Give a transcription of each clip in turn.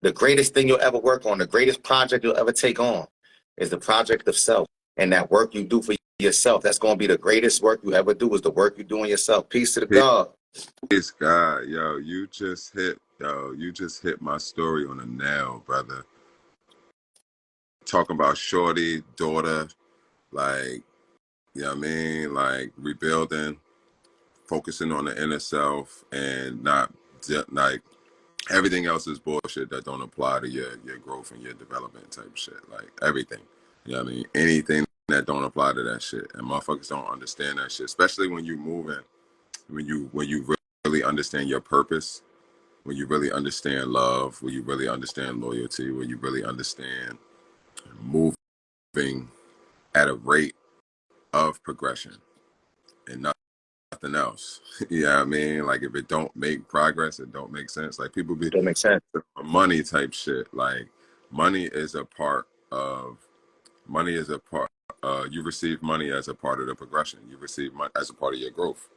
The greatest thing you'll ever work on, the greatest project you'll ever take on is the project of self. And that work you do for yourself, that's going to be the greatest work you ever do, is the work you do on yourself. Peace to the God. Peace, God. You just hit my story on the nail, brother. Talking about shorty, daughter, like, you know what I mean? Like rebuilding, focusing on the inner self and not like everything else is bullshit that don't apply to your growth and your development type shit. Like everything. You know what I mean? Anything that don't apply to that shit. And motherfuckers don't understand that shit. Especially when you moving, when you really understand your purpose, when you really understand love, when you really understand loyalty, when you really understand moving at a rate of progression and nothing else. You know what I mean? Like if it don't make progress, it don't make sense. Like people be That makes sense. money type shit. Like money is a part of you receive money as a part of the progression. You receive money as a part of your growth.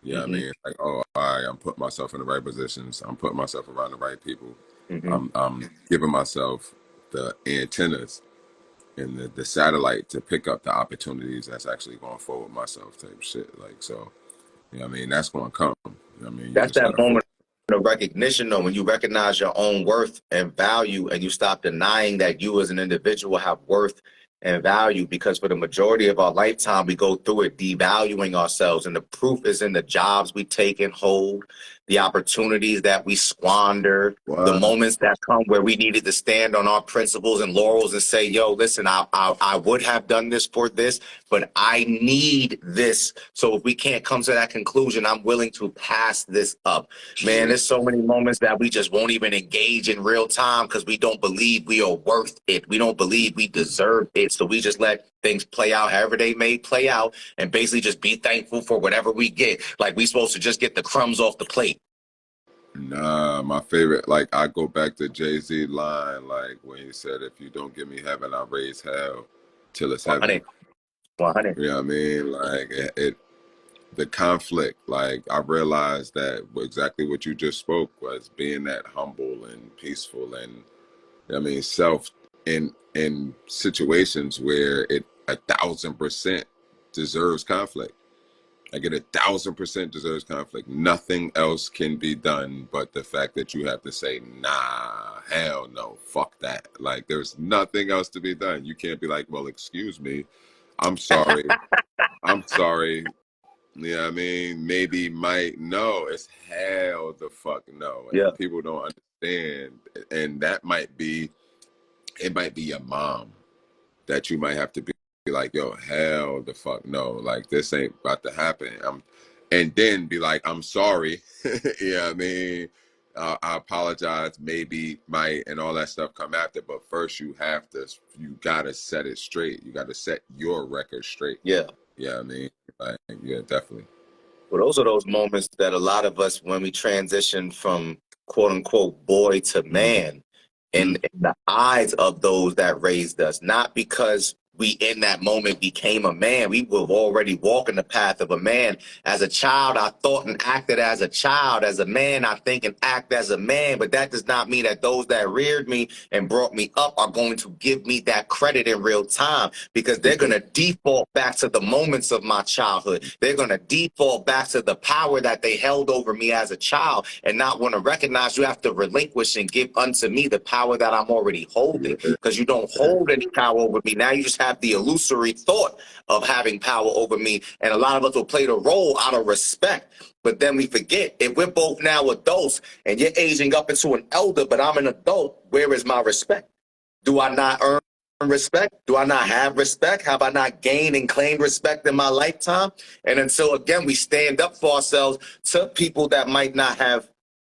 You know what I Mm-hmm. mean? Like, oh, all right, I'm putting myself in the right positions. I'm putting myself around the right people. Mm-hmm. I'm giving myself the antennas and the satellite to pick up the opportunities that's actually going forward myself type shit. Like, so, you know what I mean? That's going to come. You know what I mean? You That's just got that to focus. moment of recognition, though, when you recognize your own worth and value and you stop denying that you as an individual have worth and value, because for the majority of our lifetime, we go through it devaluing ourselves. And the proof is in the jobs we take and hold, the opportunities that we squander, the What? moments that come where we needed to stand on our principles and laurels and say, yo, listen, I would have done this for this, but I need this. So if we can't come to that conclusion, I'm willing to pass this up. Man, there's so many moments that we just won't even engage in real time because we don't believe we are worth it. We don't believe we deserve it. So we just let things play out however they may play out and basically just be thankful for whatever we get. Like we supposed to just get the crumbs off the plate. Nah, my favorite, like, I go back to Jay-Z line, like, when he said, if you don't give me heaven, I'll raise hell till it's heaven. 100, 100. You know what I mean? Like, the conflict, like, I realized that exactly what you just spoke was being that humble and peaceful and, I mean, self in situations where it 1,000% deserves conflict. Like it 1,000% deserves conflict. Nothing else can be done but the fact that you have to say, nah, hell no, fuck that. Like there's nothing else to be done. You can't be like, well, excuse me, I'm sorry, I'm sorry. You know what I mean? Maybe, might, no, it's hell the fuck no. Yeah. And people don't understand. And that might be, it might be your mom that you might have to be like, yo, hell the fuck no, like this ain't about to happen. And then be like, I'm sorry. You know what I mean? I apologize, maybe, might, and all that stuff come after. But first, you gotta set it straight. You gotta set your record straight. Yeah. Yeah, I mean, like, yeah, definitely. Well, those are those moments that a lot of us, when we transition from quote unquote boy to man, Mm-hmm. in the eyes of those that raised us, not because we in that moment became a man. We were already walking the path of a man. As a child, I thought and acted as a child. As a man, I think and act as a man. But that does not mean that those that reared me and brought me up are going to give me that credit in real time, because they're going to default back to the moments of my childhood. They're going to default back to the power that they held over me as a child and not want to recognize you have to relinquish and give unto me the power that I'm already holding, because you don't hold any power over me. Now you just have the illusory thought of having power over me. And a lot of us will play the role out of respect. But then we forget, if we're both now adults and you're aging up into an elder, but I'm an adult, where is my respect? Do I not earn respect? Do I not have respect? Have I not gained and claimed respect in my lifetime? And until, again, we stand up for ourselves to people that might not have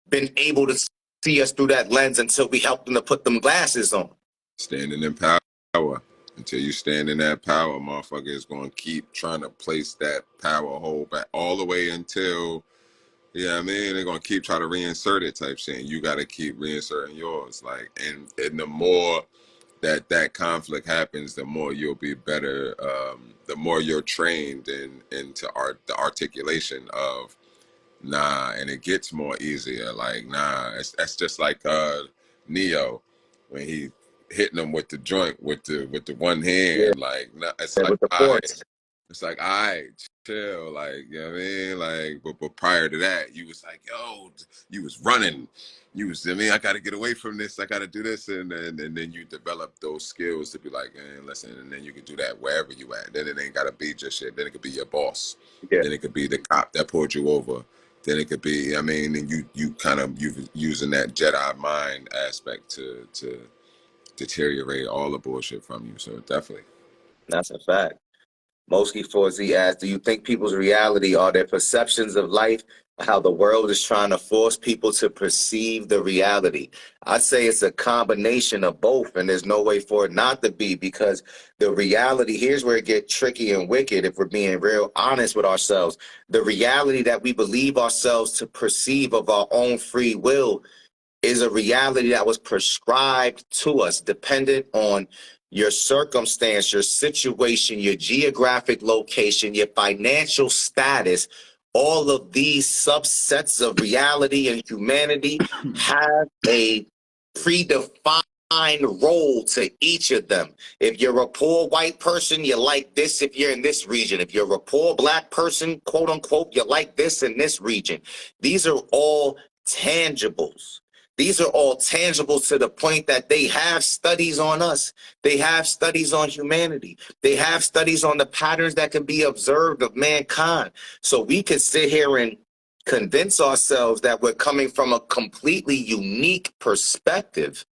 been able to see us through that lens until we help them to put them glasses on. Standing in power. Until you stand in that power, motherfucker is going to keep trying to place that power hold back all the way until, yeah, I mean, they're gonna keep trying to reinsert it type shit. And you got to keep reinserting yours. Like, and the more that conflict happens, the more you'll be better. The more you're trained into the articulation of nah, and it gets more easier. Like nah, that's just like Neo when he hitting them with the joint with the one Yeah, hand. Like, it's like, with the all right. force. It's like, all right, chill. Like, you know what I mean? Like, but prior to that, you was like, yo, you was running. You was, I mean, I got to get away from this. I got to do this. And then you develop those skills to be like, listen, and then you can do that wherever you at. Then it ain't got to be just shit. Then it could be your boss. Yeah, Then it could be the cop that pulled you over. Then it could be, I mean, and you kind of, you using that Jedi mind aspect to deteriorate all the bullshit from you. So definitely. that's a fact. Mostly 4Z asks, do you think people's reality are their perceptions of life, how the world is trying to force people to perceive the reality? I'd say it's a combination of both, and there's no way for it not to be, because the reality, here's where it gets tricky and wicked if we're being real honest with ourselves. The reality that we believe ourselves to perceive of our own free will is a reality that was prescribed to us, dependent on your circumstance, your situation, your geographic location, your financial status. All of these subsets of reality and humanity have a predefined role to each of them. If you're a poor white person, you like this if you're in this region. If you're a poor black person, quote unquote, you like this in this region. These are all tangibles. These are all tangible to the point that they have studies on us. They have studies on humanity. They have studies on the patterns that can be observed of mankind. So we could sit here and convince ourselves that we're coming from a completely unique perspective.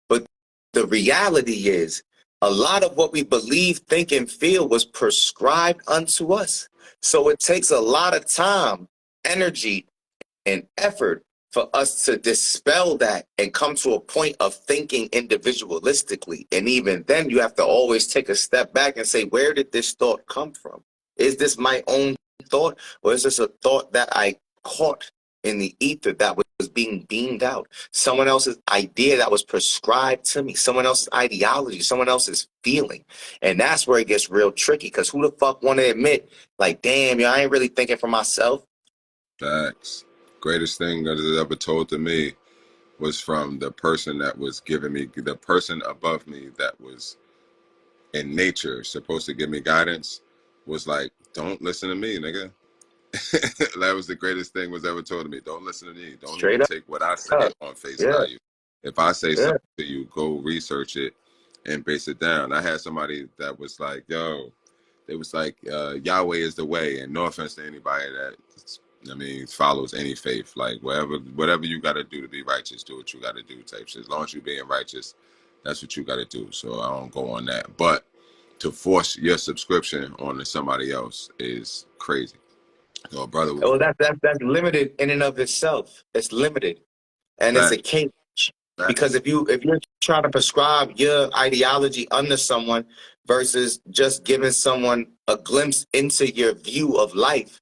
But the reality is, a lot of what we believe, think, and feel was prescribed unto us. So it takes a lot of time, energy, and effort for us to dispel that and come to a point of thinking individualistically. And even then, you have to always take a step back and say, where did this thought come from? Is this my own thought, or is this a thought that I caught in the ether that was being beamed out? Someone else's idea that was prescribed to me, someone else's ideology, someone else's feeling. And that's where it gets real tricky, because who the fuck want to admit, like, damn, yo, I ain't really thinking for myself? Facts. Greatest thing that is ever told to me was from the person that was giving me, the person above me that was in nature supposed to give me guidance, was like, don't listen to me, nigga. That was the greatest thing was ever told to me. Don't listen to me. Don't even Straight take what I say up. on face Yeah, value. If I say yeah. something to you, go research it and base it down. I had somebody that was like, yo, it was like, Yahweh is the way. And no offense to anybody that, I mean, follows any faith. Like, whatever you got to do to be righteous, do what you got to do type shit. As long as you're being righteous, that's what you got to do. So I don't go on that. But to force your subscription onto somebody else is crazy. So, brother, was Well, that's limited in and of itself. It's limited, and it's back, a cage. Because facts, if you're trying to prescribe your ideology under someone versus just giving someone a glimpse into your view of life,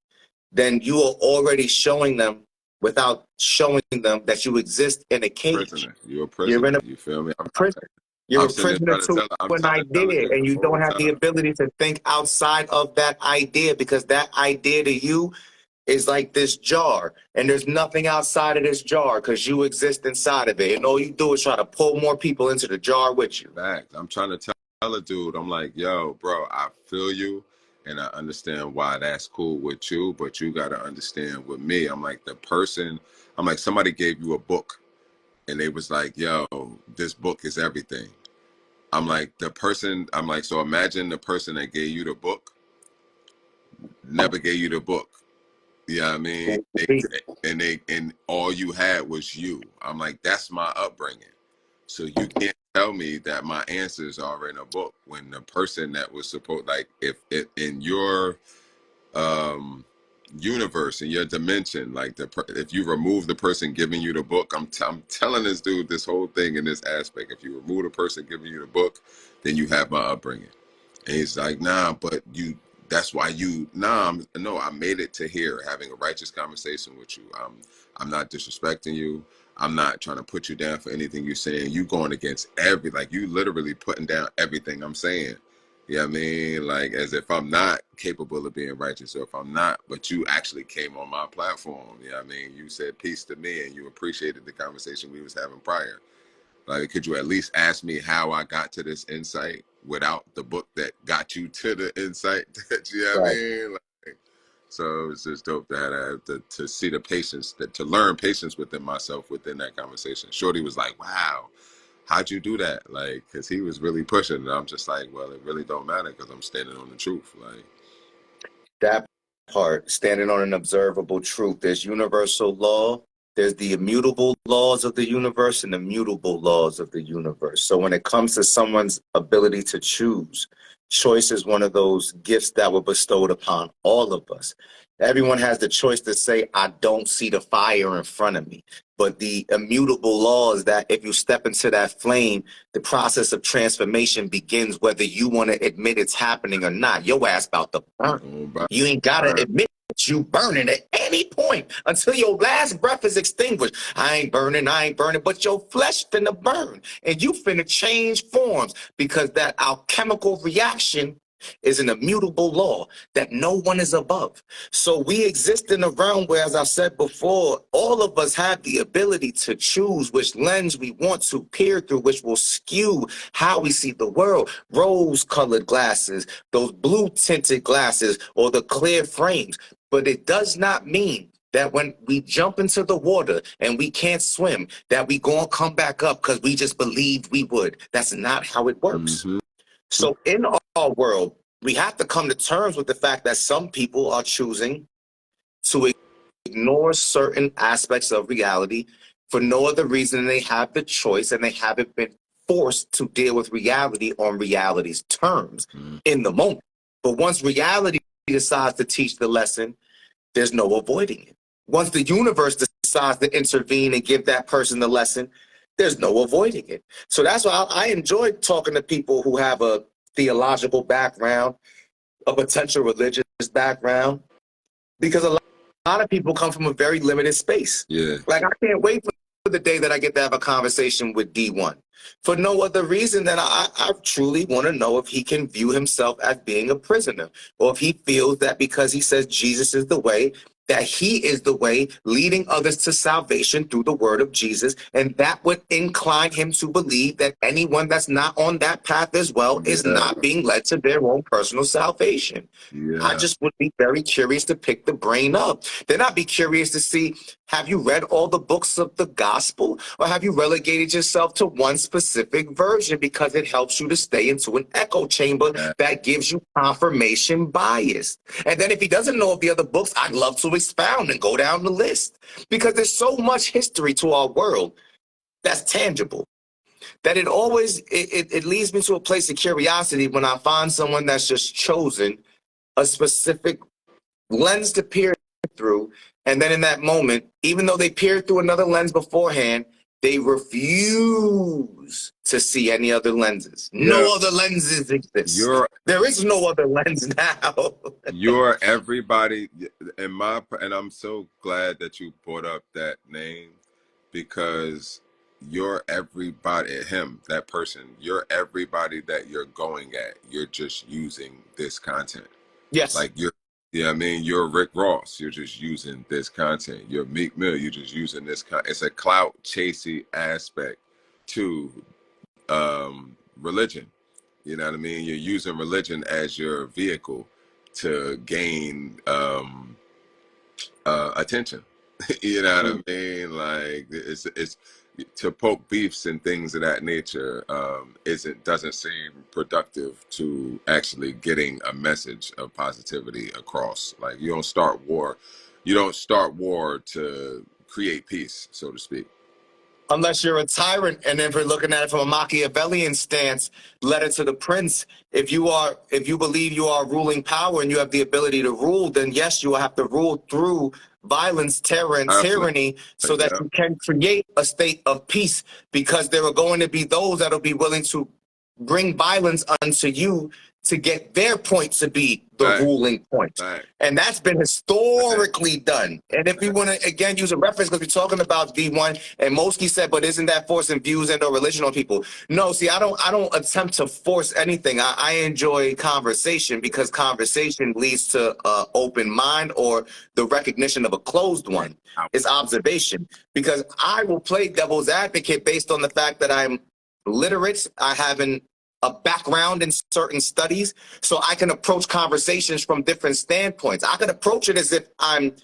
then you are already showing them, without showing them, that you exist in a cage. prisoner. You're a You're in prisoner. a You feel me? prison. You're I'm a sitting there prisoner trying to to tell. I'm an trying to tell idea, you and the you don't whole have the time. ability to think outside of that idea, because that idea to you is like this jar, and there's nothing outside of this jar because you exist inside of it, and all you do is try to pull more people into the jar with you. Facts. I'm trying to tell a dude. I'm like, yo, bro, I feel you, and I understand why that's cool with you, but you got to understand with me. I'm like the person. I'm like somebody gave you a book, and they was like, yo, this book is everything. I'm like the person. I'm like, so imagine the person that gave you the book never gave you the book. Yeah, I mean, and all you had was you. I'm like, that's my upbringing. So you can't tell me that my answers are in a book when the person that was supposed, like, if in your um universe, in your dimension, like if you remove the person giving you the book, I'm telling this dude this whole thing in this aspect. If you remove the person giving you the book, then you have my upbringing. And he's like, nah, but you, that's why you, nah, no, I made it to here having a righteous conversation with you. I'm not disrespecting you. I'm not trying to put you down for anything you're saying. You going against like you literally putting down everything I'm saying. Yeah, I mean, like as if I'm not capable of being righteous, or if I'm not, but you actually came on my platform. Yeah, I mean, you said peace to me and you appreciated the conversation we was having prior. Like, could you at least ask me how I got to this insight without the book that got you to the insight? You know what I Right. mean? Like, so it's just dope to have to see the patience, to learn patience within myself within that conversation. Shorty was like, "Wow, how'd you do that?" Like, because he was really pushing, and I'm just like, "Well, it really don't matter because I'm standing on the truth." Like, That part, standing on an observable truth. There's universal law, there's the immutable laws of the universe and the mutable laws of the universe. So when it comes to someone's ability to choose, choice is one of those gifts that were bestowed upon all of us. Everyone has the choice to say, I don't see the fire in front of me. But the immutable law is that if you step into that flame, the process of transformation begins whether you want to admit it's happening or not. Your ass about to burn. oh, but, You ain't got to admit you burning at any point until your last breath is extinguished. I ain't burning, but your flesh finna burn. And you finna change forms because that alchemical reaction is an immutable law that no one is above. So we exist in a realm where, as I said before, all of us have the ability to choose which lens we want to peer through, which will skew how we see the world. Rose-colored glasses, those blue-tinted glasses, or the clear frames. But it does not mean that when we jump into the water and we can't swim, that we gonna come back up because we just believed we would. That's not how it works. mm-hmm. So in our world, we have to come to terms with the fact that some people are choosing to ignore certain aspects of reality for no other reason than they have the choice and they haven't been forced to deal with reality on reality's terms in the moment. But once reality decides to teach the lesson, there's no avoiding it. Once the universe decides to intervene and give that person the lesson, there's no avoiding it. So that's why I enjoy talking to people who have a theological background, a potential religious background, because a lot of people come from a very limited space. Yeah. Like, I can't wait for the day that I get to have a conversation with D1 for no other reason than I truly want to know if he can view himself as being a prisoner, or if he feels that because he says Jesus is the way, that he is the way leading others to salvation through the word of Jesus. And that would incline him to believe that anyone that's not on that path as well is not being led to their own personal salvation. I Yeah. just would be very curious to pick the brain up. Then I'd be curious to see, have you read all the books of the gospel, or have you relegated yourself to one specific version because it helps you to stay into an echo chamber that gives you confirmation bias? And then if he doesn't know of the other books, I'd love to expound and go down the list, because there's so much history to our world that's tangible that it leads me to a place of curiosity when I find someone that's just chosen a specific lens to peer through. And then in that moment, even though they peered through another lens beforehand, they refuse to see any other lenses. No other lenses exist. There is no other lens now. You're everybody and I'm so glad that you brought up that name, because you're everybody, that person, you're everybody that you're going at. You're just using this content. Yes. Like I mean, you're Rick Ross. You're just using this content. You're Meek Mill. You're just using this. It's a clout chasing aspect to religion. You know what I mean? You're using religion as your vehicle to gain attention. You know what I mean? Like, it's to poke beefs and things of that nature doesn't seem productive to actually getting a message of positivity across. Like, you don't start war to create peace, so to speak. Unless you're a tyrant, and if we're looking at it from a Machiavellian stance, letter to the prince, if you believe you are ruling power and you have the ability to rule, then yes, you will have to rule through violence, terror, and tyranny, so that you can create a state of peace, because there are going to be those that will be willing to bring violence unto you to get their point to be the Fact. ruling point. Fact. And that's been historically done. And if we want to, again, use a reference, because we're talking about D1, and Mosky said, but isn't that forcing views and or religion on people? No, see, I don't attempt to force anything. I enjoy conversation, because conversation leads to open mind, or the recognition of a closed one. It's observation. Because I will play devil's advocate based on the fact that I'm literate. I have a background in certain studies, so I can approach conversations from different standpoints. I could approach it as if I'm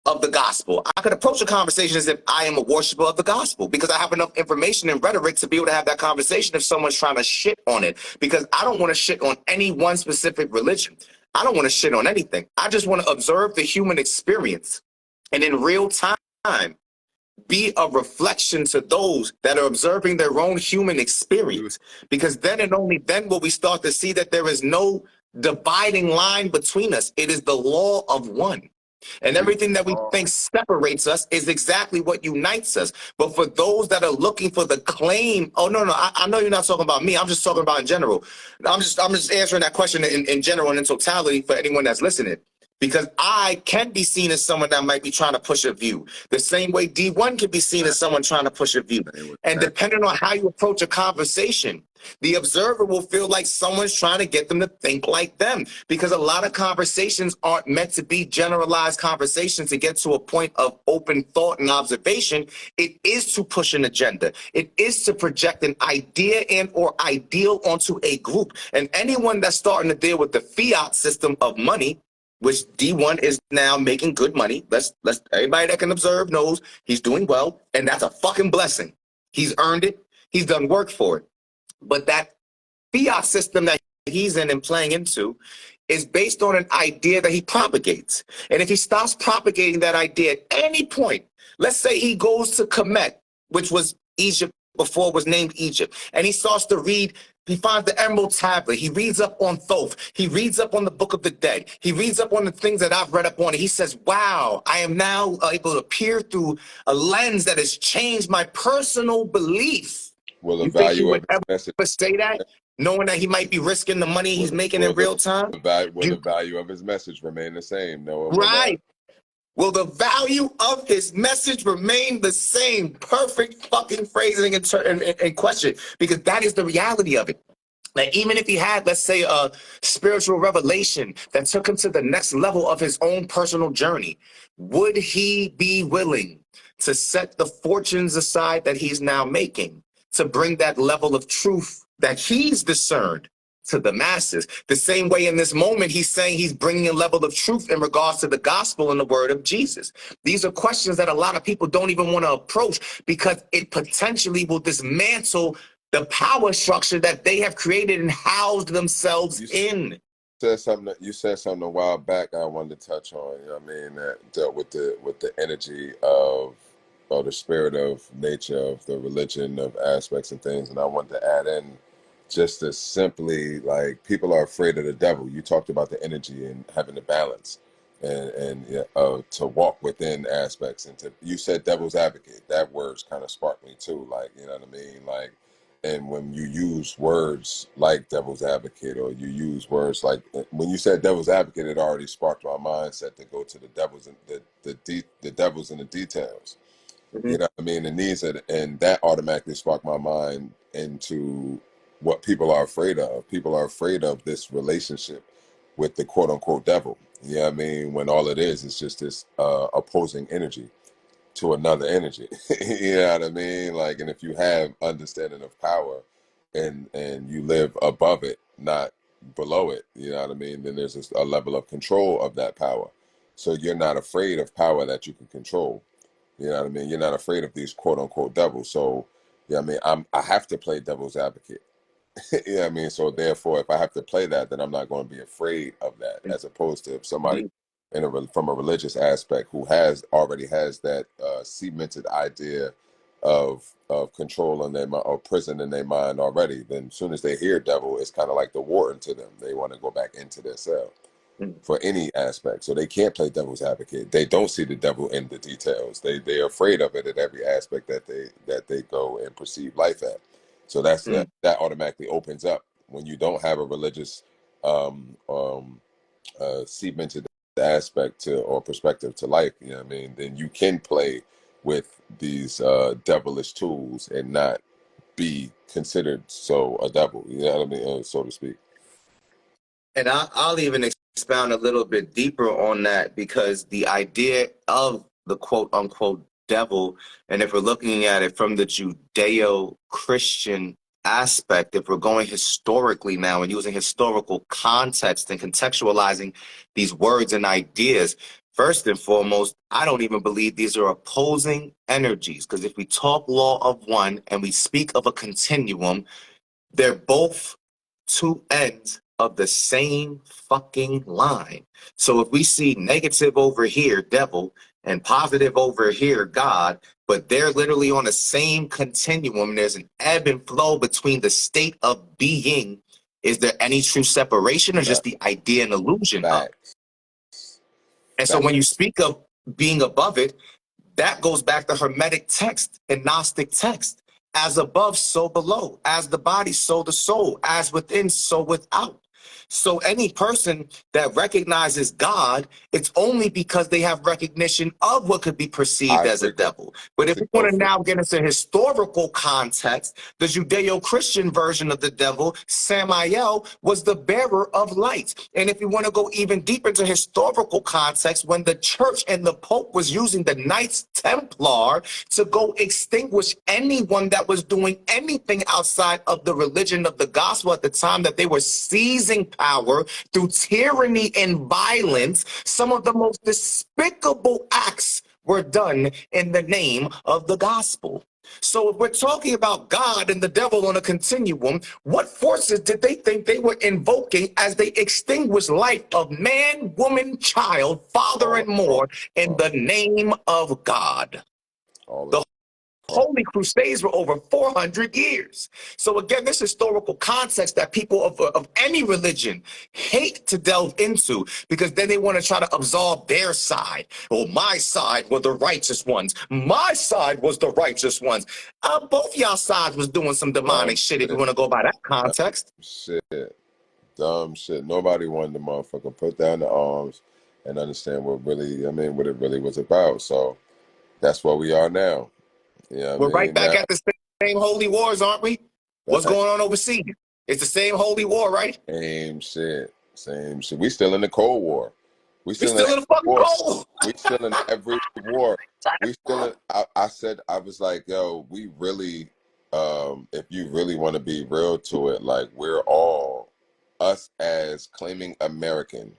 of the gospel. I could approach a conversation as if I am a worshiper of the gospel, because I have enough information and rhetoric to be able to have that conversation if someone's trying to shit on it. Because I don't want to shit on any one specific religion. I don't want to shit on anything. I just want to observe the human experience, and in real time, be a reflection to those that are observing their own human experience. Because then and only then will we start to see that there is no dividing line between us. It is the law of one. And everything that we think separates us is exactly what unites us. But for those that are looking for the claim, oh, no, I know you're not talking about me. I'm just talking about in general. I'm just answering that question in general and in totality for anyone that's listening. Because I can be seen as someone that might be trying to push a view, the same way D1 can be seen as someone trying to push a view. And depending on how you approach a conversation, the observer will feel like someone's trying to get them to think like them. Because a lot of conversations aren't meant to be generalized conversations to get to a point of open thought and observation. It is to push an agenda. It is to project an idea and or ideal onto a group. And anyone that's starting to deal with the fiat system of money, which D1 is now making good money. Let's everybody that can observe knows he's doing well, and that's a fucking blessing. He's earned it. He's done work for it. But that fiat system that he's in and playing into is based on an idea that he propagates. And if he stops propagating that idea at any point, let's say he goes to Kemet, which was Egypt before it was named Egypt, and he starts to read. He finds the Emerald Tablet. He reads up on Thoth. He reads up on the Book of the Dead. He reads up on the things that I've read up on. And he says, wow, I am now able to peer through a lens that has changed my personal belief. Will the You think he value would of his ever message, say that, knowing that he might be risking the money he's making in real time? will the value of his message remain the same? No, it will Right. not. Will the value of his message remain the same? Perfect fucking phrasing and question, because that is the reality of it. Like, even if he had, let's say, a spiritual revelation that took him to the next level of his own personal journey, would he be willing to set the fortunes aside that he's now making to bring that level of truth that he's discerned to the masses? The same way in this moment, he's saying he's bringing a level of truth in regards to the gospel and the word of Jesus. These are questions that a lot of people don't even want to approach, because it potentially will dismantle the power structure that they have created and housed themselves in. You said something a while back I wanted to touch on, you know what I mean, that dealt with the energy of, or the spirit of nature of the religion of aspects and things. And I wanted to add in just as simply, like, people are afraid of the devil. You talked about the energy and having the balance and to walk within aspects. And you said devil's advocate. That word's kind of sparked me too. Like, you know what I mean? Like, and when you use words like devil's advocate, or you use words like, when you said devil's advocate, it already sparked my mindset to go to the devil's and the devil's in the details. You know what I mean? And that automatically sparked my mind into what people are afraid of. People are afraid of this relationship with the quote unquote devil. You know what I mean? When all it is just this opposing energy to another energy. You know what I mean? Like, and if you have understanding of power and you live above it, not below it, you know what I mean, then there's a level of control of that power. So you're not afraid of power that you can control. You know what I mean? You're not afraid of these quote unquote devils. So, yeah, I mean, I have to play devil's advocate. You know what I mean? So therefore, if I have to play that, then I'm not going to be afraid of that, as opposed to if somebody from a religious aspect who already has that cemented idea of control in their mind, or prison in their mind already. Then as soon as they hear devil, it's kind of like the warden to them. They want to go back into their cell for any aspect. So they can't play devil's advocate. They don't see the devil in the details. They're afraid of it at every aspect that they go and perceive life at. So that automatically opens up when you don't have a religious um, um, cemented aspect to or perspective to life, you know what I mean, then you can play with these devilish tools and not be considered so a devil, you know what I mean, so to speak. And I'll even expound a little bit deeper on that, because the idea of the quote unquote devil, and if we're looking at it from the Judeo Christian aspect, if we're going historically now and using historical context and contextualizing these words and ideas, first and foremost, I don't even believe these are opposing energies, because if we talk law of one and we speak of a continuum, they're both two ends of the same fucking line. So if we see negative over here, devil, and positive over here, God, but they're literally on the same continuum, there's an ebb and flow between the state of being. Is there any true separation, or just Fact- the idea and illusion of? Facts. And so Fact. when you speak of being above it, that goes back to Hermetic text and Gnostic text. As above, so below. As the body, so the soul. As within, so without. So any person that recognizes God, it's only because they have recognition of what could be I perceived as a agree devil. But if to we go want to for now get into historical context, the Judeo-Christian version of the devil, Samael, was the bearer of light. And if we want to go even deeper into historical context, when the church and the Pope was using the Knights Templar to go extinguish anyone that was doing anything outside of the religion of the gospel at the time, that they were seizing power through tyranny and violence, some of the most despicable acts were done in the name of the gospel. So if we're talking about God and the devil on a continuum, what forces did they think they were invoking as they extinguished life of man, woman, child, father, all and more in all, the name of God? all the The Holy Crusades were over 400 years. So again, this historical context that people of any religion hate to delve into, because then they want to try to absolve their side. Oh, my side were the righteous ones. My side was the righteous ones. Both y'all sides was doing some demonic dumb shit, if you shit, want to go by that dumb context. shit, dumb shit. Nobody wanted the motherfucker put down the arms and understand what really, I mean, what it really was about. So that's where we are now. You know what I We're right mean? back Now, at the same holy wars, aren't we? What's that going on overseas? It's the same holy war, right? same shit, same shit. We still in the Cold War. We We still in still in every the fucking war. cold. We still in every war. We still in. I said, I was like, yo, we really, if you really want to be real to it, like we're all, us as claiming American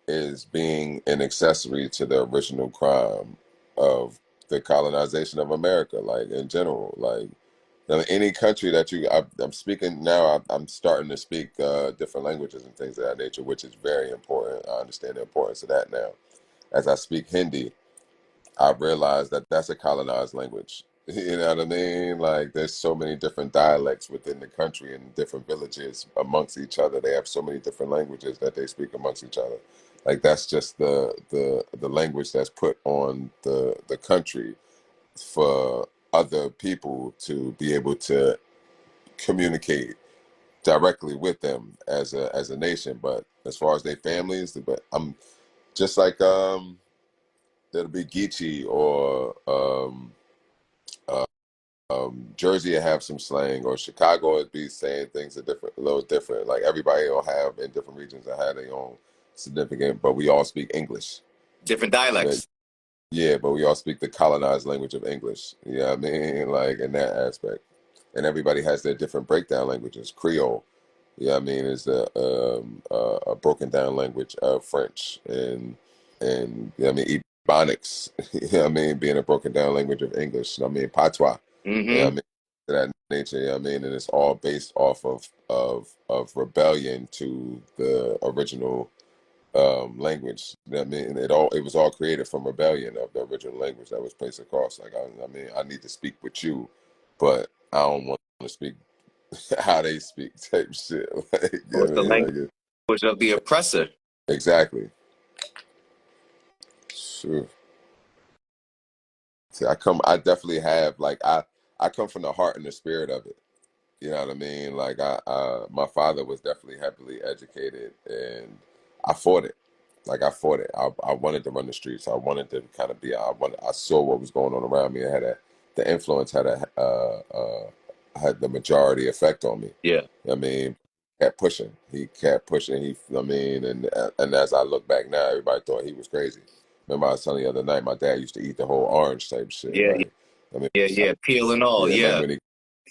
is being an accessory to the original crime of the colonization of America, like in general. Like any country that I'm speaking now, I'm starting to speak different languages and things of that nature, which is very important. I understand the importance of that now. As I speak Hindi, I realized that that's a colonized language. You know what I mean? Like there's so many different dialects within the country and different villages amongst each other. They have so many different languages that they speak amongst each other. Like that's just the language that's put on the country for other people to be able to communicate directly with them as a nation. But as far as their families, but I'm just like that'll be Geechee or uh, Jersey will have some slang, or Chicago would be saying things a little different. Like everybody will have in different regions that have their own significant, but we all speak English. Different But dialects. yeah, but we all speak the colonized language of English. You know what I mean? Like in that aspect. And everybody has their different breakdown languages. Creole, you know what I mean, is a broken down language of French, and you know what I mean, Ebonics, you know what I mean, being a broken down language of English. I mean, Patois, you know what I Mm-hmm. mean, to that nature, you know what I mean, and it's all based off of rebellion to the original language. You know what I mean, it was all created from rebellion of the original language that was placed across. Like I mean, I need to speak with you, but I don't want to speak how they speak type shit. Like, So you it's know the what I mean? language Like of the oppressor. exactly. Sure. See, I definitely have like I come from the heart and the spirit of it. You know what I mean? Like my father was definitely heavily educated, and I fought it. Like I fought it. I wanted to run the streets. I wanted to kind of be. I saw what was going on around me. The influence had the majority effect on me. Yeah. I mean, kept pushing. He kept pushing. I mean, and as I look back now, everybody thought he was crazy. Remember, I was telling you the other night, my dad used to eat the whole orange type shit. Yeah. Like, I mean, Yeah. Peel and all. yeah. Remember Yeah. when he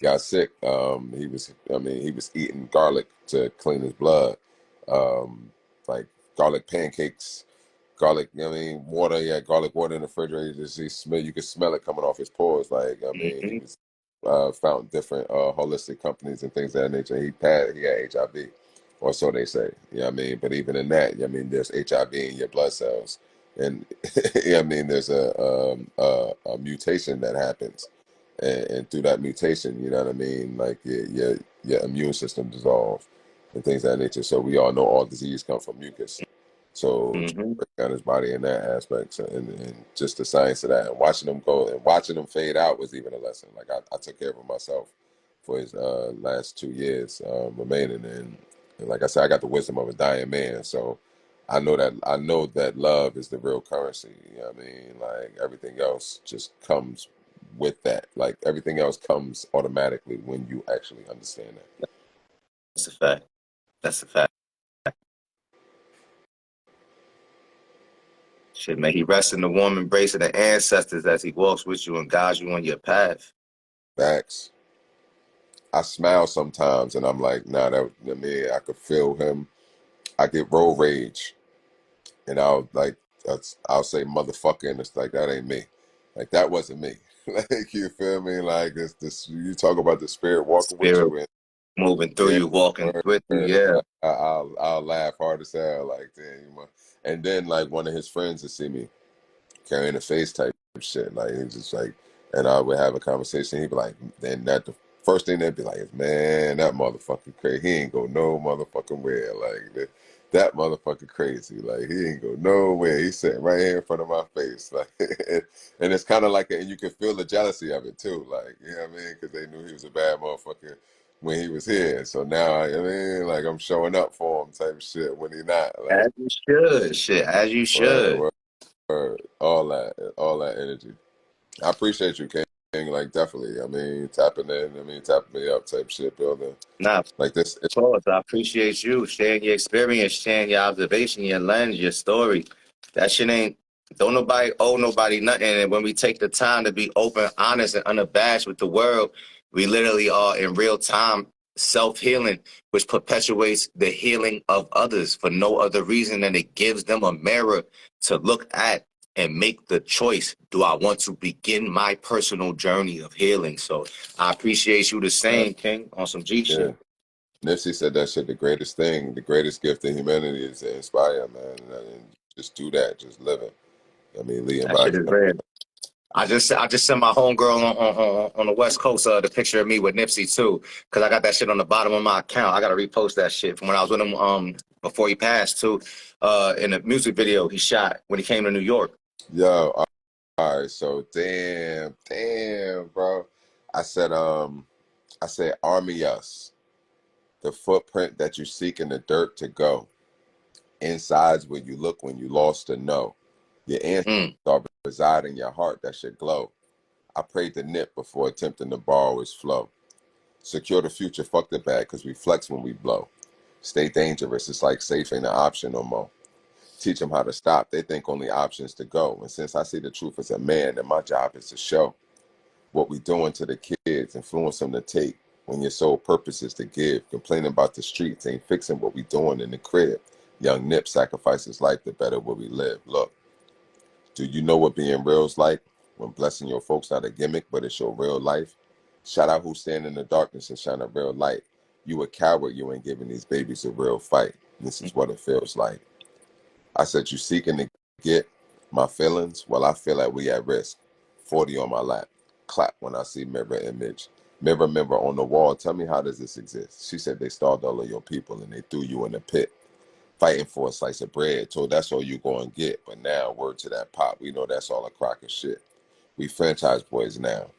got sick? He was eating garlic to clean his blood, like garlic pancakes, garlic. Water. Yeah, garlic water in the refrigerator. You could smell it coming off his pores. Like, he Hmm. was found different holistic companies and things of that nature. He had HIV, or so they say. But even in that, there's HIV in your blood cells, and there's a mutation that happens, and through that mutation, you know what I mean, like your immune system dissolves and things of that nature. So we all know all disease come from mucus. So trying Hmm. to break down his body in that aspect, so, and just the science of that, and watching him go and watching him fade out was even a lesson. Like I took care of him myself for his last 2 years remaining, and like I said, I got the wisdom of a dying man. So I know that love is the real currency. You know what I mean? Like everything else just comes with that. Like everything else comes automatically when you actually understand that. That's a fact. That's a fact. Shit, man. He rests in the warm embrace of the ancestors as he walks with you and guides you on your path. Facts. I smile sometimes, and I'm like, nah, I could feel him. I get road rage, and I'll say motherfucker, and it's like that ain't me. Like that wasn't me. Like you feel me? Like this. You talk about the spirit walking with Spirit you, and moving through yeah, you, walking with you. Yeah. I'll laugh hard as hell. Like damn, and then like one of his friends to see me carrying a face type shit. Like he's just like, and I would have a conversation. He'd be like, then the first thing they'd be like, man, that motherfucker crazy. He ain't go no motherfucking where. Like that motherfucker crazy. Like he ain't go nowhere. He's sitting right here in front of my face. Like, and it's kind of like, and you can feel the jealousy of it too. Like, you know what I mean? Because they knew he was a bad motherfucker when he was here. So now, like I'm showing up for him type shit when he not. As Like, you should. Shit, as you word, should. word, word. All that energy. I appreciate you, King. Like definitely. Tapping in. Tapping me up type shit building. Nah, Like this. of course. I appreciate you sharing your experience, sharing your observation, your lens, your story. That shit ain't, don't nobody owe nobody nothing. And when we take the time to be open, honest, and unabashed with the world, we literally are in real time self-healing, which perpetuates the healing of others for no other reason than it gives them a mirror to look at and make the choice. Do I want to begin my personal journey of healing? So I appreciate you the same, King, on some G Yeah. shit. Nipsey said that shit. The greatest thing, the greatest gift in humanity is to inspire, man. And just do that. Just live it. Leading That by shit is example. real. I just sent my homegirl on the West Coast the picture of me with Nipsey too, because I got that shit on the bottom of my account. I gotta repost that shit from when I was with him before he passed too, in a music video he shot when he came to New York. Yo, all right. So damn, bro. I said, army us. The footprint that you seek in the dirt to go. Inside's where you look when you lost to know. Your answers Mm. are reside in your heart that should glow. I prayed the nip before attempting to borrow his flow. Secure the future, fuck the bad, cause we flex when we blow. Stay dangerous, it's like safe ain't an option no more. Teach them how to stop, they think only options to go. And since I see the truth as a man, then my job is to show what we doing to the kids, influence them to take. When your sole purpose is to give, complaining about the streets ain't fixing what we doing in the crib. Young Nip sacrifices life the better where we live. Look, do you know what being real's like? When blessing your folks not a gimmick, but it's your real life. Shout out who stand in the darkness and shine a real light. You a coward, you ain't giving these babies a real fight. This is what it feels like. I said you seeking to get my feelings? Well, I feel like we at risk. 40 on my lap. Clap when I see mirror image. Mirror on the wall. Tell me, how does this exist? She said they starved all of your people and they threw you in the pit. Fighting for a slice of bread. So that's all you going to get. But now, word to that pop. We know that's all a crock of shit. We franchise boys now.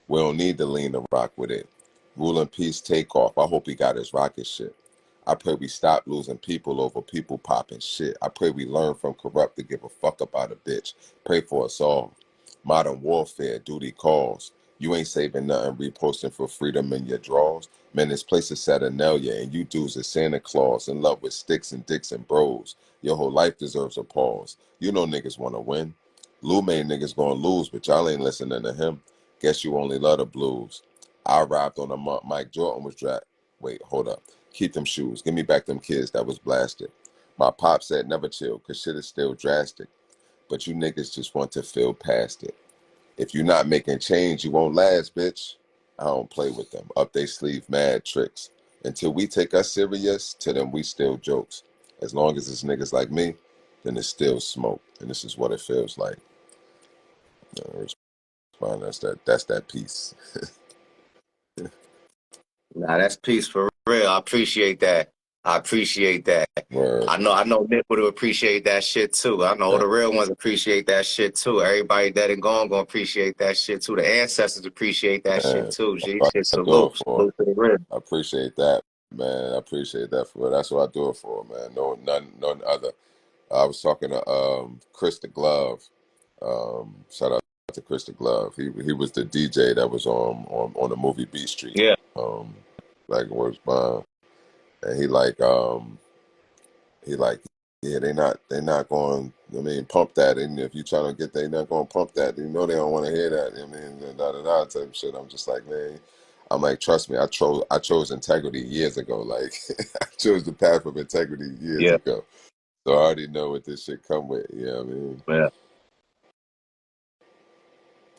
We don't need to lean the rock with it. Rule in peace, take off. I hope he got his rocket ship. I pray we stop losing people over people popping shit. I pray we learn from corrupt to give a fuck about a bitch. Pray for us all. Modern warfare, duty calls. You ain't saving nothing, reposting for freedom in your drawers. Man, this place is Saturnalia, and you dudes are Santa Claus, in love with sticks and dicks and bros. Your whole life deserves a pause. You know niggas want to win. Lou made niggas gonna lose, but y'all ain't listening to him. Guess you only love the blues. I arrived on a month Mike Jordan was drafted. Wait, hold up. Keep them shoes. Give me back them kids that was blasted. My pop said never chill, cause shit is still drastic. But you niggas just want to feel past it. If you're not making change, you won't last, bitch. I don't play with them. Up they sleeve mad tricks. Until we take us serious, to them we still jokes. As long as it's niggas like me, then it's still smoke. And this is what it feels like. Respond, that's that piece. Nah, that's peace for real. I appreciate that. I appreciate that. Word. I know Nick would appreciate that shit too. I know the real ones appreciate that shit too. Everybody that ain't gonna appreciate that shit too. The ancestors appreciate that shit too. G shit, I do it salute. for. Salute to the real. I appreciate that, man. I appreciate that for. That's what I do it for, man. No, none other. I was talking to Chris the Glove. Shout out to Chris the Glove. He was the DJ that was on the movie Beat Street. Yeah. Like was Bond, and he like, yeah, they not going. I mean, pump that, and if you trying to get, they not going to pump that. You know, they don't want to hear that. I mean, da da da type of shit. I'm just like, man. I'm like, trust me, I chose integrity years ago. Like, I chose the path of integrity years Yeah. ago. So I already know what this shit come with. You know what I mean? Yeah.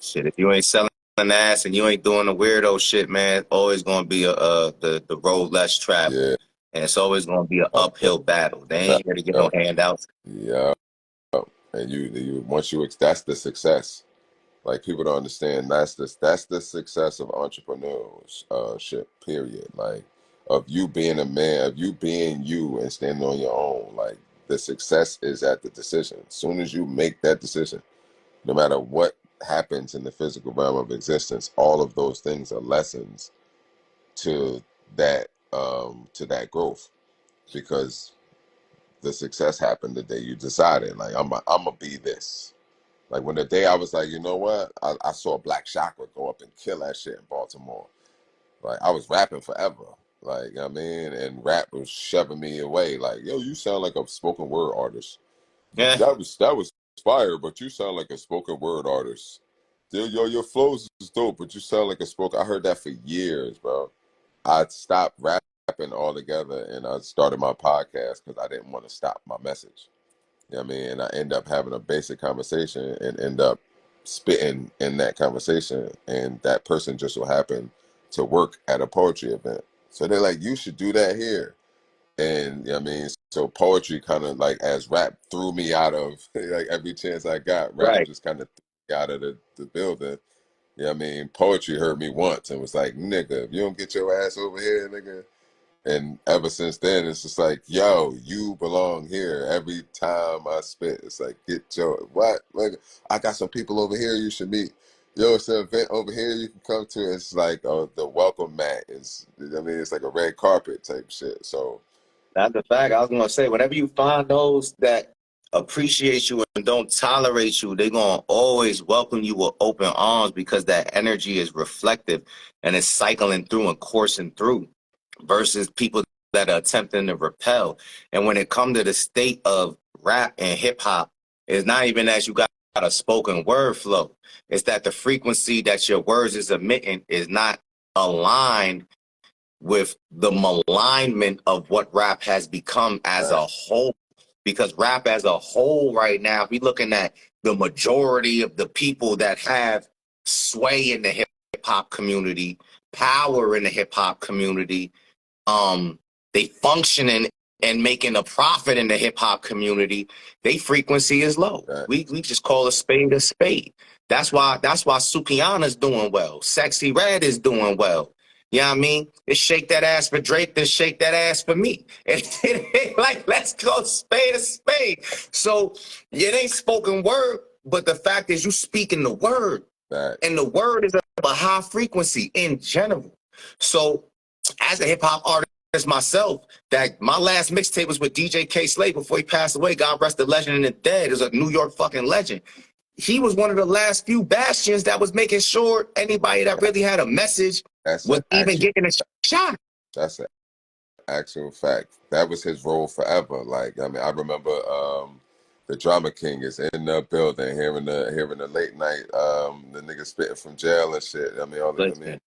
Shit, if you ain't selling ass and you ain't doing the weirdo shit, man, always gonna be the road less traveled. Yeah. And it's always gonna be an uphill battle. They ain't here to get no handouts. Yeah. And you once you that's the success. Like people don't understand that's the success of entrepreneurship, period. Like of you being a man, of you being you and standing on your own. Like the success is at the decision. As soon as you make that decision, no matter what happens in the physical realm of existence, all of those things are lessons to that growth, because the success happened the day you decided, like I'm gonna be this. Like when the day I was like, you know what, I saw Black Chakra go up and kill that shit in Baltimore. Like I was rapping forever, like I mean, and rap was shoving me away. Like, yo, you sound like a spoken word artist. Yeah. That was fire, but you sound like a spoken word artist. Yo, your flows is dope, but you sound like a spoken. I heard that for years, bro. I stopped rapping altogether and I started my podcast because I didn't want to stop my message. You know what I mean? And I end up having a basic conversation and end up spitting in that conversation. And that person just so happened to work at a poetry event. So they're like, you should do that here. And you know what I mean, so poetry kind of like as rap threw me out of like every chance I got, rap Right. just kind of threw me out of the building. You know what I mean? Poetry heard me once and was like, nigga, if you don't get your ass over here, nigga. And ever since then, it's just like, yo, you belong here. Every time I spit, it's like, get your, what? Like, I got some people over here you should meet. Yo, it's an event over here you can come to. It's like, oh, the welcome mat is, I mean, it's like a red carpet type shit. So, That's the fact. I was gonna say, whenever you find those that appreciate you and don't tolerate you, they're gonna always welcome you with open arms because that energy is reflective and it's cycling through and coursing through versus people that are attempting to repel. And when it comes to the state of rap and hip hop, it's not even that you got a spoken word flow. It's that the frequency that your words is emitting is not aligned with the malignment of what rap has become as a whole. Because rap as a whole right now, if we're looking at the majority of the people that have sway in the hip hop community, power in the hip hop community, they functioning and making a profit in the hip hop community, they frequency is low. We just call a spade a spade. That's why Sukiana's doing well. Sexy Red is doing well. You know what I mean? It's shake that ass for Drake, then shake that ass for me. It like, let's go spade a spade. So it ain't spoken word, but the fact is you speaking the word. And the word is of a high frequency in general. So as a hip hop artist myself, that my last mixtape was with DJ K Slade before he passed away. God rest the legend and the dead. Is a New York fucking legend. He was one of the last few bastions that was making sure anybody that really had a message That's was an even actual. getting a shot. That's an actual fact. That was his role forever. Like, I mean, I remember the Drama King is in the building, hearing the late night, the nigga spitting from jail and shit. I mean, Listen,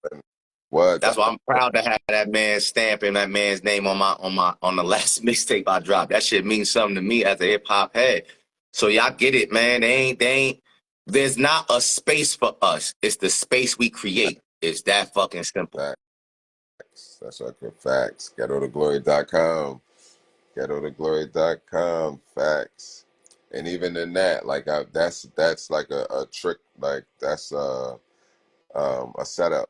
what? that's why I'm proud to have that man's stamp and that man's name on the last mixtape I dropped. That shit means something to me as a hip hop head. So y'all get it, man. There's not a space for us. It's the space we create. It's that fucking simple. Facts. That's like facts. GhettoToGlory.com. GhettoToGlory.com. Facts. And even in that, like that's like a trick. Like that's a setup.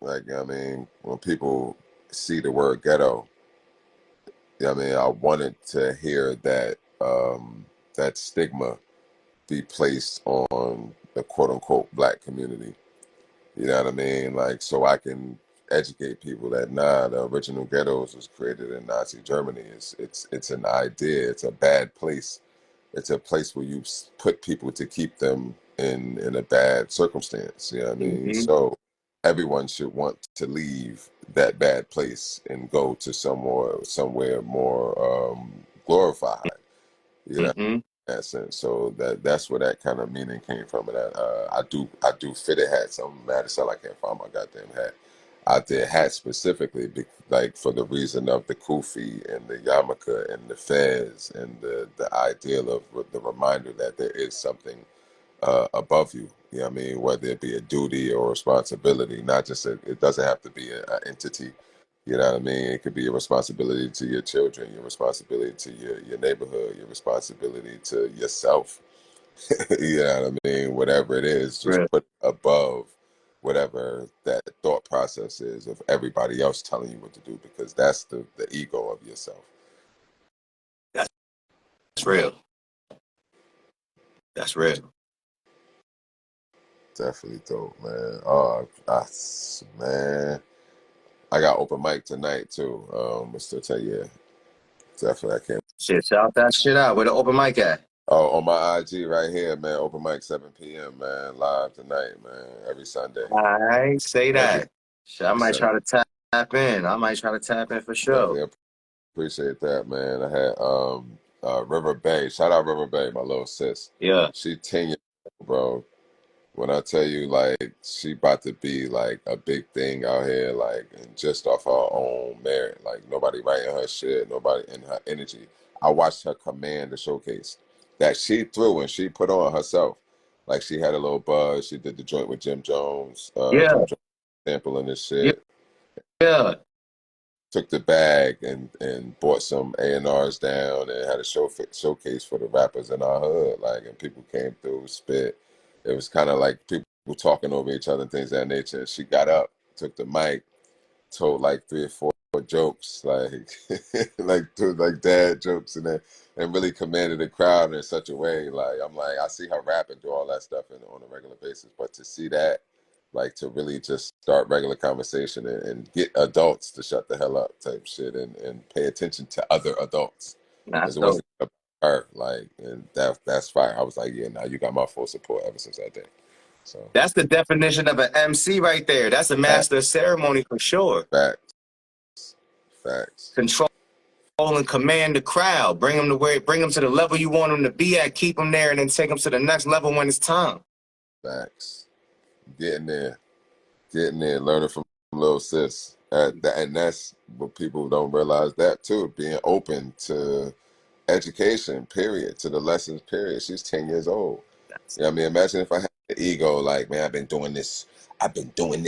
Like, I mean, when people see the word ghetto, I mean, I wanted to hear that that stigma be placed on the quote unquote black community. You know what I mean? Like, so I can educate people that the original ghettos was created in Nazi Germany. It's an idea. It's a bad place. It's a place where you put people to keep them in a bad circumstance. You know what I mean? Mm-hmm. So everyone should want to leave that bad place and go to somewhere more glorified. You know, Mm-hmm. in that sense. So that's where that kind of meaning came from. And I do fitted hats. I'm mad as hell I can't find my goddamn hat. I did hats specifically, like for the reason of the kufi and the yarmulke and the fez and the ideal of the reminder that there is something above you. You know what I mean? Whether it be a duty or responsibility, not just it doesn't have to be an entity. You know what I mean? It could be a responsibility to your children, your responsibility to your neighborhood, your responsibility to yourself. You know what I mean? Whatever it is, just Real. put above whatever that thought process is of everybody else telling you what to do, because that's the ego of yourself. That's real. That's real. Definitely dope, man. Man, I got open mic tonight too. Mr. Tell you, definitely I can't. Shit, shout that shit out. Where the open mic at? Oh, on my IG right here, man. Open mic 7 p.m. man. Live tonight, man. Every Sunday. I say Every that. Shit, I might Sunday. try to tap in. I might try to tap in for sure. Definitely appreciate that, man. I had River Bay. Shout out River Bay, my little sis. Yeah. She 10 years old, bro. When I tell you, like, she about to be like a big thing out here, like, and just off her own merit, like nobody writing her shit, nobody in her energy. I watched her command the showcase that she threw and she put on herself. Like, she had a little buzz. She did the joint with Jim Jones, Yeah. Jim Jones sampling this Yeah. shit. Yeah. Took the bag and bought some A&Rs down and had a showcase for the rappers in our hood. Like, and people came through, spit. It was kind of like people talking over each other and things of that nature. She got up, took the mic, told like 3 or 4 jokes, like like dad jokes, and really commanded the crowd in such a way. Like, I'm like, I see her rap and do all that stuff on a regular basis, but to see that, like, to really just start regular conversation and get adults to shut the hell up type shit and pay attention to other adults, That's because it dope. wasn't about her. Like, and that's fire. I was like, yeah, now you got my full support ever since that day. So That's the definition of an MC right there. That's a master of ceremony for sure. facts, facts, Control and command the crowd. Bring them to the level you want them to be at. Keep them there, and then take them to the next level when it's time. facts. Getting there. Getting there, learning from little sis. And that's what people don't realize, that too, being open to education, period, to the lessons, period. She's 10 years old. You know what I mean? Imagine if I had the ego, like, man, I've been doing this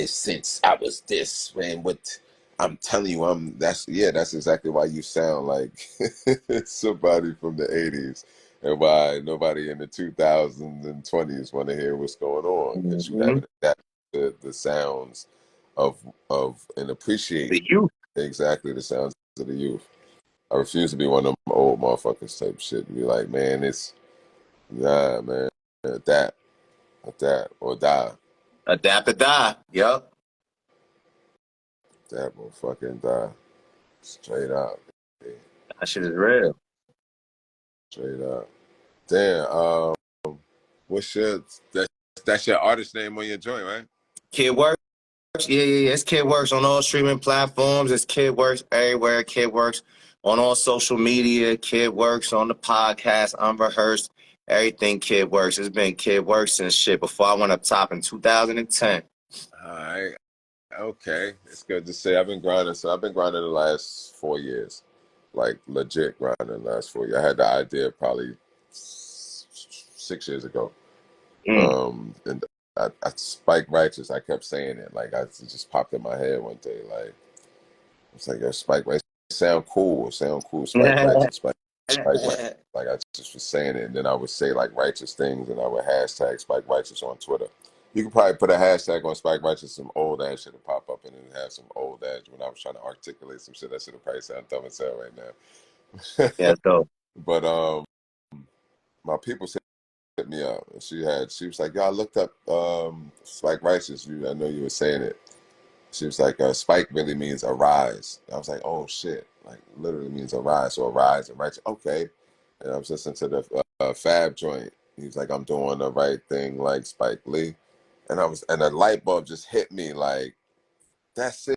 since I was this, man. What I'm telling you, that's exactly why you sound like somebody from the 80s, and why nobody in the 2000s and 20s want to hear what's going on, because you Mm-hmm. haven't adapted to the sounds of and appreciate The youth. exactly the sounds of the youth. I refuse to be one of them old motherfuckers type shit and be like, man, it's nah, man, adapt, adapt or die. Adapt or die. Yup. That will fucking die. Straight up. That shit is real. Straight up. Damn. What's your that's your artist name on your joint, right? Kid Works. Yeah. It's Kid Works on all streaming platforms. It's Kid Works everywhere. Kid Works on all social media. Kid Works on the podcast, Unrehearsed. Everything Kid Works. It's been Kid Works since shit before I went up top in 2010. All right. Okay. It's good to say. I've been grinding. So I've been grinding the last 4 years. Like legit grinding the last 4 years. I had the idea probably 6 years ago. Mm. And I Spike Righteous. I kept saying it. Like it just popped in my head one day. Like it's like, yo, Spike Righteous sound cool. Sound cool. Spike Righteous. Spike Righteous. Like I just was saying it, and then I would say like righteous things, and I would hashtag Spike Righteous on Twitter. You could probably put a hashtag on Spike Righteous, some old ass shit to pop up, and then have some old ass when I was trying to articulate some shit. That should have probably sound dumb as hell right now. Yeah, dope. But my people hit me up, and she was like, "Yo, I looked up Spike Righteous. I know you were saying it." She was like, Spike really means arise. I was like, oh shit, like literally means arise. So arise and righteous. Okay. And I was listening to the Fab joint. He was like, I'm doing the right thing like Spike Lee. And and a light bulb just hit me like, that's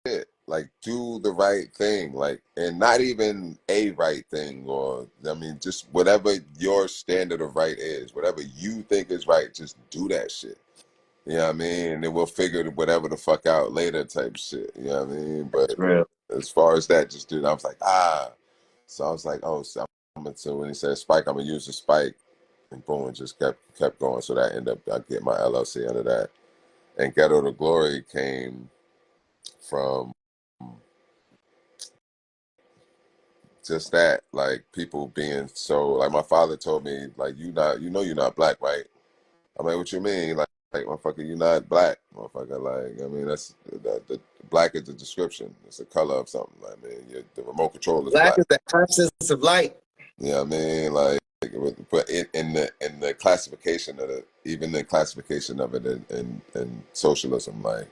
it. Like, do the right thing. Like, and not even a right thing, or, I mean, just whatever your standard of right is, whatever you think is right, just do that shit. You know what I mean? And then we'll figure whatever the fuck out later type shit. You know what I mean? But It's real. as far as that, just dude, I was like, ah. So I was like, oh, so when he said Spike, I'm gonna use the Spike, and boom, it just kept going. So that ended up I get my LLC under that. And Ghetto to Glory came from just that, like people being so like my father told me, like you're not black, right? I'm like, what you mean? Like, motherfucker, you not black, motherfucker. Like, I mean, that's the black is the description. It's the color of something. Like, I mean, the remote control is Black black. is the absence of light. You know what I mean? Like, but in the classification of it, even the classification of it in socialism, like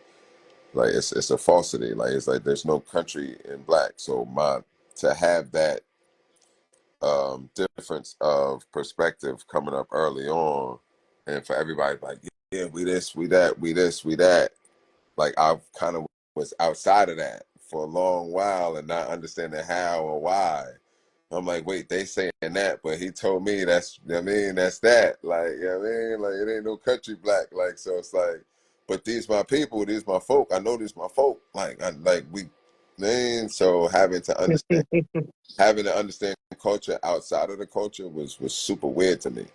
it's a falsity. Like, it's like there's no country in black. So to have that difference of perspective coming up early on, and for everybody like, yeah, we this, we that, we this, we that. Like I kind of was outside of that for a long while and not understanding how or why. I'm like, wait, they saying that, but he told me that's, you know what I mean, that's that. Like, you know what I mean? Like, it ain't no country black. Like, so it's like, but these my people, these my folk. I know these my folk. Like, man. So having to understand culture outside of the culture was super weird to me,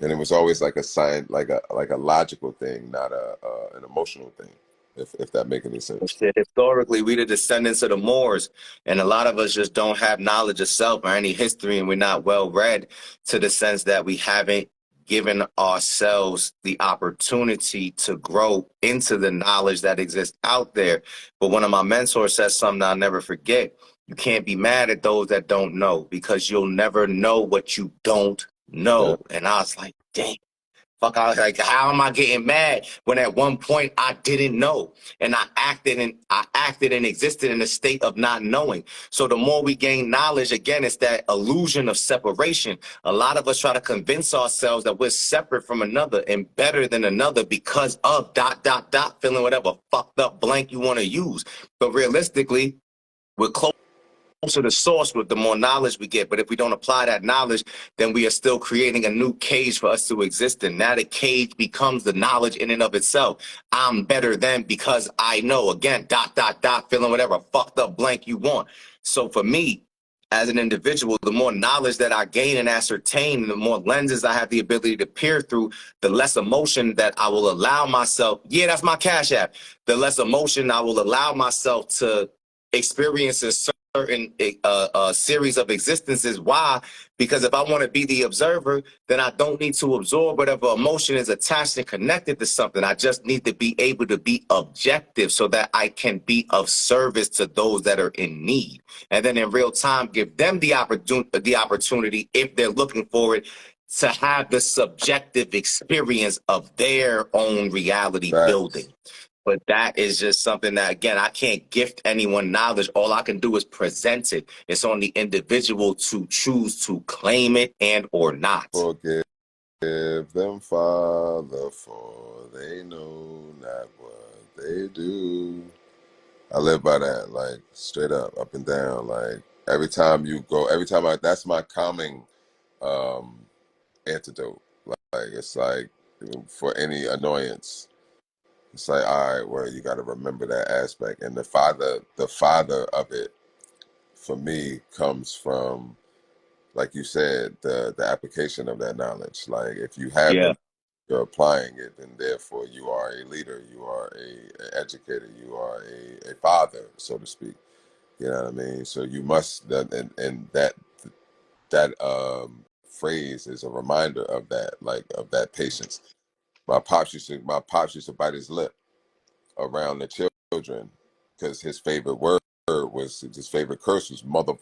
and it was always like a sign, like a logical thing, not an emotional thing. If that make any sense. Shit, historically, we the descendants of the Moors, and a lot of us just don't have knowledge of self or any history, and we're not well read to the sense that we haven't given ourselves the opportunity to grow into the knowledge that exists out there. But one of my mentors said something I'll never forget. You can't be mad at those that don't know because you'll never know what you don't Yeah, know. And I was like, dang. Fuck, I was like, how am I getting mad when at one point I didn't know and I acted and existed in a state of not knowing. So the more we gain knowledge, again, it's that illusion of separation. A lot of us try to convince ourselves that we're separate from another and better than another because of ... feeling whatever fucked up blank you want to use. But realistically, we're closer to the source with the more knowledge we get. But if we don't apply that knowledge, then we are still creating a new cage for us to exist in. Now the cage becomes the knowledge in and of itself. I'm better than because I know. Again, ... feeling whatever fucked up blank you want. So for me, as an individual, the more knowledge that I gain and ascertain, the more lenses I have the ability to peer through, the less emotion that I will allow myself. Yeah, that's my Cash App. The less emotion I will allow myself to experience a certain series of existences. Why? Because if I want to be the observer, then I don't need to absorb whatever emotion is attached and connected to something. I just need to be able to be objective so that I can be of service to those that are in need. And then in real time, give them the opportunity, if they're looking for it, to have the subjective experience of their own reality building. facts. But that is just something that, again, I can't gift anyone knowledge. All I can do is present it. It's on the individual to choose to claim it and or not. Forgive them, Father, for they know not what they do. I live by that, like straight up and down. Like every time you go, that's my calming um antidote. Like it's like for any annoyance, it's like, all right, well, you got to remember that aspect. And the father of it for me comes from, like you said, the application of that knowledge. Like if you have Yeah. the, you're applying it, then therefore you are a leader, you are a educator, you are a father, so to speak. You know what I mean? So you must, and that phrase is a reminder of that, like of that patience. My pops used to bite his lip around the children because his favorite word was, his favorite curse was motherfucker.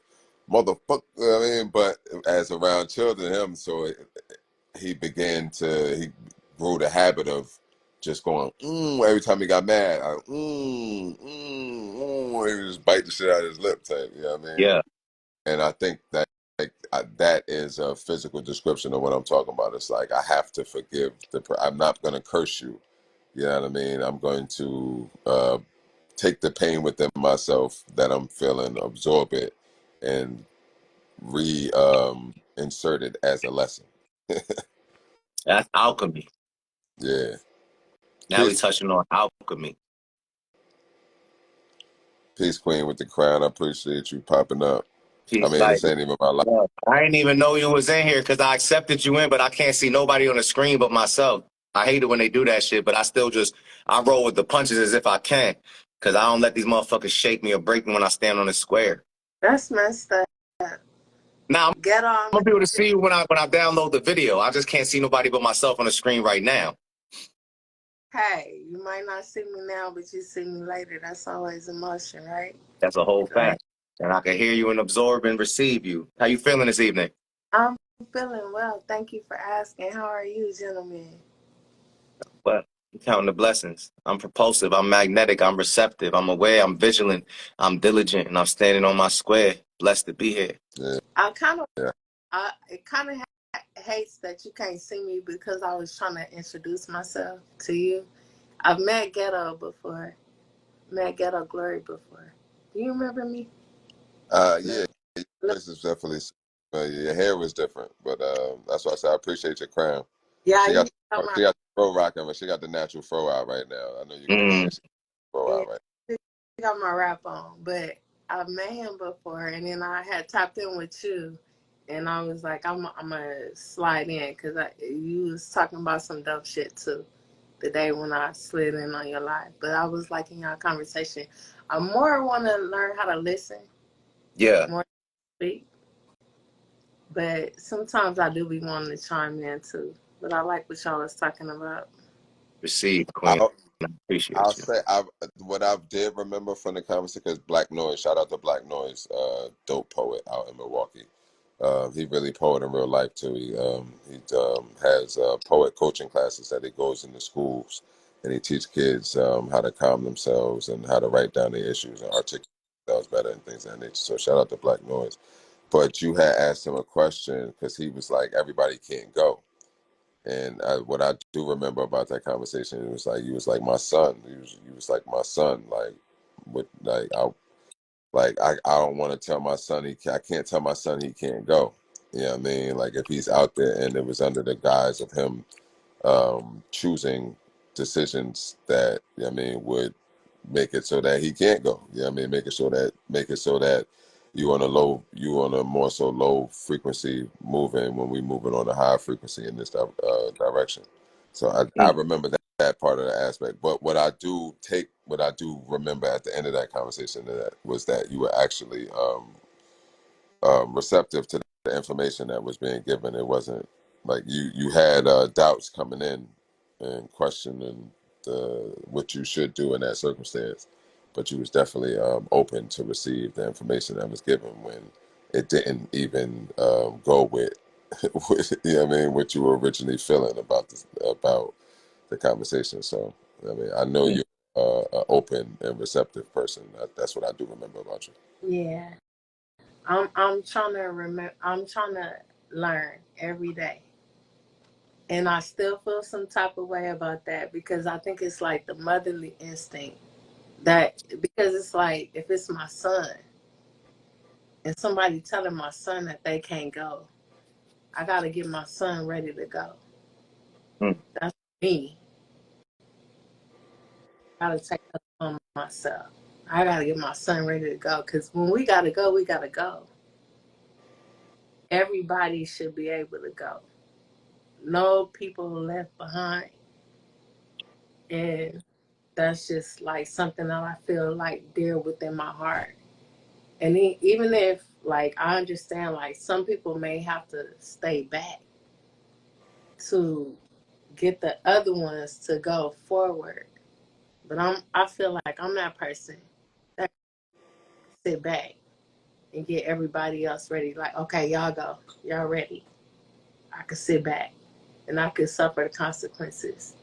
I mean, but as around children, he grew the habit of just going every time he got mad. He would just bite the shit out of his lip type. You know what I mean? Yeah. And I think that, like, that is a physical description of what I'm talking about. It's like I have to forgive I'm not going to curse you. You know what I mean? I'm going to take the pain within myself that I'm feeling, absorb it, and insert it as a lesson. That's alchemy. Yeah. Now we Peace, touching on alchemy. peace, Queen with the crown. I appreciate you popping up. I Peace, mean, like, this ain't even my life. yeah. I didn't even know you was in here because I accepted you in, but I can't see nobody on the screen but myself. I hate it when they do that shit, but I roll with the punches as if I can because I don't let these motherfuckers shake me or break me when I stand on the square. That's messed up. Now, I'm Get on. gonna be able to see you when I download the video. I just can't see nobody but myself on the screen right now. Hey, you might not see me now, but you see me later. That's always a motion, right? That's a whole Right. fact. And I can hear you and absorb and receive you. How you feeling this evening? I'm feeling well. Thank you for asking. How are you, gentlemen? But I'm counting the blessings. I'm propulsive. I'm magnetic. I'm receptive. I'm aware. I'm vigilant. I'm diligent, and I'm standing on my square. Blessed to be here. Yeah, I kind of, yeah. it kind of hates that you can't see me because I was trying to introduce myself to you. I've met Ghetto before, met Ghetto Glory before. Do you remember me? Yeah. No. This is definitely. Your hair was different, but that's why I said I appreciate your crown. Yeah, She you got got my she got the fro rocking, but she got the natural fro out right now. I know you can't see Mm, it. She got the fro yeah, out right. you got my rap on, but I've met him before, and then I had tapped in with you, and I was like, I'm gonna slide in because you was talking about some dope shit too the day when I slid in on your live. But I was liking our conversation. I more want to learn how to listen, yeah. more to speak, but sometimes I do be wanting to chime in too. But I like what y'all was talking about. Receive, Queen. I'll, I I'll appreciate you. say what I did remember from the conversation, because Black Noise, shout out to Black Noise, dope poet out in Milwaukee. He really poet in real life too. He has poet coaching classes that he goes into schools, and he teach kids how to calm themselves and how to write down their issues and articulate themselves better and things of that nature. So shout out to Black Noise. But you had asked him a question because he was like, everybody can't go. And what I do remember about that conversation, it was like, he was like my son. He was like my son. Like, with I don't want to tell my son I can't tell my son he can't go. You know what I mean? Like if he's out there and it was under the guise of him choosing decisions that, you know what I mean, would make it so that he can't go. You know what I mean? Make it so that you on a more so low frequency moving when we moving on a high frequency in this direction. So I Mm, remember that part of the aspect. But what I do remember at the end of that conversation was that you were actually receptive to the information that was being given. It wasn't like you had doubts coming in and questioning what you should do in that circumstance, but you was definitely open to receive the information that was given when it didn't even go with, with, you know what I mean, what you were originally feeling about the conversation. So I mean, I know mm. you. open and receptive person. That's what I do remember about you. Yeah. I'm trying to remember. I'm trying to learn every day, and I still feel some type of way about that because I think it's like the motherly instinct that because it's like if it's my son and somebody telling my son that they can't go, I gotta get my son ready to go. Hmm. That's me. I gotta take that on myself. I gotta get my son ready to go because when we gotta go, we gotta go. Everybody should be able to go. No people left behind. And that's just like something that I feel like dear within my heart. And even if like I understand like some people may have to stay back to get the other ones to go forward. But I feel like I'm that person that can sit back and get everybody else ready. Like, okay, y'all go. Y'all ready. I could sit back and I could suffer the consequences.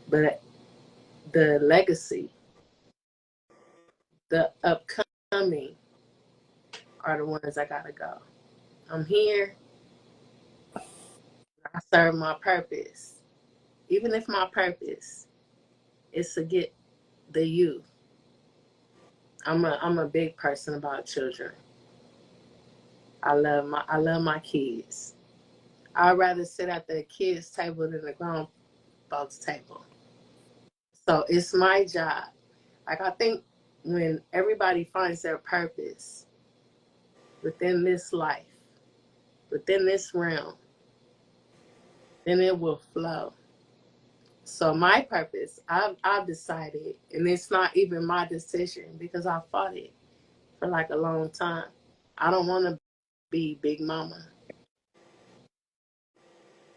But the legacy, the upcoming are the ones I gotta go. I'm here. I serve my purpose. Even if my purpose is to get the youth. I'm a big person about children. I love my kids. I'd rather sit at the kids' table than the grown folks' table. So it's my job. Like I think when everybody finds their purpose within this life, within this realm, then it will flow. So my purpose, I've decided, and it's not even my decision because I fought it for like a long time. I don't want to be Big Mama,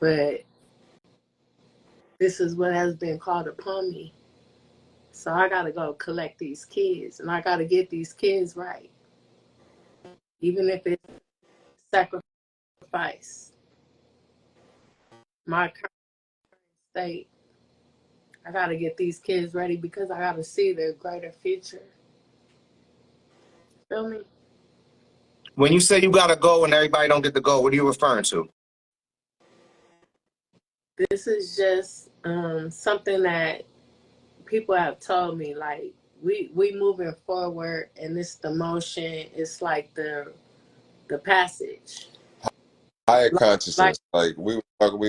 but this is what has been called upon me. So I got to go collect these kids, and I got to get these kids right, even if it's sacrifice my current state. I got to get these kids ready because I got to see their greater future. Feel me? When you say you gotta go and everybody don't get to go, what are you referring to? This is just something that people have told me. Like we moving forward, and it's the motion. It's like the passage. Higher Like consciousness, like we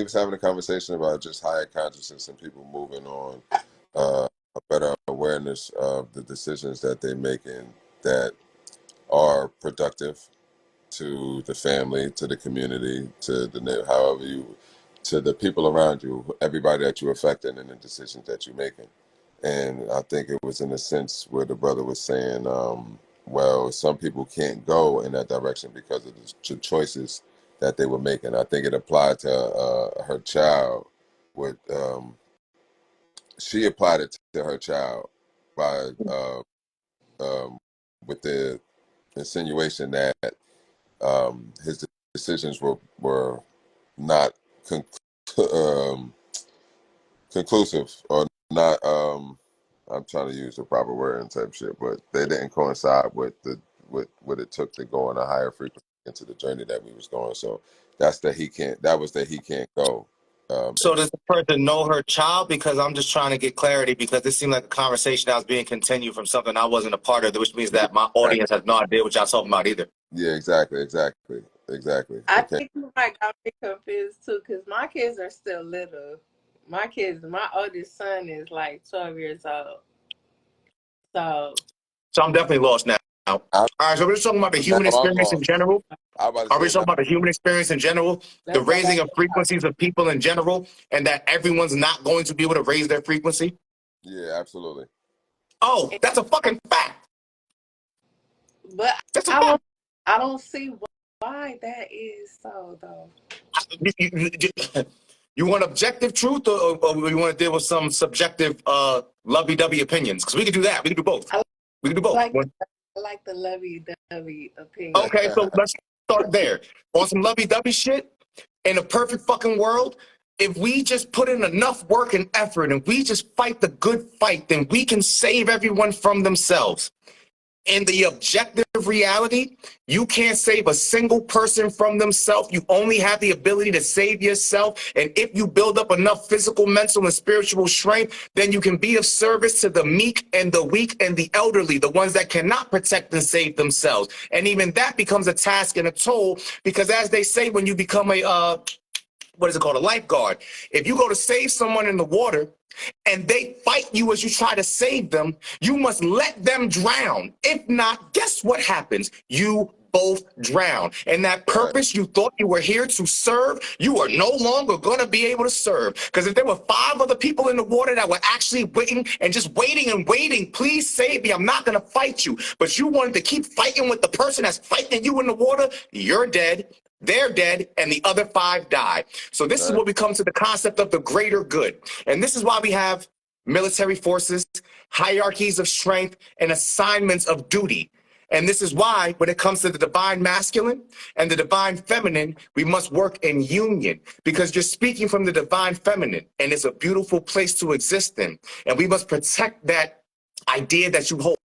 was having a conversation about just higher consciousness and people moving on, a better awareness of the decisions that they're making that are productive to the family, to the community, to the however you, to the people around you, everybody that you're affecting in the decisions that you're making. And I think it was in a sense where the brother was saying, well, some people can't go in that direction because of the choices that they were making. I think it applied to her child. With she applied it to her child by um, with the insinuation that his decisions were not um, conclusive or not. I'm trying to use the proper word and type shit, but they didn't coincide with with what it took to go on a higher frequency into the journey that we was going. So that's that he can't. That was that he can't go. So does the person know her child? Because I'm just trying to get clarity because this seemed like a conversation that was being continued from something I wasn't a part of, which means that my audience has no idea what y'all talking about either. Yeah, exactly. I Okay. think you might got me confused too, because my kids are still little. My oldest son is like 12 years old. So So I'm definitely lost now. All I, right, so we're just talking about the now human I'm experience in lost. general. I'm about to Are we say talking now. about the human experience in general, the let's go back raising to of frequencies of people in general, and that everyone's not going to be able to raise their frequency? Yeah, absolutely. Oh, that's a fucking fact. but That's a I fact. don't I don't see why that is so though. You want objective truth, or you want to deal with some subjective, lovey-dovey opinions? Because we can do that. We can do both. I We can do both. like I like the lovey-dovey opinion. Okay, so let's start there. On some lovey-dovey shit, in a perfect fucking world, if we just put in enough work and effort and we just fight the good fight, then we can save everyone from themselves. In the objective reality, you can't save a single person from themselves. You only have the ability to save yourself. And if you build up enough physical, mental, and spiritual strength, then you can be of service to the meek and the weak and the elderly, the ones that cannot protect and save themselves. And even that becomes a task and a toll, because as they say, when you become a what is it called? A lifeguard. If you go to save someone in the water and they fight you as you try to save them, you must let them drown. If not, guess what happens? You both drown. And that purpose you thought you were here to serve, you are no longer going to be able to serve. Because if there were 5 other people in the water that were actually waiting and just waiting and waiting, please save me, I'm not going to fight you. But you wanted to keep fighting with the person that's fighting you in the water, you're dead. They're dead, and the other 5 die. So this is what we come to the concept of the greater good. And this is why we have military forces, hierarchies of strength, and assignments of duty. And this is why, when it comes to the divine masculine and the divine feminine, we must work in union, because you're speaking from the divine feminine, and it's a beautiful place to exist in. And we must protect that idea that you hold.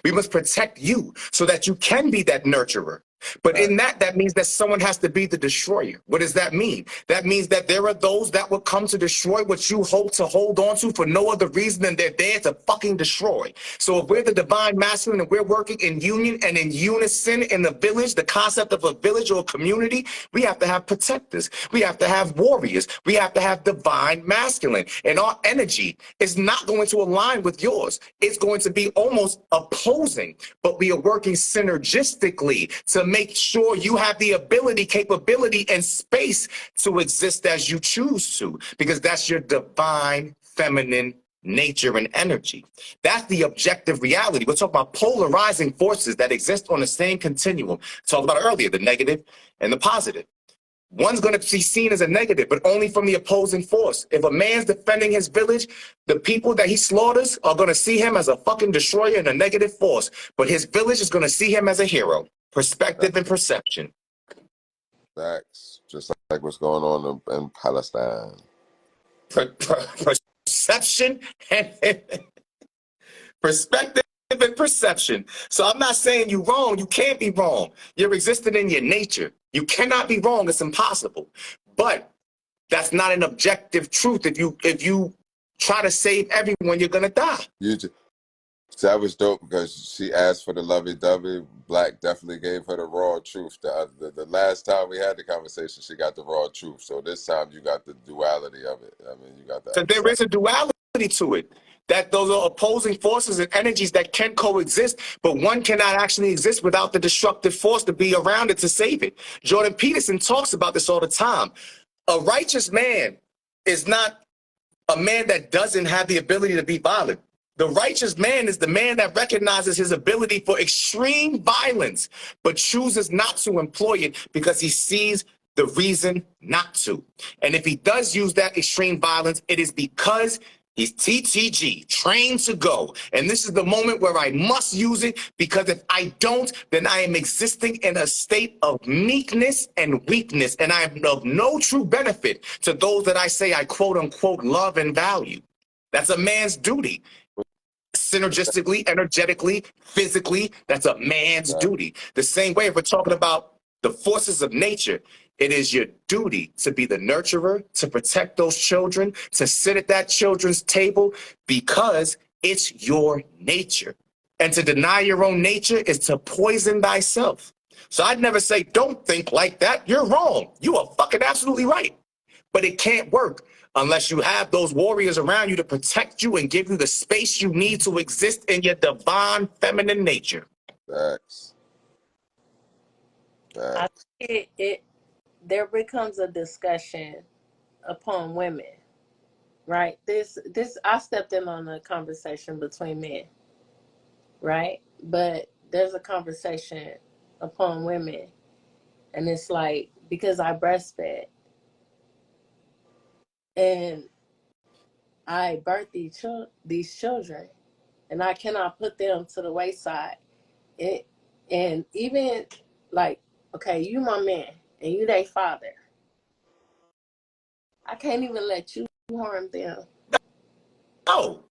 We must protect you so that you can be that nurturer. But in that means that someone has to be the destroyer. What does that mean? That means that there are those that will come to destroy what you hope to hold on to for no other reason than they're there to fucking destroy. So if we're the divine masculine and we're working in union and in unison in the village, the concept of a village or a community, we have to have protectors. We have to have warriors. We have to have divine masculine. And our energy is not going to align with yours. It's going to be almost opposing, but we are working synergistically to make sure you have the ability, capability, and space to exist as you choose to, because that's your divine feminine nature and energy. That's the objective reality. We're talking about polarizing forces that exist on the same continuum. Talked about earlier, the negative and the positive. One's going to be seen as a negative, but only from the opposing force. If a man's defending his village, the people that he slaughters are going to see him as a fucking destroyer and a negative force, but his village is going to see him as a hero. Perspective and perception. Facts. Just like what's going on in Palestine. Perception and perspective and perception. So I'm not saying you're wrong. You can't be wrong. You're existing in your nature. You cannot be wrong. It's impossible. But that's not an objective truth. If you try to save everyone, you're gonna die. So that was dope, because she asked for the lovey-dovey. Black definitely gave her the raw truth. The last time we had the conversation, she got the raw truth. So this time you got the duality of it. I mean, you got the. So there is a duality to it. That those are opposing forces and energies that can coexist, but one cannot actually exist without the destructive force to be around it to save it. Jordan Peterson talks about this all the time. A righteous man is not a man that doesn't have the ability to be violent. The righteous man is the man that recognizes his ability for extreme violence, but chooses not to employ it because he sees the reason not to. And if he does use that extreme violence, it is because he's TTG, trained to go. And this is the moment where I must use it, because if I don't, then I am existing in a state of meekness and weakness. And I am of no true benefit to those that I say I quote unquote love and value. That's a man's duty. Synergistically, energetically, physically, that's a man's duty. The same way, if we're talking about the forces of nature, it is your duty to be the nurturer, to protect those children, to sit at that children's table, because it's your nature. And to deny your own nature is to poison thyself. So I'd never say, don't think like that. You're wrong. You are fucking absolutely right. But it can't work unless you have those warriors around you to protect you and give you the space you need to exist in your divine feminine nature. Facts. I think there becomes a discussion upon women, right? This I stepped in on a conversation between men, right? But there's a conversation upon women, and it's like, because I breastfed and I birthed these children, and I cannot put them to the wayside. And even like, okay, you my man and you they father. I can't even let you harm them. No,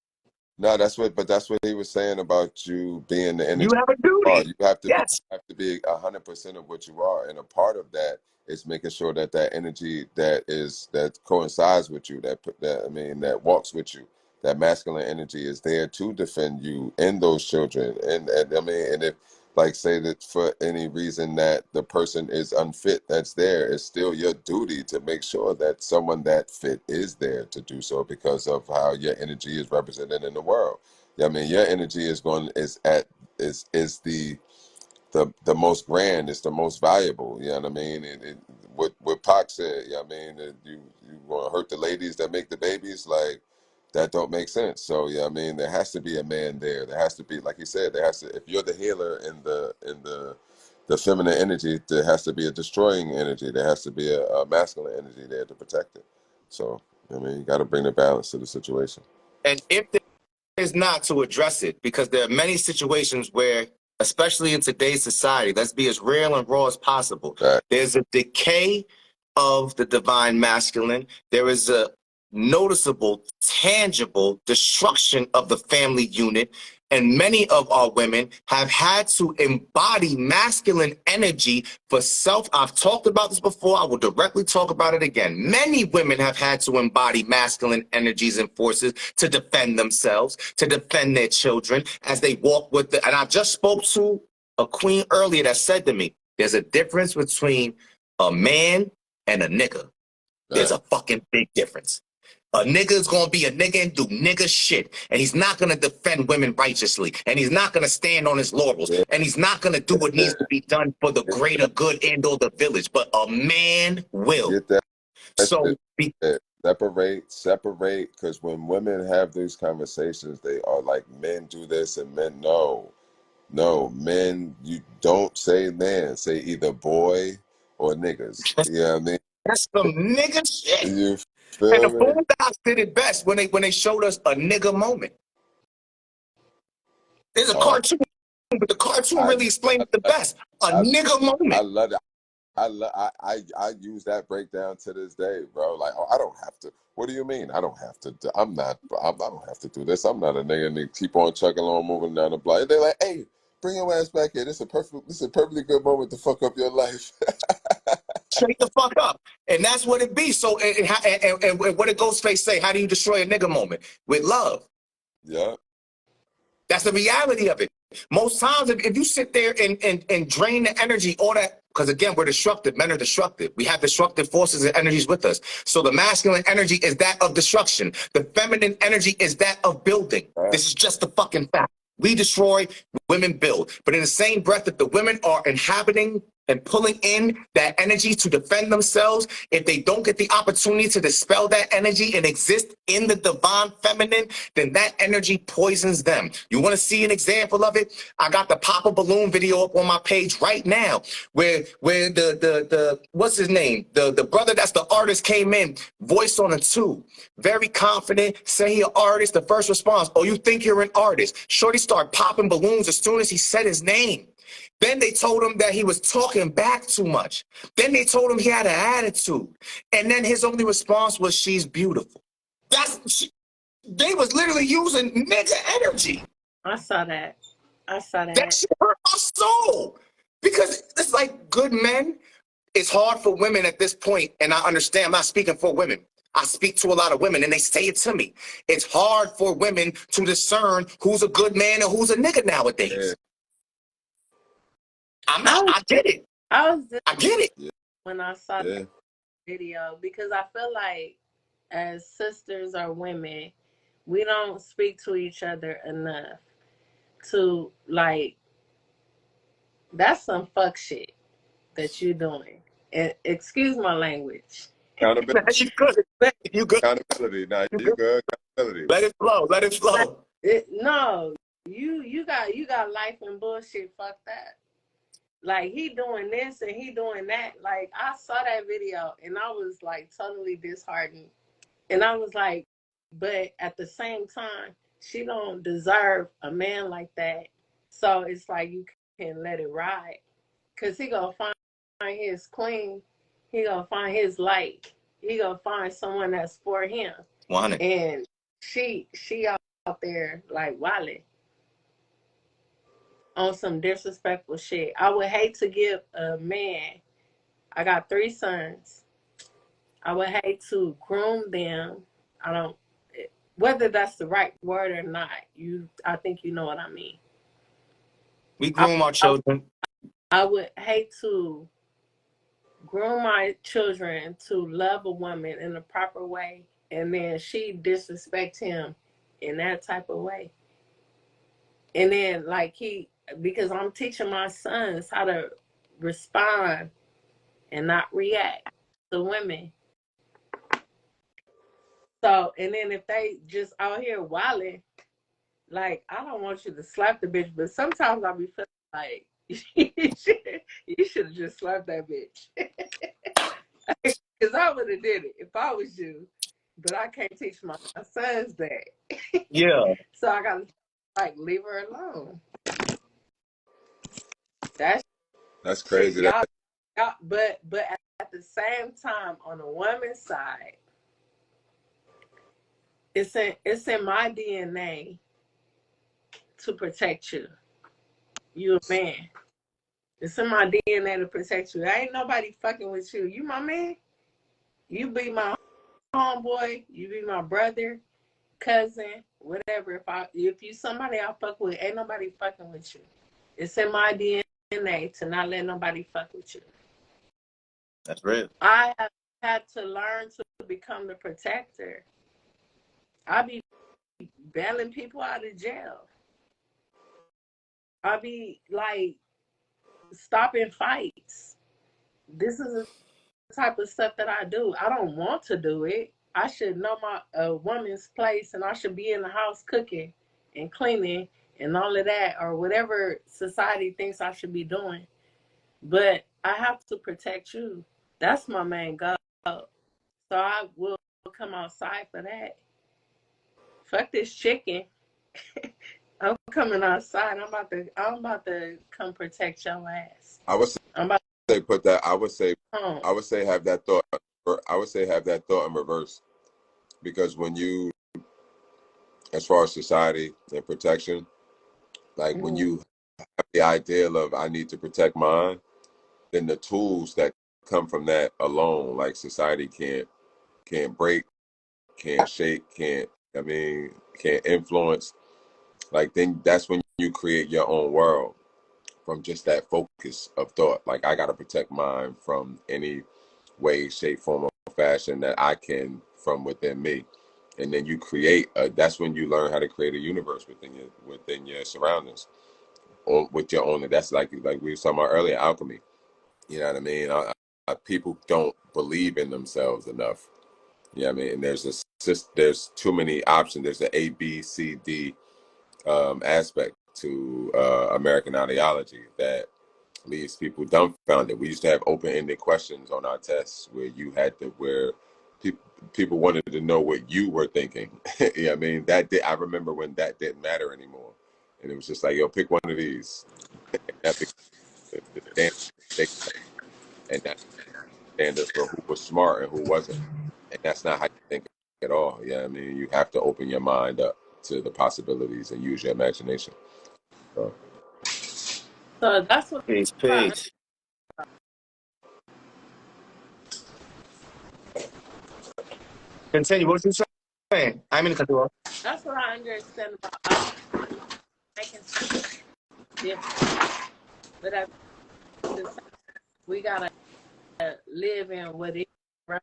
No, that's what he was saying about you being the energy you have a you are. duty. You have to Yes. be 100% of what you are, and a part of that is making sure that that energy that coincides with you, that walks with you, that masculine energy is there to defend you and those children. And I mean, and if like say that for any reason that the person is unfit that's there, it's still your duty to make sure that someone that fit is there to do so because of how your energy is represented in the world. Yeah, I mean, your energy is the most grand, it's the most valuable. You know what I mean? And what Pac said, you know what I mean? That you want to hurt the ladies that make the babies, like that don't make sense. So yeah, I mean, there has to be a man there. There has to be, like he said, there has to. If you're the healer in the feminine energy, there has to be a destroying energy. There has to be a masculine energy there to protect it. So I mean, you got to bring the balance to the situation. And if is not to address it, because there are many situations where, especially in today's society, let's be as real and raw as possible. Right. There's a decay of the divine masculine. There is a noticeable, tangible destruction of the family unit. And many of our women have had to embody masculine energy for self. I've talked about this before. I will directly talk about it again. Many women have had to embody masculine energies and forces to defend themselves, to defend their children as they walk with the. And I just spoke to a queen earlier that said to me, there's a difference between a man and a nigga. There's a fucking big difference. A nigga is going to be a nigga and do nigga shit. And he's not going to defend women righteously. And he's not going to stand on his laurels. Yeah. And he's not going to do what needs to be done for the greater good and or the village. But a man will. Get that. So Separate, because when women have these conversations, they are like, men do this and men no, men, you don't say man, say either boy or niggas. You know what I mean? that's some nigga shit. You And the feel me? Boondocks did it best when they showed us a nigga moment. There's a Hard. cartoon, but the cartoon I really explains it the best. A I nigga I moment. love it. I use that breakdown to this day, bro. Like, oh, I don't have to. What do you mean? I don't have to. I don't have to do this. I'm not a nigga. And they keep on chugging along, moving down the block. And they're like, hey, bring your ass back here. This is a perfectly good moment to fuck up your life. Straight the fuck up. And that's what it be. So, and what did Ghostface say? How do you destroy a nigga moment? With love. Yeah. That's the reality of it. Most times, if you sit there and drain the energy, all that, because again, we're destructive. Men are destructive. We have destructive forces and energies with us. So the masculine energy is that of destruction. The feminine energy is that of building. Right. This is just the fucking fact. We destroy, women build. But in the same breath, if the women are inhabiting and pulling in that energy to defend themselves, if they don't get the opportunity to dispel that energy and exist in the divine feminine, then that energy poisons them. You want to see an example of it? I got the Pop a Balloon video up on my page right now, where the what's his name? The brother that's the artist came in, voice on a tube, very confident, say he an artist. The first response, oh, you think you're an artist? Shorty started popping balloons as soon as he said his name. Then they told him that he was talking back too much. Then they told him he had an attitude. And then his only response was, she's beautiful. They was literally using nigga energy. I saw that. That shit hurt my soul. Because it's like good men, it's hard for women at this point, and I understand, I'm not speaking for women. I speak to a lot of women, and they say it to me. It's hard for women to discern who's a good man and who's a nigga nowadays. Yeah. I get it. I get it. Yeah. When I saw that video, because I feel like as sisters or women, we don't speak to each other enough to, like, that's some fuck shit that you're doing. And excuse my language. Accountability. You good. You good. Accountability. Nah, you good. Accountability. Let it flow. Let it flow. No, you got life and bullshit. Fuck that. Like, he doing this and he doing that. Like, I saw that video and I was like totally disheartened. And I was like, but at the same time, she don't deserve a man like that. So it's like you can let it ride. Cause he gonna find his queen. He gonna find his light. he gonna find someone that's for him. 100. And she out there like Wally on some disrespectful shit. I would hate to give a man. I got 3 sons. I would hate to groom them. I don't, whether that's the right word or not. I think you know what I mean. We groom our children. I would hate to groom my children to love a woman in the proper way, and then she disrespect him in that type of way. And then like because I'm teaching my sons how to respond and not react to women. So, and then if they just out here wilding, like, I don't want you to slap the bitch, but sometimes I'll be feeling like you should have just slapped that bitch. Because I would have did it if I was you. But I can't teach my sons that. Yeah. So I gotta like leave her alone. That's crazy. Y'all, but at the same time, on the woman's side, it's in my DNA to protect you. You a man. It's in my DNA to protect you. Ain't nobody fucking with you. You my man. You be my homeboy. You be my brother, cousin, whatever. If you somebody I fuck with, ain't nobody fucking with you. It's in my DNA to not let nobody fuck with you. That's real. I have had to learn to become the protector. I be bailing people out of jail. I be like stopping fights. This is the type of stuff that I do. I don't want to do it. I should know my woman's place, and I should be in the house cooking and cleaning and all of that, or whatever society thinks I should be doing. But I have to protect you. That's my main goal. So I will come outside for that. Fuck this chicken. I'm coming outside. I'm about to come protect your ass. I would say put that. I would say have that thought. I would say have that thought in reverse, because when you, as far as society and protection, like when you have the ideal of I need to protect mine, then the tools that come from that alone, like society can't break, can't shake, can't influence. Like then that's when you create your own world from just that focus of thought. Like I gotta protect mine from any way, shape, form, or fashion that I can from within me. And then you create. That's when you learn how to create a universe within your surroundings, or with your own. That's like we were talking about earlier, alchemy. You know what I mean? People don't believe in themselves enough. You know what I mean? And there's too many options. There's an A, B, C, D aspect to American ideology that leaves people dumbfounded. We used to have open-ended questions on our tests where people wanted to know what you were thinking. You know what I mean? I remember when that didn't matter anymore. And it was just like, yo, pick one of these. And that became the standard. And that standard for who was smart and who wasn't. And that's not how you think at all. Yeah, I mean, you have to open your mind up to the possibilities and use your imagination. So that's what Peace. Continue. What you saying? I mean to cut you off. That's what I understand about alchemy, making stuff different. But at the same, we gotta live in what is right.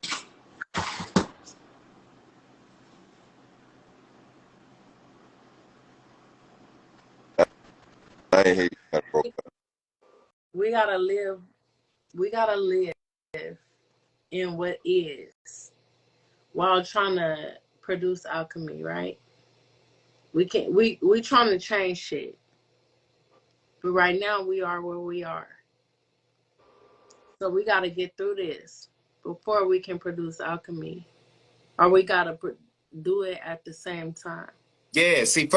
I ain't hate that. We gotta live. We gotta live in what is while trying to produce alchemy, right? We can't. We trying to change shit, but right now we are where we are. So we gotta get through this before we can produce alchemy, or we gotta do it at the same time. Yeah. See,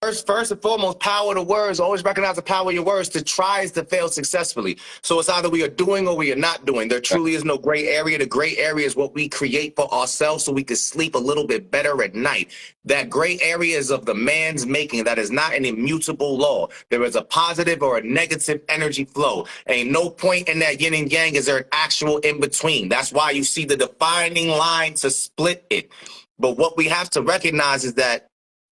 First and foremost, power of the words. Always recognize the power of your words. To try is to fail successfully. So it's either we are doing or we are not doing. There truly is no gray area. The gray area is what we create for ourselves so we can sleep a little bit better at night. That gray area is of the man's making. That is not an immutable law. There is a positive or a negative energy flow. Ain't no point in that yin and yang. Is there an actual in between? That's why you see the defining line to split it. But what we have to recognize is that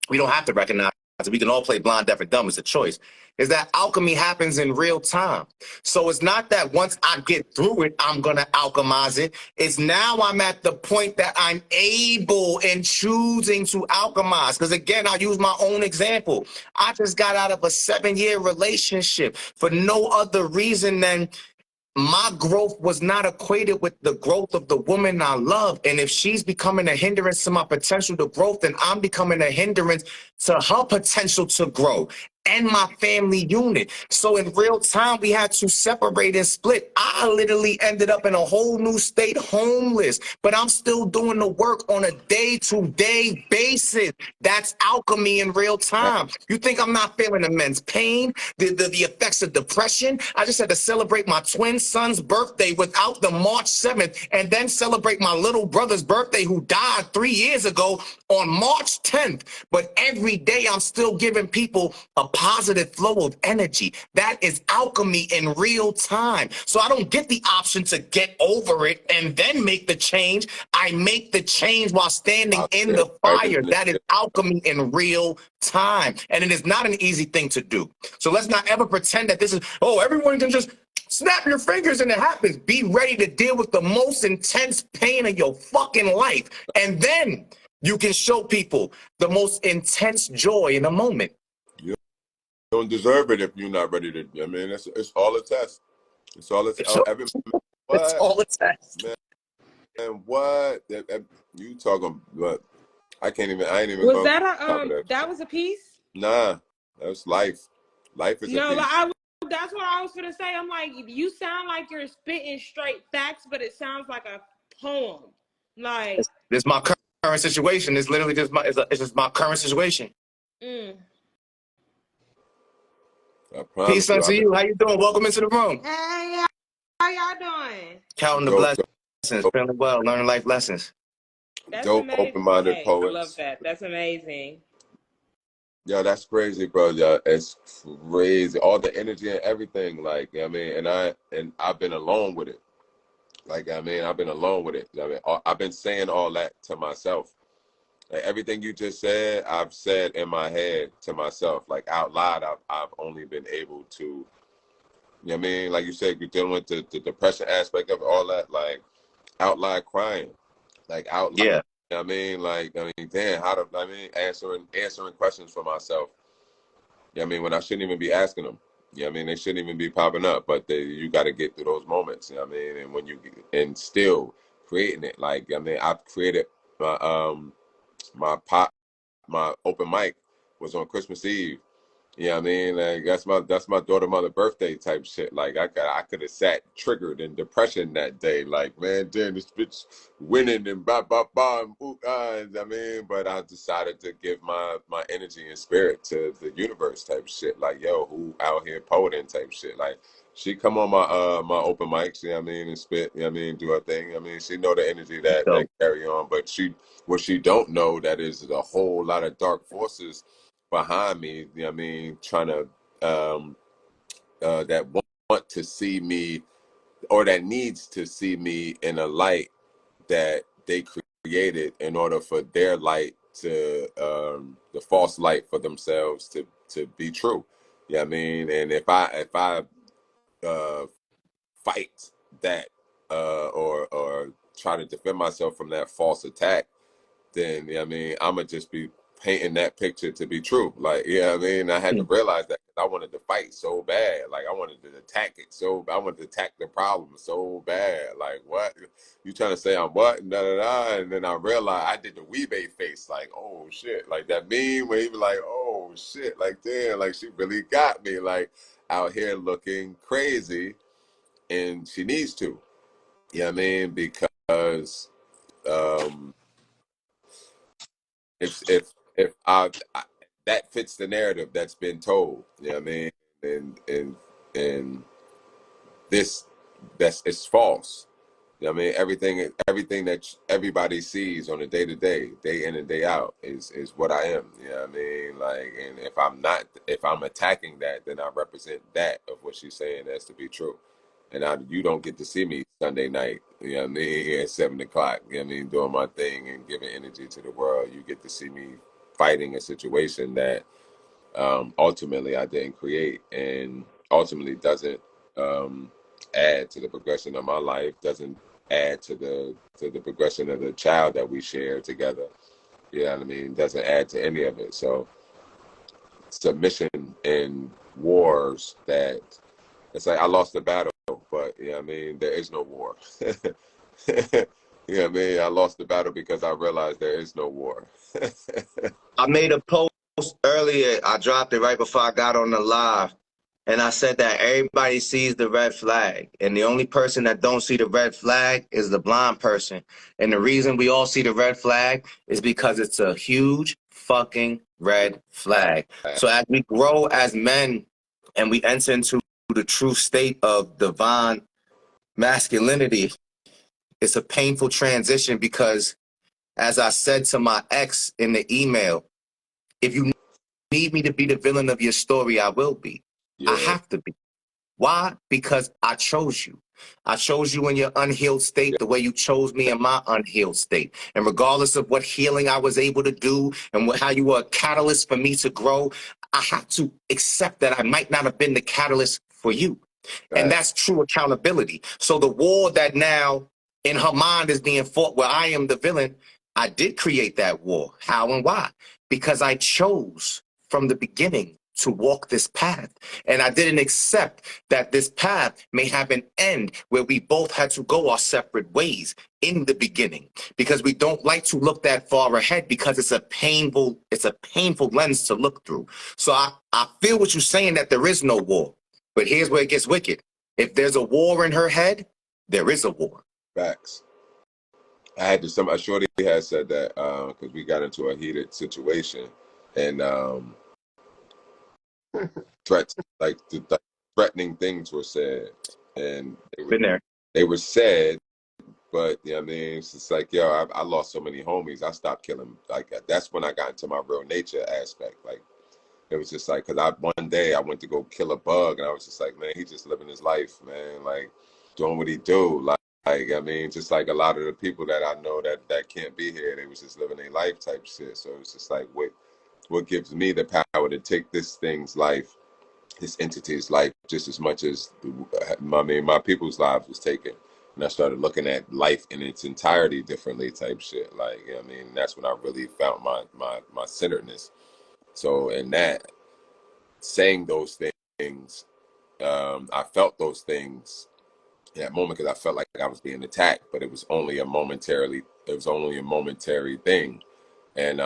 we don't have to recognize. We can all play blind, deaf, and dumb. It's a choice. Is that alchemy happens in real time. So it's not that once I get through it, I'm going to alchemize it. It's now I'm at the point that I'm able and choosing to alchemize. Because again, I'll use my own example. I just got out of a 7-year relationship for no other reason than my growth was not equated with the growth of the woman I love. And if she's becoming a hindrance to my potential to growth, then I'm becoming a hindrance to her potential to grow and my family unit. So in real time, we had to separate and split. I literally ended up in a whole new state, homeless, but I'm still doing the work on a day-to-day basis. That's alchemy in real time. You think I'm not feeling immense pain, the effects of depression? I just had to celebrate my twin son's birthday without the March 7th and then celebrate my little brother's birthday who died 3 years ago on March 10th. But every day I'm still giving people a positive flow of energy. That is alchemy in real time. So I don't get the option to get over it and then make the change. I make the change while standing in the fire. That is alchemy in real time. And it is not an easy thing to do. So let's not ever pretend that this is, oh, everyone can just snap your fingers and it happens. Be ready to deal with the most intense pain of your fucking life. And then you can show people the most intense joy in a moment. You don't deserve it if you're not ready to. I mean, it's all a test. It's all a test. It's all a test. Man, what? You talking? But I can't even. I ain't even. Was that a that was a piece? Nah, that's life. Life is a piece. That's what I was gonna say. I'm like, you sound like you're spitting straight facts, but it sounds like a poem. Like this is my current situation. It's literally just my. It's just my current situation. Peace unto you. How you doing? Welcome into the room. Hey, how y'all doing? Counting the blessings, feeling well, learning life lessons. That's dope, amazing. open-minded poets. I love that. That's amazing. Yeah, that's crazy, bro. Yeah, it's crazy. All the energy and everything, like, I mean, and I've been alone with it. Like, I mean, I've been alone with it. I mean, I've been saying all that to myself. Like, everything you just said, I've said in my head to myself. Like, out loud, I've only been able to, you know what I mean? Like you said, you're dealing with the depression aspect of all that, like, out loud crying. Like, out loud. Yeah. You know what I mean? Like, I mean, damn, answering questions for myself. You know what I mean? When I shouldn't even be asking them. You know what I mean? They shouldn't even be popping up, but you got to get through those moments. You know what I mean? And when and still creating it. Like, I mean, I've created my open mic was on Christmas Eve. You know what I mean? Like, that's my daughter mother birthday type shit. Like, I could have sat triggered in depression that day. Like, man, damn, this bitch winning and ba ba ba and ooh, I mean, but I decided to give my energy and spirit to the universe type shit. Like, yo, who out here poeting type shit. Like, she come on my open mics, you know what I mean, and spit, you know what I mean, do her thing. I mean, she know the energy that carry on, but what she don't know, that is a whole lot of dark forces behind me, you know what I mean, trying to that want to see me, or that needs to see me in a light that they created in order for their light to the false light for themselves to be true. You know what I mean? And if I fight that or try to defend myself from that false attack, then, you know what I mean, I'm going to just be painting that picture to be true. Like, you know what I mean? I had to realize that I wanted to fight so bad. Like, I wanted to attack it I wanted to attack the problem so bad. Like, what? You trying to say I'm what? Da, da, da. And then I realized I did the Weebay face. Like, oh, shit. Like, that meme where he was like, oh, shit. Like, damn, like, she really got me. Like, out here looking crazy. And she needs to. You know what I mean? Because if that fits the narrative that's been told. You know what I mean? And this it's false. You know what I mean? Everything that everybody sees on a day to day, day in and day out is what I am. You know what I mean? Like, and if I'm attacking that, then I represent that of what she's saying as to be true. And you don't get to see me Sunday night, you know what I mean, at 7 o'clock, you know what I mean, doing my thing and giving energy to the world. You get to see me fighting a situation that ultimately I didn't create, and ultimately doesn't add to the progression of my life, doesn't add to the progression of the child that we share together. You know what I mean? Doesn't add to any of it. So submission and wars that it's like I lost the battle, but you know what I mean, there is no war. You know what I mean? I lost the battle because I realized there is no war. I made a post earlier. I dropped it right before I got on the live. And I said that everybody sees the red flag. And the only person that don't see the red flag is the blind person. And the reason we all see the red flag is because it's a huge fucking red flag. So as we grow as men and we enter into the true state of divine masculinity, it's a painful transition because, as I said to my ex in the email, if you need me to be the villain of your story, I will be. Yeah. I have to be. Why? Because I chose you. I chose you in your unhealed state the way you chose me in my unhealed state. And regardless of what healing I was able to do and how you were a catalyst for me to grow, I have to accept that I might not have been the catalyst for you. Right. And that's true accountability. So the war that now in her mind is being fought where I am the villain, I did create that war. How and why? Because I chose from the beginning to walk this path. And I didn't accept that this path may have an end where we both had to go our separate ways in the beginning, because we don't like to look that far ahead because it's a painful lens to look through. So I feel what you're saying, that there is no war. But here's where it gets wicked. If there's a war in her head, there is a war. Facts. I had to a shorty had said that because we got into a heated situation, and threats like the threatening things were said, and Been there. they were said, but you know what I mean, it's just like, yo, I lost so many homies, I stopped killing. Like that's when I got into my real nature aspect. Like it was just like, because one day I went to go kill a bug, and I was just like, man, he's just living his life, man, like doing what he do. Like I mean, just like a lot of the people that I know that can't be here, they was just living their life type shit. So it's just like, what gives me the power to take this thing's life, this entity's life, just as much as my people's lives was taken. And I started looking at life in its entirety differently type shit. Like, you know what I mean, that's when I really found my centeredness. So in that, saying those things, I felt those things in that moment because I felt like I was being attacked, but it was only a momentary thing. And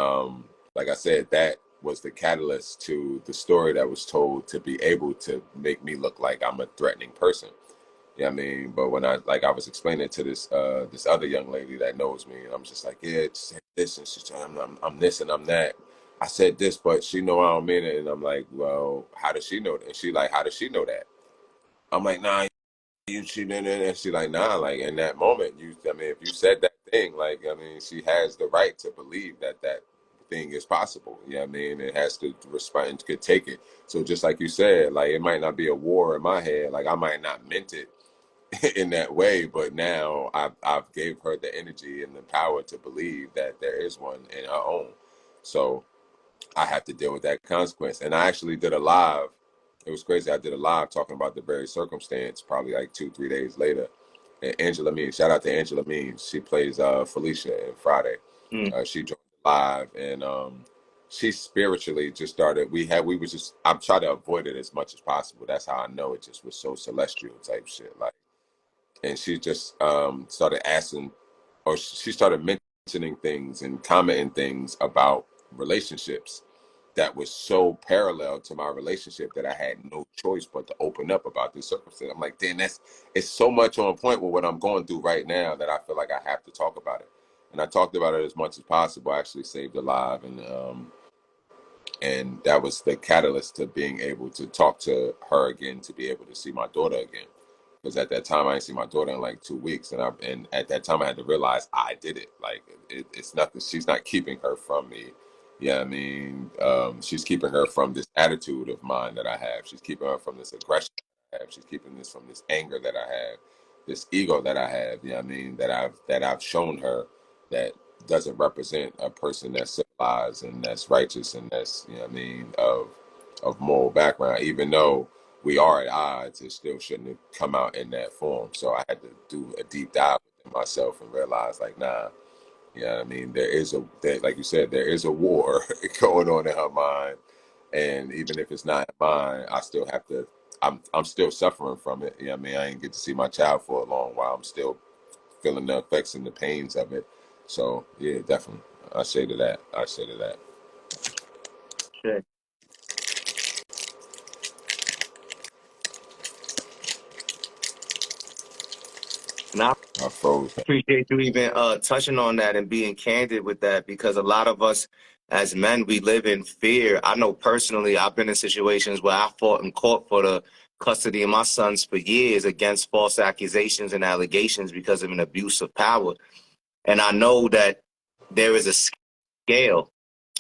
like I said, that was the catalyst to the story that was told to be able to make me look like I'm a threatening person. You know what I mean? But when I was explaining it to this other young lady that knows me, and I'm just like, yeah, just this, and she's telling me I'm this and I'm that. I said this, but she know I don't mean it, and I'm like, well, how does she know that? And she like, how does she know that? I'm like, nah, she didn't, and she like, nah, like in that moment, I mean, if you said that thing, like, I mean, she has the right to believe that thing is possible. You know what I mean? It has to respond, could take it. So just like you said, like it might not be a war in my head, like I might not meant it in that way, but now I've gave her the energy and the power to believe that there is one in her own. So I have to deal with that consequence. And I actually did a live. It was crazy. I did a live talking about the very circumstance probably like 2-3 days later. And Angela Means, shout out to Angela Means. She plays Felicia in Friday. She joined live, and she spiritually just started. I'm trying to avoid it as much as possible. That's how I know it just was so celestial type shit. Like, and she just started asking, or she started mentioning things and commenting things about relationships that was so parallel to my relationship that I had no choice but to open up about this circumstance. I'm like, damn, it's so much on point with what I'm going through right now that I feel like I have to talk about it. And I talked about it as much as possible. I actually saved it live, and And that was the catalyst to being able to talk to her again, to be able to see my daughter again. Because at that time I didn't see my daughter in like 2 weeks, and at that time I had to realize I did it. Like it's nothing. She's not keeping her from me. Yeah, I mean, she's keeping her from this attitude of mine that I have. She's keeping her from this aggression I have. She's keeping this from this anger that I have, this ego that I have. Yeah, I mean that I've shown her that doesn't represent a person that's civilized and that's righteous and that's, you know what I mean, of moral background. Even though we are at odds, it still shouldn't have come out in that form. So I had to do a deep dive within myself and realize, like, nah, you know what I mean? Like you said, there is a war going on in her mind. And even if it's not mine, I still have to, I'm still suffering from it. You know what I mean? I didn't get to see my child for a long while. I'm still feeling the effects and the pains of it. So yeah, definitely. I say to that. I say to that. Sure. And I I froze. appreciate you even touching on that and being candid with that, because a lot of us as men, we live in fear. I know personally, I've been in situations where I fought in court for the custody of my sons for years against false accusations and allegations because of an abuse of power. And I know that there is a scale.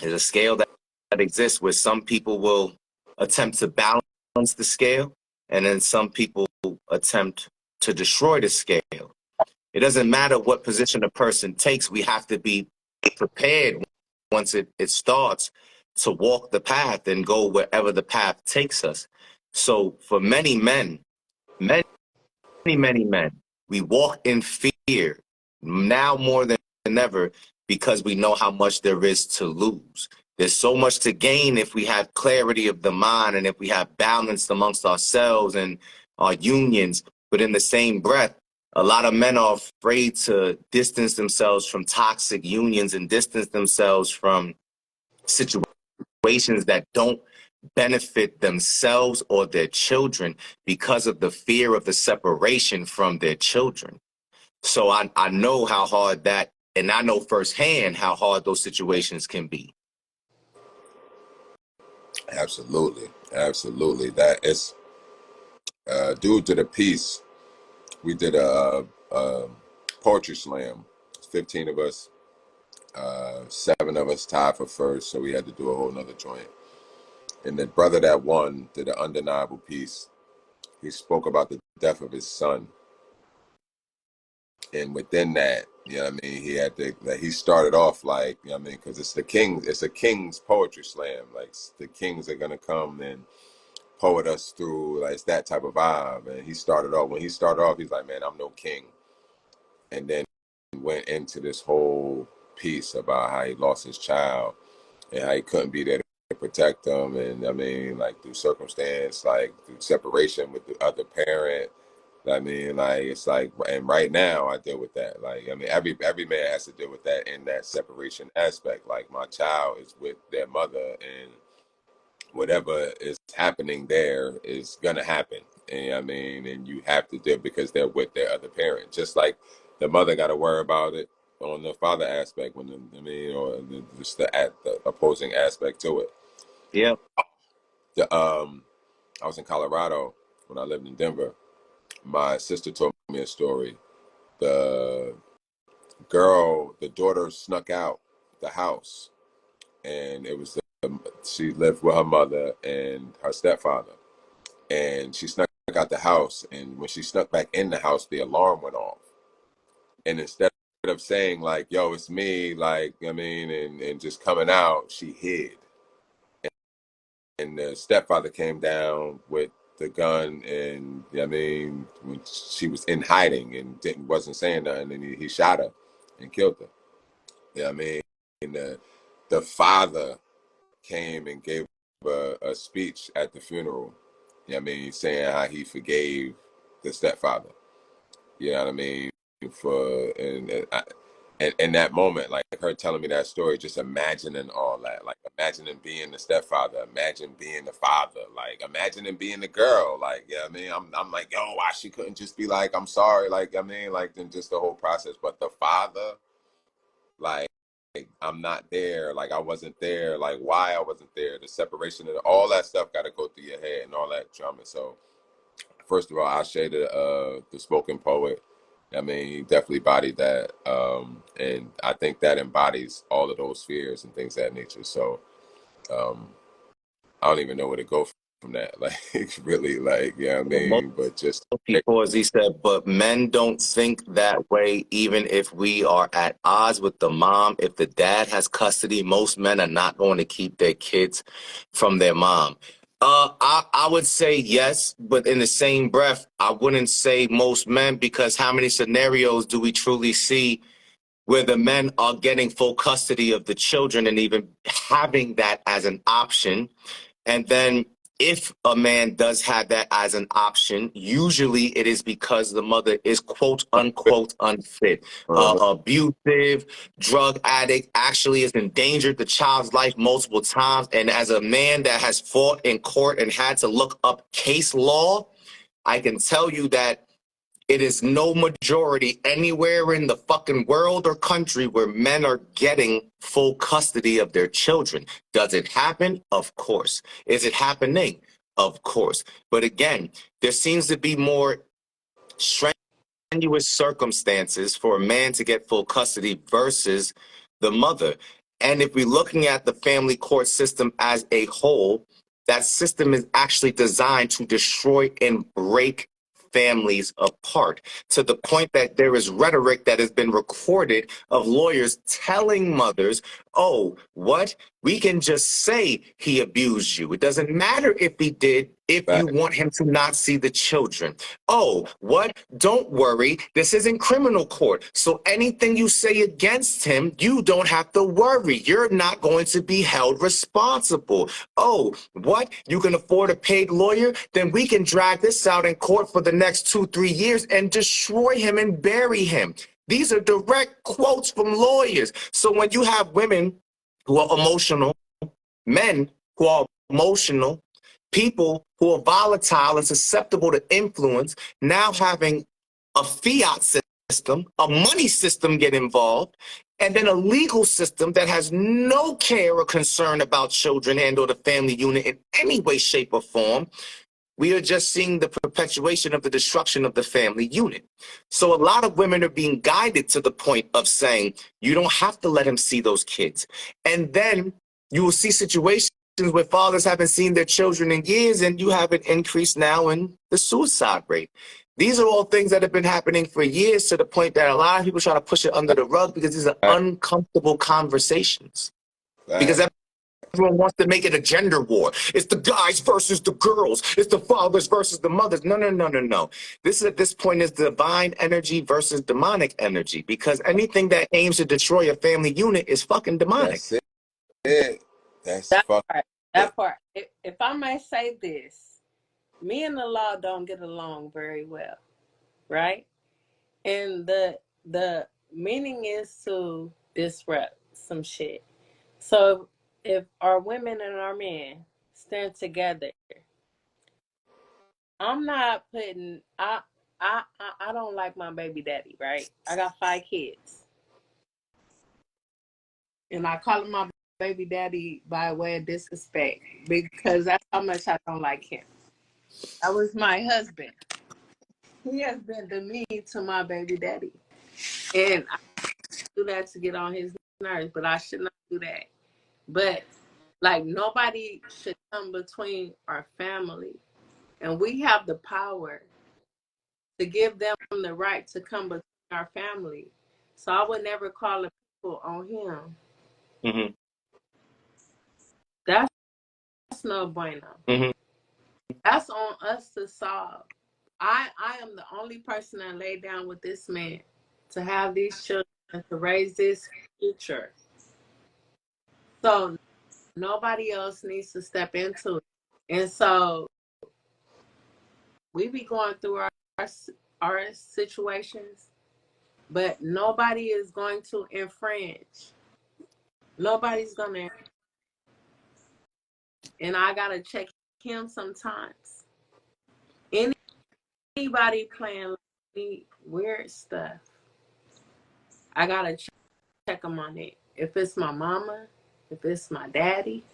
There's a scale that exists where some people will attempt to balance the scale, and then some people attempt to destroy the scale. It doesn't matter what position a person takes. We have to be prepared once it starts to walk the path and go wherever the path takes us. So for many men, many men, we walk in fear now more than ever because we know how much there is to lose. There's so much to gain if we have clarity of the mind and if we have balance amongst ourselves and our unions. But in the same breath, a lot of men are afraid to distance themselves from toxic unions and distance themselves from situations that don't benefit themselves or their children because of the fear of the separation from their children. So I know how hard that, and I know firsthand how hard those situations can be. Absolutely. Absolutely. That is due to the piece, we did a poetry slam. 15 of us, 7 of us tied for first, so we had to do a whole nother joint. And the brother that won did an undeniable piece. He spoke about the death of his son. And within that, you know what I mean, he had to, like, he started off like, you know what I mean, because it's a king's poetry slam. Like, the kings are going to come and poet us through, like, it's that type of vibe. And when he started off, he's like, man, I'm no king. And then went into this whole piece about how he lost his child and how he couldn't be there to protect him. And I mean, like, through circumstance, like through separation with the other parent. I mean, like, it's like, and right now I deal with that. Like, I mean, every man has to deal with that in that separation aspect. Like, my child is with their mother, and whatever is happening there is gonna happen. And I mean, and you have to deal because they're with their other parent. Just like the mother got to worry about it on the father aspect, or just the opposing aspect to it. Yeah. I was in Colorado when I lived in Denver. My sister told me a story. The the daughter snuck out the house, and she lived with her mother and her stepfather. And she snuck out the house, and when she snuck back in the house, the alarm went off. And instead of saying, like, yo, it's me, like, I mean, and just coming out, she hid. And the stepfather came down with the gun, and I mean, when she was in hiding and wasn't saying nothing, and he shot her and killed her. Yeah, I mean, and the father came and gave a speech at the funeral. Yeah, I mean, saying how he forgave the stepfather. You know what I mean? And in that moment, like her telling me that story, just imagining all that, like imagining being the stepfather, imagine being the father, like imagining being the girl, like, yeah, I mean, I'm like, yo, why she couldn't just be like, I'm sorry, like, I mean, like, then just the whole process. But the father, like, I'm not there, like I wasn't there, like why I wasn't there, the separation and all that stuff got to go through your head and all that drama. So first of all, I share the spoken poet. I mean, he definitely embodied that, and I think that embodies all of those fears and things of that nature. So I don't even know where to go from that. Like, really, like, yeah, I mean, but just Because he said, but men don't think that way, even if we are at odds with the mom. If the dad has custody, most men are not going to keep their kids from their mom. I would say yes, but in the same breath, I wouldn't say most men, because how many scenarios do we truly see where the men are getting full custody of the children and even having that as an option? And then if a man does have that as an option, usually it is because the mother is quote unquote unfit, abusive, drug addict, actually has endangered the child's life multiple times. And as a man that has fought in court and had to look up case law, I can tell you that it is no majority anywhere in the fucking world or country where men are getting full custody of their children. Does it happen? Of course. Is it happening? Of course. But again, there seems to be more strenuous circumstances for a man to get full custody versus the mother. And if we're looking at the family court system as a whole, that system is actually designed to destroy and break families apart, to the point that there is rhetoric that has been recorded of lawyers telling mothers, oh, what? We can just say he abused you. It doesn't matter if he did, if you want him to not see the children. Oh, what? Don't worry. This isn't criminal court. So anything you say against him, you don't have to worry. You're not going to be held responsible. Oh, what? You can afford a paid lawyer? Then we can drag this out in court for the next 2-3 years and destroy him and bury him. These are direct quotes from lawyers. So when you have women who are emotional, men who are emotional, people who are volatile and susceptible to influence, now having a fiat system, a money system get involved, and then a legal system that has no care or concern about children and or the family unit in any way, shape, or form, we are just seeing the perpetuation of the destruction of the family unit. So a lot of women are being guided to the point of saying, you don't have to let him see those kids. And then you will see situations where fathers haven't seen their children in years, and you have an increase now in the suicide rate. These are all things that have been happening for years, to the point that a lot of people try to push it under the rug because these are uncomfortable conversations. Because everyone wants to make it a gender war. It's the guys versus the girls. It's the fathers versus the mothers. No, no, no, no, no. This is, at this point, is divine energy versus demonic energy, because anything that aims to destroy a family unit is fucking demonic. That's it. That's That fucking part. That part. If I may say this, me and the law don't get along very well, right? And the meaning is to disrupt some shit. So if our women and our men stand together, I'm not putting I don't like my baby daddy, right? I got 5 kids. And I call him my baby daddy by way of disrespect, because that's how much I don't like him. That was my husband. He has been demeaning to my baby daddy. And I do that to get on his nerves, but I should not do that. But like, nobody should come between our family. And we have the power to give them the right to come between our family. So I would never call the people on him. Mm-hmm. That's no bueno. Mm-hmm. That's on us to solve. I am the only person that laid down with this man to have these children and to raise this future. So nobody else needs to step into it. And so we be going through our situations, but nobody is going to infringe. Nobody's gonna, and I gotta check him sometimes. Anybody playing like weird stuff, I gotta check them on it. If it's my mama, if it's my daddy,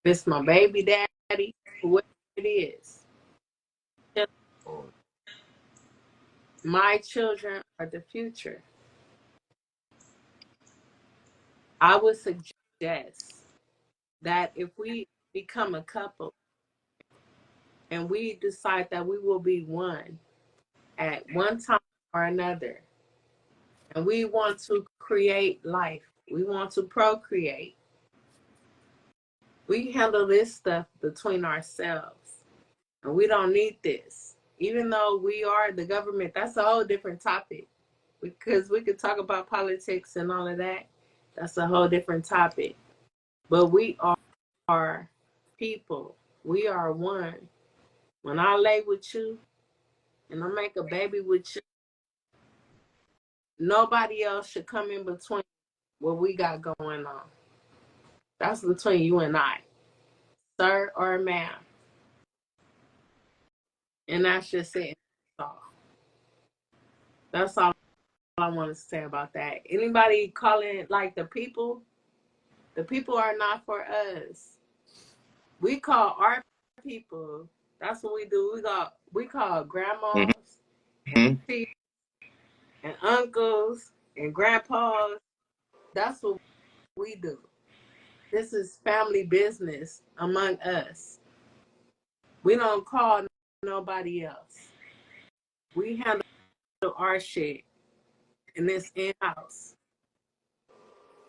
if it's my baby daddy, whoever it is, my children are the future. I would suggest that if we become a couple and we decide that we will be one at one time or another, and we want to create life, we want to procreate, we handle this stuff between ourselves. And we don't need this. Even though we are the government, that's a whole different topic. Because we could talk about politics and all of that. That's a whole different topic. But we are people. We are one. When I lay with you and I make a baby with you, nobody else should come in between what we got going on. That's between you and I, sir or ma'am. And that's just it. That's all. That's all I want to say about that. Anybody calling like the people are not for us. We call our people. That's what we do. We call grandmas and Mm-hmm. aunties and uncles and grandpas. That's what we do. This is family business among us. We don't call nobody else. We handle our shit and it's in house.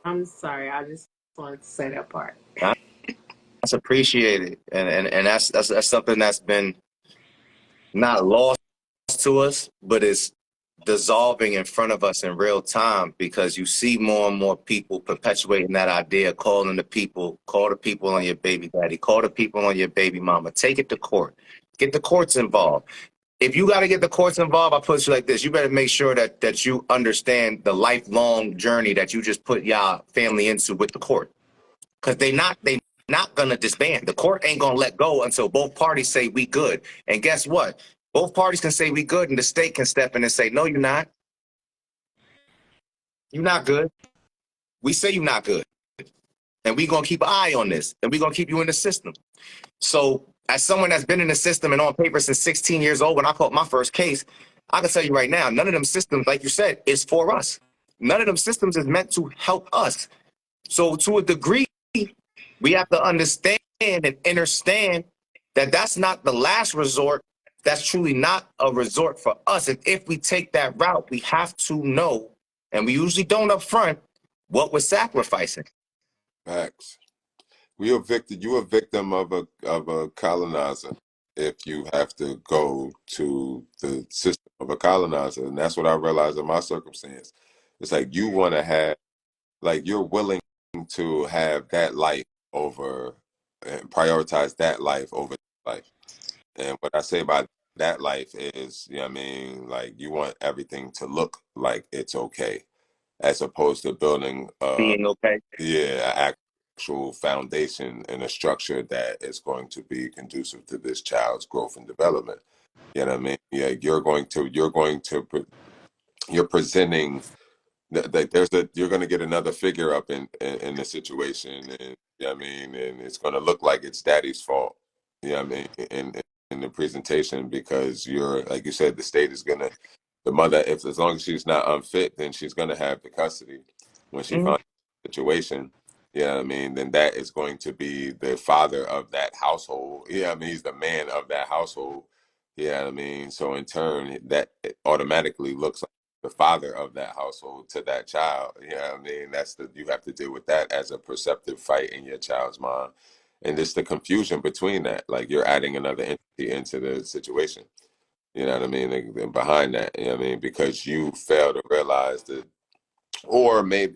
I'm sorry, I just wanted to say that part. That's appreciated, and that's something that's been not lost to us, but is dissolving in front of us in real time, because you see more and more people perpetuating that idea, calling the people, call the people on your baby daddy, call the people on your baby mama, take it to court, get the courts involved. If you got to get the courts involved, I put you like this: you better make sure that you understand the lifelong journey that you just put y'all family into with the court, because they not gonna disband. The court ain't gonna let go until both parties say we good. And guess what? Both parties can say we good, and the state can step in and say, no, you're not. You're not good. We say you're not good, and we gonna keep an eye on this, and we gonna keep you in the system. So, as someone that's been in the system and on paper since 16 years old, when I caught my first case, I can tell you right now, none of them systems, like you said, is for us. None of them systems is meant to help us. So, to a degree, we have to understand and understand that that's not the last resort. That's truly not a resort for us. And if we take that route, we have to know, and we usually don't up front, what we're sacrificing. Facts. You're a victim of a colonizer if you have to go to the system of a colonizer. And that's what I realized in my circumstance. It's like you want to have, like, you're willing to have that life over and prioritize that life over life. And what I say about that life is, you know what I mean, like, you want everything to look like it's okay, as opposed to building Being okay. an actual foundation and a structure that is going to be conducive to this child's growth and development. You know what I mean? Yeah, you're presenting that you're going to get another figure up in the situation, and you know what I mean, and it's going to look like it's daddy's fault. You know what I mean? In the presentation, because you're, like you said, the state is going to, the mother, if as long as she's not unfit, then she's going to have the custody when she Mhm. finds the situation. Yeah, you know what I mean, then that is going to be the father of that household. Yeah, you know I mean, he's the man of that household. Yeah, you know I mean, so in turn, that automatically looks like the father of that household to that child. You know what I mean? You have to deal with that as a perceptive fight in your child's mind. And it's the confusion between that. Like, you're adding another entity into the situation. You know what I mean? And behind that, you know what I mean? Because you fail to realize that, or maybe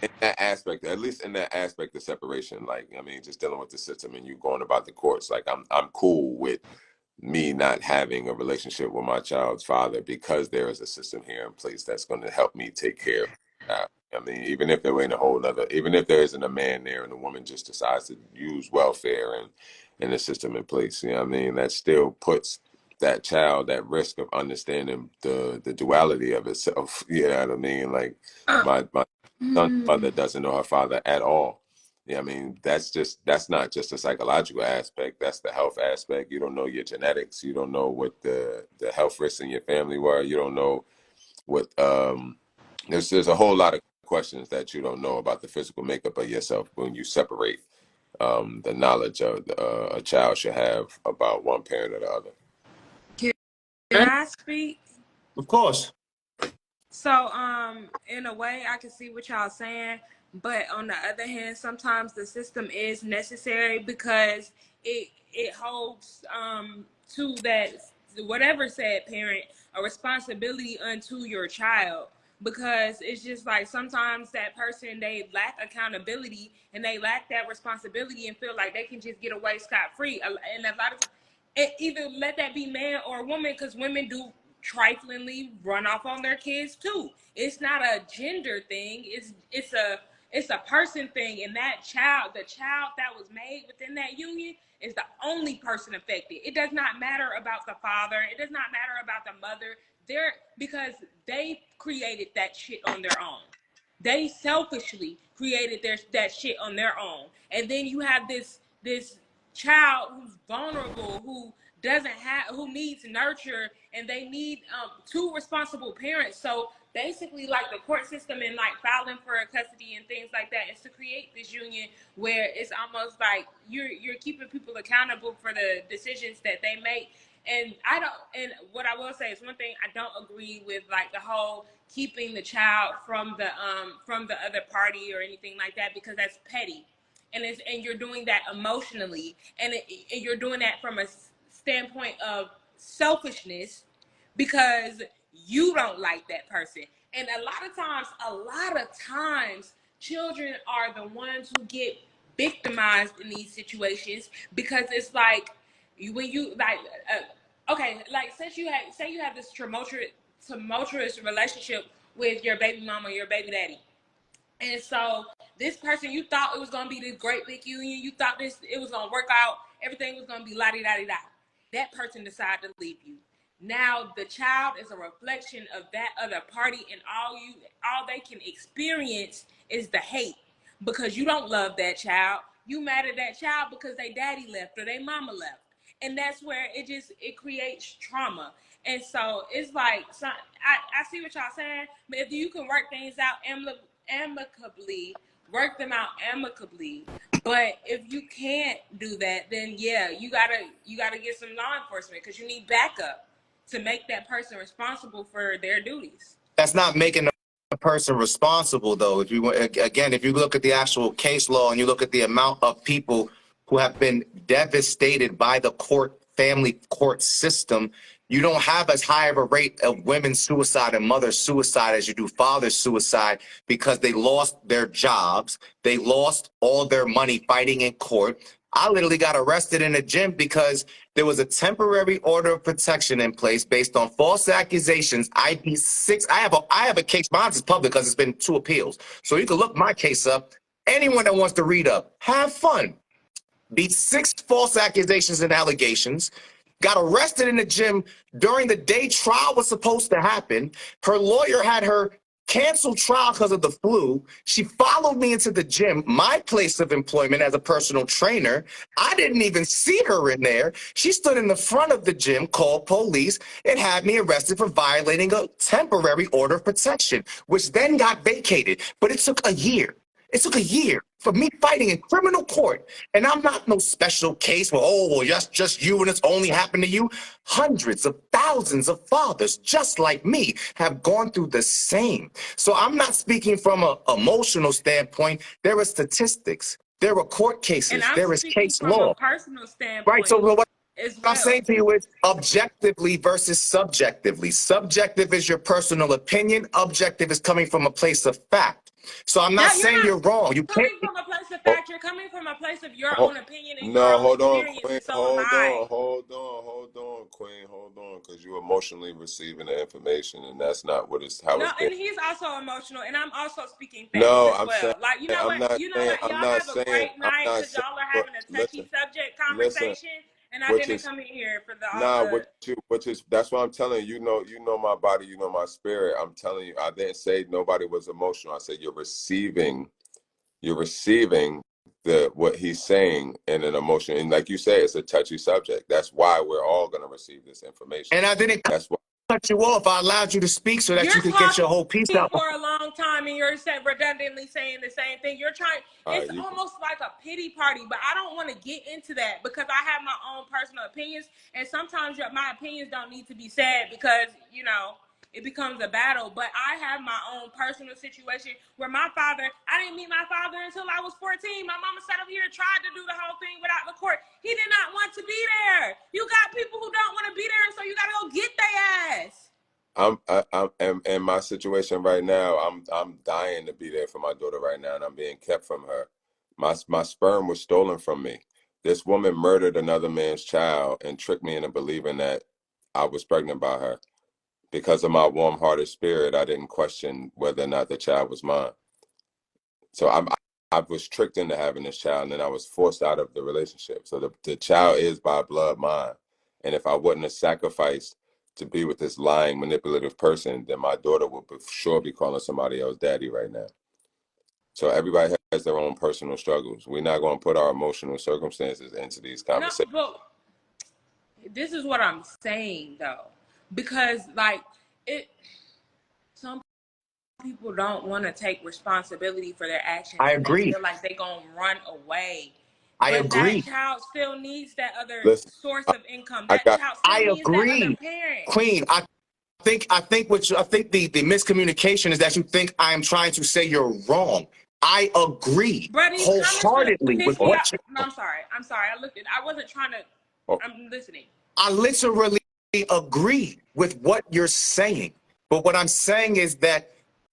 in that aspect, at least in that aspect of separation, like, I mean, just dealing with the system and you going about the courts, like, I'm cool with me not having a relationship with my child's father, because there is a system here in place that's going to help me take care of that. I mean, even if there ain't a whole nother, even if there isn't a man there and the woman just decides to use welfare and the system in place, you know what I mean? That still puts that child at risk of understanding the duality of itself. You know what I mean? Like, my son's mother doesn't know her father at all. Yeah, I mean, that's not just a psychological aspect. That's the health aspect. You don't know your genetics. You don't know what the health risks in your family were. You don't know what there's a whole lot of questions that you don't know about the physical makeup of yourself when you separate the knowledge of a child should have about one parent or the other. Can I speak? Of course. So, in a way, I can see what y'all saying, but on the other hand, sometimes the system is necessary because it holds to that whatever said parent a responsibility unto your child, because it's just like sometimes that person, they lack accountability and they lack that responsibility and feel like they can just get away scot free, and a lot of either let that be man or woman, because women do triflingly run off on their kids too. It's not a gender thing. It's a person thing, and that child, the child that was made within that union, is the only person affected. It does not matter about the father. It does not matter about the mother. Because they created that shit on their own. They selfishly created that shit on their own, and then you have this child who's vulnerable, who needs nurture, and they need two responsible parents. So basically, like, the court system and like filing for custody and things like that is to create this union where it's almost like you're keeping people accountable for the decisions that they make. And what I will say is one thing I don't agree with, like the whole keeping the child from the other party or anything like that, because that's petty, and you're doing that emotionally, and you're doing that from a standpoint of selfishness because you don't like that person. And a lot of times, children are the ones who get victimized in these situations, because it's like when you like okay, like say you have this tumultuous relationship with your baby mama or your baby daddy, and so this person, you thought it was gonna be this great big union, you thought it was gonna work out, everything was gonna be la-di-da-di-da. That person decided to leave you. Now the child is a reflection of that other party, and all they can experience is the hate, because you don't love that child. You mad at that child because they daddy left or they mama left, and that's where it creates trauma. And so it's like, I see what y'all saying, but if you can work things out amicably, work them out amicably. But if you can't do that, then yeah, you gotta get some law enforcement, because you need backup to make that person responsible for their duties. That's not making a person responsible, though. If you look at the actual case law and you look at the amount of people who have been devastated by the family court system, you don't have as high of a rate of women's suicide and mother suicide as you do father suicide, because they lost their jobs. They lost all their money fighting in court. I literally got arrested in a gym because there was a temporary order of protection in place based on false accusations. IP6. I have a case. Mine is public because it's been 2 appeals. So you can look my case up. Anyone that wants to read up, have fun. These 6 false accusations and allegations. Got arrested in the gym during the day trial was supposed to happen. Her lawyer had her cancel trial because of the flu. She followed me into the gym, my place of employment as a personal trainer. I didn't even see her in there. She stood in the front of the gym, called police, and had me arrested for violating a temporary order of protection, which then got vacated. But it took a year. It took a year for me fighting in criminal court. And I'm not no special case where, oh, well, just you and it's only happened to you. Hundreds of thousands of fathers just like me have gone through the same. So I'm not speaking from an emotional standpoint. There are statistics. There are court cases. There is case from law. A personal standpoint. Right. So what as well. I'm saying to you is objectively versus subjectively. Subjective is your personal opinion. Objective is coming from a place of fact. So I'm not saying you're wrong. You coming can't. From a place of fact. You're coming from a place of your own opinion and No, your own hold on, experience. Queen. So Hold on, Queen. Hold on, because you're emotionally receiving the information, and that's not what it's how it's been. And he's also emotional, and I'm also speaking facts No, as I'm well. saying, like, you know I'm what? not You know saying, what? I'm Y'all not have a saying, great I'm night not because saying, y'all are having a touchy subject conversation. And I which didn't is come in here for all nah, the. which is that's what I'm telling you. You know my body, you know my spirit. I'm telling you, I didn't say nobody was emotional. I said you're receiving the what he's saying in an emotion. And like you say, it's a touchy subject. That's why we're all gonna receive this information. And I didn't That's why cut you off. I allowed you to speak so that you You're could get your whole piece talking out. for a long time and you're redundantly saying the same thing. You're trying, it's you almost like a pity party, but I don't want to get into that because I have my own personal opinions. And sometimes my opinions don't need to be said because, you know, it becomes a battle. But I have my own personal situation where my father, I didn't meet my father until I was 14. My mama sat over here and tried to do the whole thing without the court. He did not want to be there. You got people who don't want to be there, and so you got to go get their ass. I'm in my situation right now. I'm dying to be there for my daughter right now, and I'm being kept from her. My sperm was stolen from me. This woman murdered another man's child and tricked me into believing that I was pregnant by her. Because of my warm-hearted spirit, I didn't question whether or not the child was mine. So I was tricked into having this child, and then I was forced out of the relationship. So the child is by blood mine. And if I wouldn't have sacrificed to be with this lying, manipulative person, then my daughter would for sure be calling somebody else daddy right now. So everybody has their own personal struggles. We're not going to put our emotional circumstances into these No, conversations. but this is what I'm saying though, because like some people don't want to take responsibility for their actions I and they agree. feel like they're gonna run away. I But that agree. child still needs that other Listen, source I, of income. I That got child still I needs that other agree. parent. Queen, I think the miscommunication is that you think I am trying to say you're wrong. I agree Bro, these comments finna wholeheartedly with piss me what off. you. No, I'm sorry. I looked at. I wasn't trying to. oh, I'm listening. I literally agree with what you're saying. But what I'm saying is that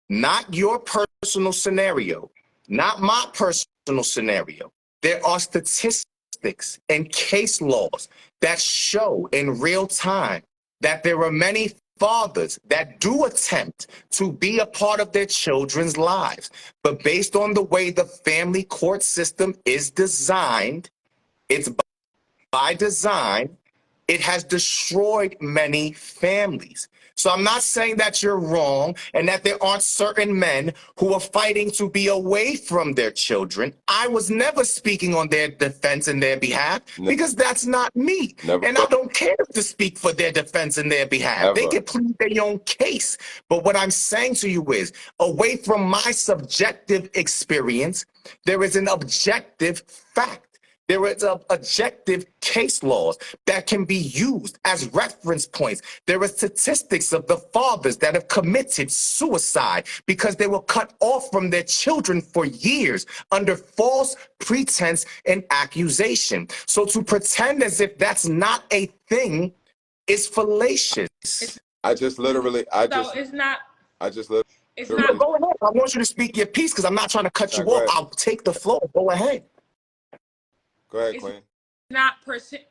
not your personal scenario, not my personal scenario. There are statistics and case laws that show in real time that there are many fathers that do attempt to be a part of their children's lives. But based on the way the family court system is designed, it's by design, it has destroyed many families. So I'm not saying that you're wrong and that there aren't certain men who are fighting to be away from their children. I was never speaking on their defense and their behalf because that's not me. never, And I don't care to speak for their defense and their behalf. They ever. can plead their own case. But what I'm saying to you is, away from my subjective experience, there is an objective fact. There is objective case laws that can be used as reference points. There are statistics of the fathers that have committed suicide because they were cut off from their children for years under false pretense and accusation. So to pretend as if that's not a thing is fallacious. I just literally, So it's not. It's No, not. go ahead. I want you to speak your piece because I'm not trying to cut you go off. ahead. I'll take the floor. Go ahead. Go ahead, It's Queen. not percent.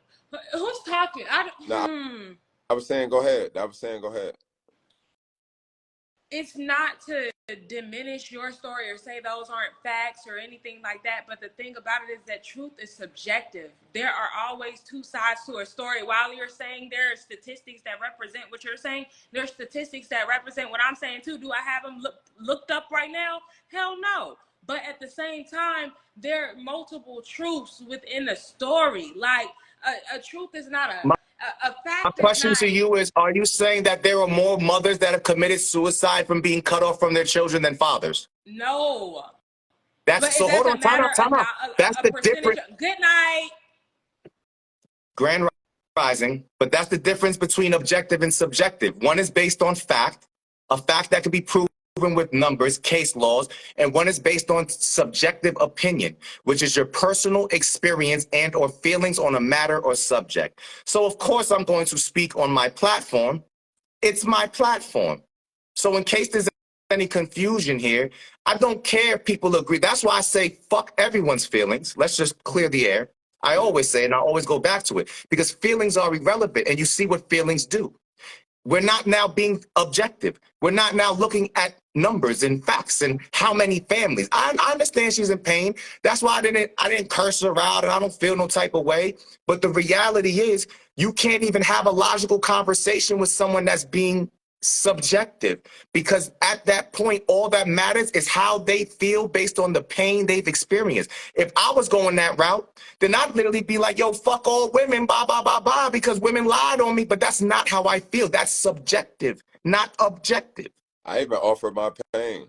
Who's talking? No, I was saying, go ahead. I was saying, go ahead. It's not to diminish your story or say those aren't facts or anything like that. But the thing about it is that truth is subjective. There are always two sides to a story. While you're saying there are statistics that represent what you're saying, there's statistics that represent what I'm saying too. Do I have them looked up right now? Hell no. But at the same time, there are multiple truths within a story. Like a truth is not a My fact is question not. to you is, are you saying that there are more mothers that have committed suicide from being cut off from their children than fathers? No. That's But so it hold on, doesn't time matter out, time out. That's a the percentage. difference. Good night. Grand Rising, but that's the difference between objective and subjective. One is based on fact, a fact that can be proven with numbers, case laws, and one is based on subjective opinion, which is your personal experience and or feelings on a matter or subject. So of course I'm going to speak on my platform. It's my platform. So in case there's any confusion here, I don't care if people agree. That's why I say fuck everyone's feelings. Let's just clear the air. I always say, and I always go back to it, because feelings are irrelevant and you see what feelings do. We're not now being objective. We're not now looking at numbers and facts and how many families. I understand she's in pain. That's why I didn't curse her out, and I don't feel no type of way. But the reality is, you can't even have a logical conversation with someone that's being subjective, because at that point, all that matters is how they feel based on the pain they've experienced. If I was going that route, then I'd literally be like, yo, fuck all women, blah, blah, blah, blah, because women lied on me. But that's not how I feel. That's subjective, not objective. I even offered my pain.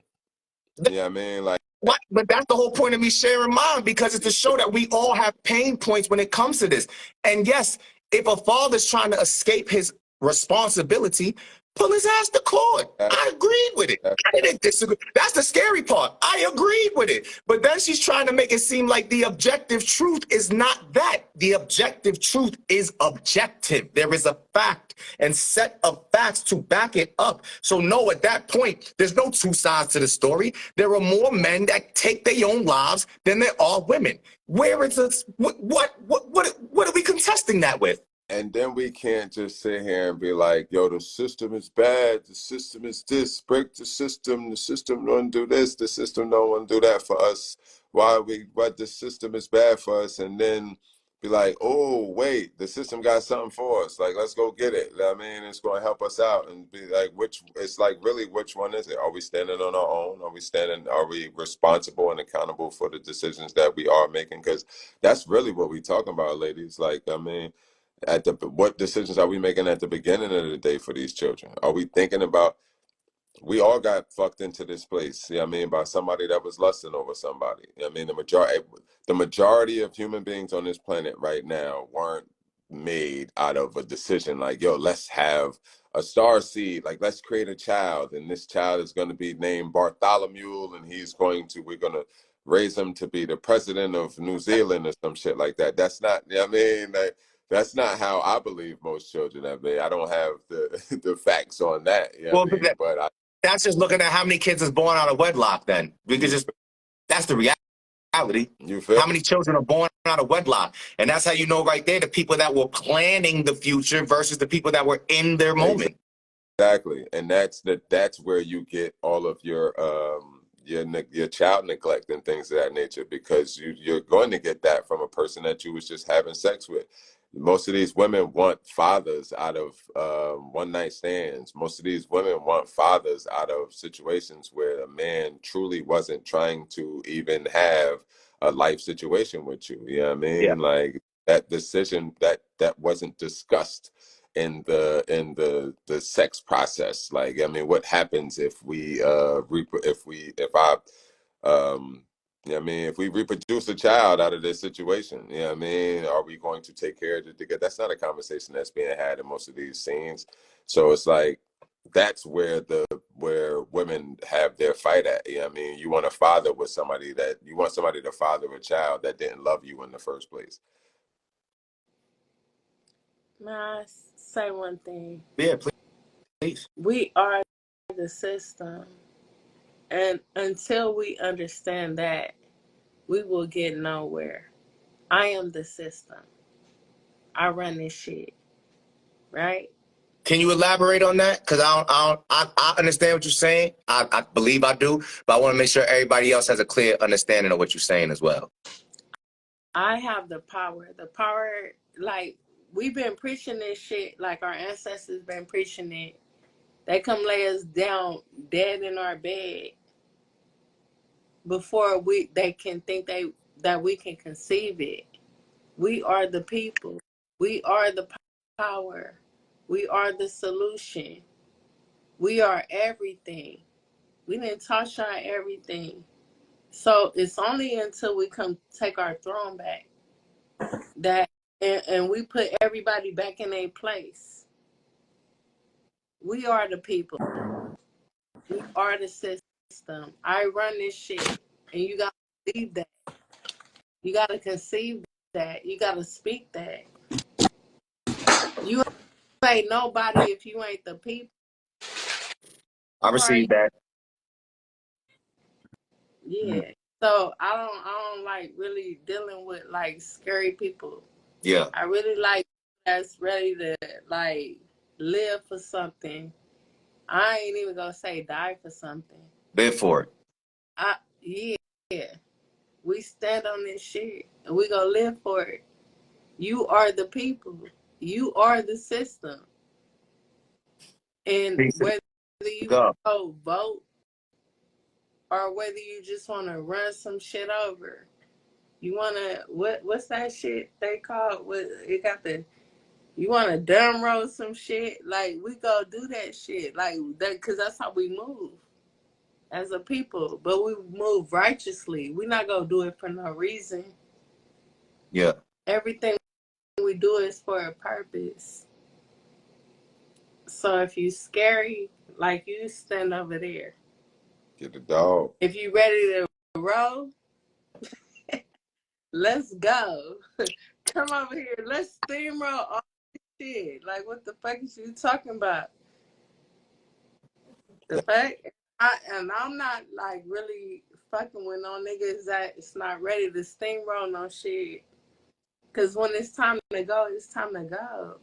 Yeah, I mean, like, What? But that's the whole point of me sharing mine, because it's to show that we all have pain points when it comes to this. And yes, if a father's trying to escape his responsibility, pull his ass to court. I agreed with it. I didn't disagree. That's the scary part. I agreed with it. But then she's trying to make it seem like the objective truth is not that. The objective truth is objective. There is a fact and set of facts to back it up. So no, at that point, there's no two sides to the story. There are more men that take their own lives than there are women. Where is this? What are we contesting that with? and then we can't just sit here and be like, yo, the system is bad, the system is this, break the system don't do this, the system don't want to do that for us. What the system is bad for us, and then be like, oh, wait, the system got something for us. Like, let's go get it. I mean, it's going to help us out, and be like, it's like, really, which one is it? Are we standing on our own? Are we responsible and accountable for the decisions that we are making? Because that's really what we talking about, ladies. Like, I mean, what decisions are we making at the beginning of the day for these children? Are we thinking about, we all got fucked into this place, I mean, by somebody that was lusting over somebody. I mean, the majority of human beings on this planet right now weren't made out of a decision like, yo, let's have a star seed, like, let's create a child, and this child is going to be named Bartholomew, and we're going to raise him to be the president of New Zealand or some shit like that. That's not, I mean, like, that's not how I believe most children have been. I don't have the the facts on that. Well, I mean, but that's just looking at how many kids is born out of wedlock. Then we could just, that's the reality. you feel How many children are born out of wedlock? And that's how you know right there the people that were planning the future versus the people that were in their moment. exactly, and that's where you get all of your child neglect and things of that nature, because you're going to get that from a person that you was just having sex with. Most of these women want fathers out of one night stands. Most of these women want fathers out of situations where a man truly wasn't trying to even have a life situation with you. You know what I Yeah. mean? Like, that decision that wasn't discussed in the sex process. Like, I mean, what happens if we if I you know what I mean, if we reproduce a child out of this situation, you know what I mean, are we going to take care of it together? That's not a conversation that's being had in most of these scenes. So it's like, that's where women have their fight at. You know what I mean? You want to somebody to father a child that didn't love you in the first place. May I say one thing? Yeah, please. We are the system. And until we understand that, we will get nowhere. I am the system. I run this shit. Right? Can you elaborate on that? Because I understand what you're saying. I believe I do, but I want to make sure everybody else has a clear understanding of what you're saying as well. I have the power. The power, like, we've been preaching this shit, like our ancestors been preaching it. They come lay us down dead in our bed before they can think that we can conceive it. We are the people. We are the power. We are the solution. We are everything. We didn't touch on everything. So it's only until we come take our throne back that and we put everybody back in their place. We are the people. We are the system. I run this shit. And you gotta believe that. You gotta conceive that. You gotta speak that. You ain't nobody if you ain't the people. I received that. Yeah. So I don't like really dealing with like scary people. Yeah. I really like that's ready to like live for something. I ain't even gonna say die for something. Live for it. Yeah. We stand on this shit and we gonna live for it. You are the people. You are the system. And Peace to whether you God. go vote or whether you just wanna run some shit over, you wanna what's that shit they call what it got the you wanna dumb roll some shit, like we go do that shit. Like that cause that's how we move as a people. But we move righteously. We not gonna do it for no reason. Yeah. Everything we do is for a purpose. So if you scary, like you stand over there. Get the dog. If you ready to roll, let's go. Come over here. Let's steamroll all this shit. Like what the fuck is you talking about? The fuck? I'm not like really fucking with no niggas that it's not ready to steamroll no shit. Cause when it's time to go, it's time to go.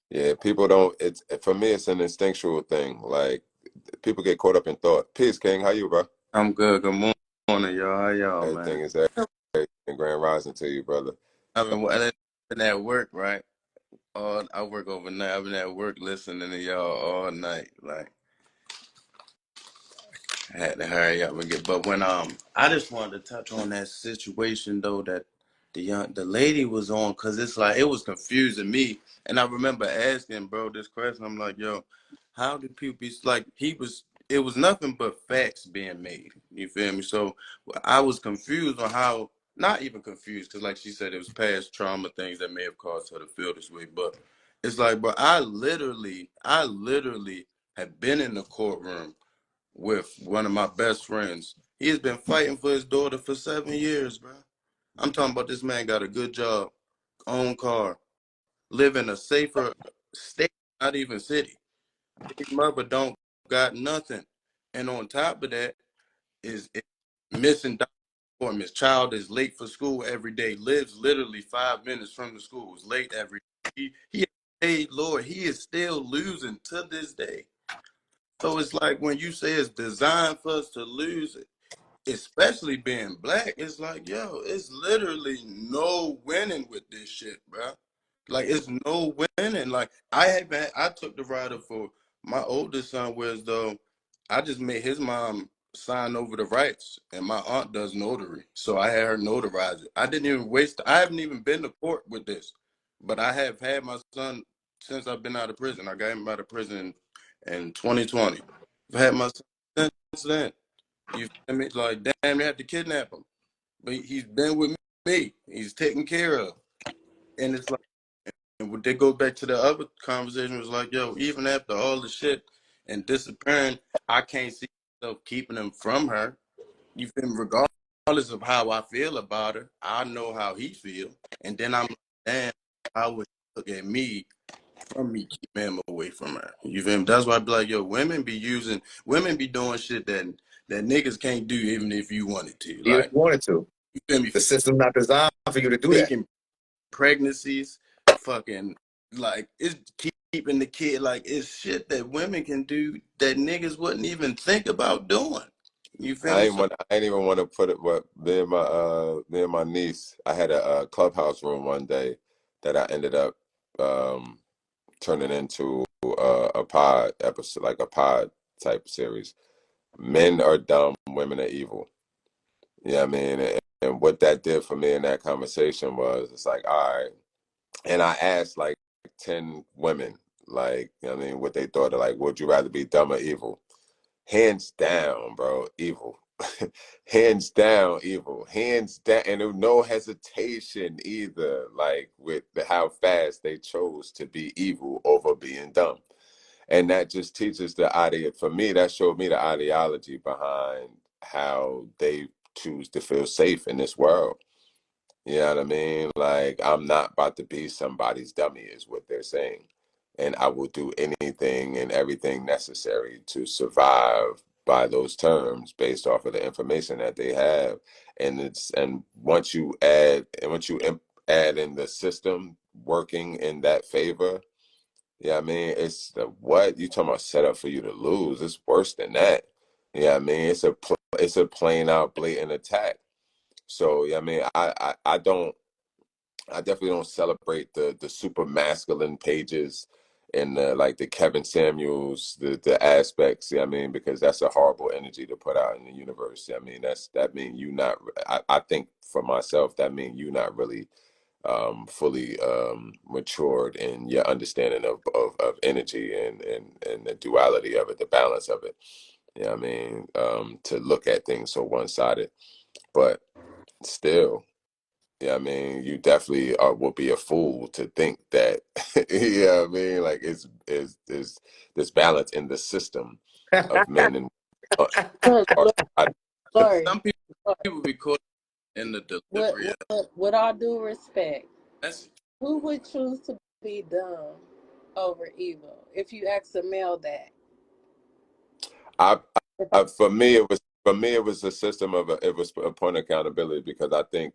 Yeah, people don't. It's for me. It's an instinctual thing. Like people get caught up in thought. Peace, King. How you, bro? I'm good. Good morning, y'all. How y'all, man? Everything is everything. Grand rising to you, brother. I've been at work, right? I work overnight. I've been at work listening to y'all all night. Like, I had to hurry up and get. But when I just wanted to touch on that situation though that the lady was on, cause it's like it was confusing me, and I remember asking bro this question. I'm like, yo, how do people be like? It was nothing but facts being made. You feel me? So I was confused on how. Not even confused, cause like she said, it was past trauma things that may have caused her to feel this way. But it's like, bro, I literally have been in the courtroom with one of my best friends. He has been fighting for his daughter for 7 years, bro. I'm talking about this man got a good job, own car, live in a safer state, not even city. His mother don't got nothing. And on top of that is missing appointments. Child is late for school every day, lives literally 5 minutes from the school, is late every day. Hey, Lord, he is still losing to this day. So it's like when you say it's designed for us to lose, especially being black, it's like, yo, it's literally no winning with this shit, bro. Like, it's no winning. Like, I took the rider for my oldest son, whereas though I just made his mom sign over the rights, and my aunt does notary, so I had her notarize it. I haven't even been to court with this, but I have had my son since I've been out of prison. I got him out of prison in 2020. I've had my son since then. You feel me? Like, damn, they had to kidnap him. But he's been with me. He's taken care of. And it's like, and when they go back to the other conversation, it was like, yo, even after all the shit and disappearing, I can't see myself keeping him from her. You feel me? Regardless of how I feel about her, I know how he feel. And then I'm like, damn, how would he look at me from me keeping him away from her? You feel me? That's why I be like, yo, women be doing shit that niggas can't do even if you wanted to. Even if Like, you wanted to. you feel me? The system's not designed for you to do that. Faking pregnancies, fucking, like, it's keeping the kid. Like, it's shit that women can do that niggas wouldn't even think about doing. You feel me? So, I ain't even want to put it. But me and my niece, I had a clubhouse room one day that I ended up um, turning into a pod episode, like a pod type series. Men are dumb, women are evil. Yeah, I mean, and what that did for me in that conversation was, it's like, all right. And I asked like 10 women, like, I mean, what they thought of, like, would you rather be dumb or evil? Hands down, bro, evil. Hands down, evil. Hands down, and no hesitation either, like with how fast they chose to be evil over being dumb. And that just teaches the idea, for me, that showed me the ideology behind how they choose to feel safe in this world. You know what I mean? Like, I'm not about to be somebody's dummy, is what they're saying. And I will do anything and everything necessary to survive by those terms based off of the information that they have. And once you add in the system working in that favor, yeah, I mean, it's the what you talking about set up for you to lose. It's worse than that. Yeah, I mean, it's a plain out blatant attack. So yeah, I mean, I don't, I definitely don't celebrate the super masculine pages and like the Kevin Samuels, the aspects. Yeah, I mean, because that's a horrible energy to put out in the universe. Yeah, I mean, that mean you not. I think for myself that mean you not really fully matured in your understanding of energy and the duality of it, the balance of it. Yeah, I mean, to look at things so one-sided, but still, yeah, I mean, you definitely will be a fool to think that, yeah, I mean, like is this balance in the system of men and uh, Look, are, look, I, Lori, Some people be caught in the with, delivery of with all due respect, the message. who would choose to be dumb over evil? If you ask a male that. I, If I, for me it was a system of it was a point of accountability because I think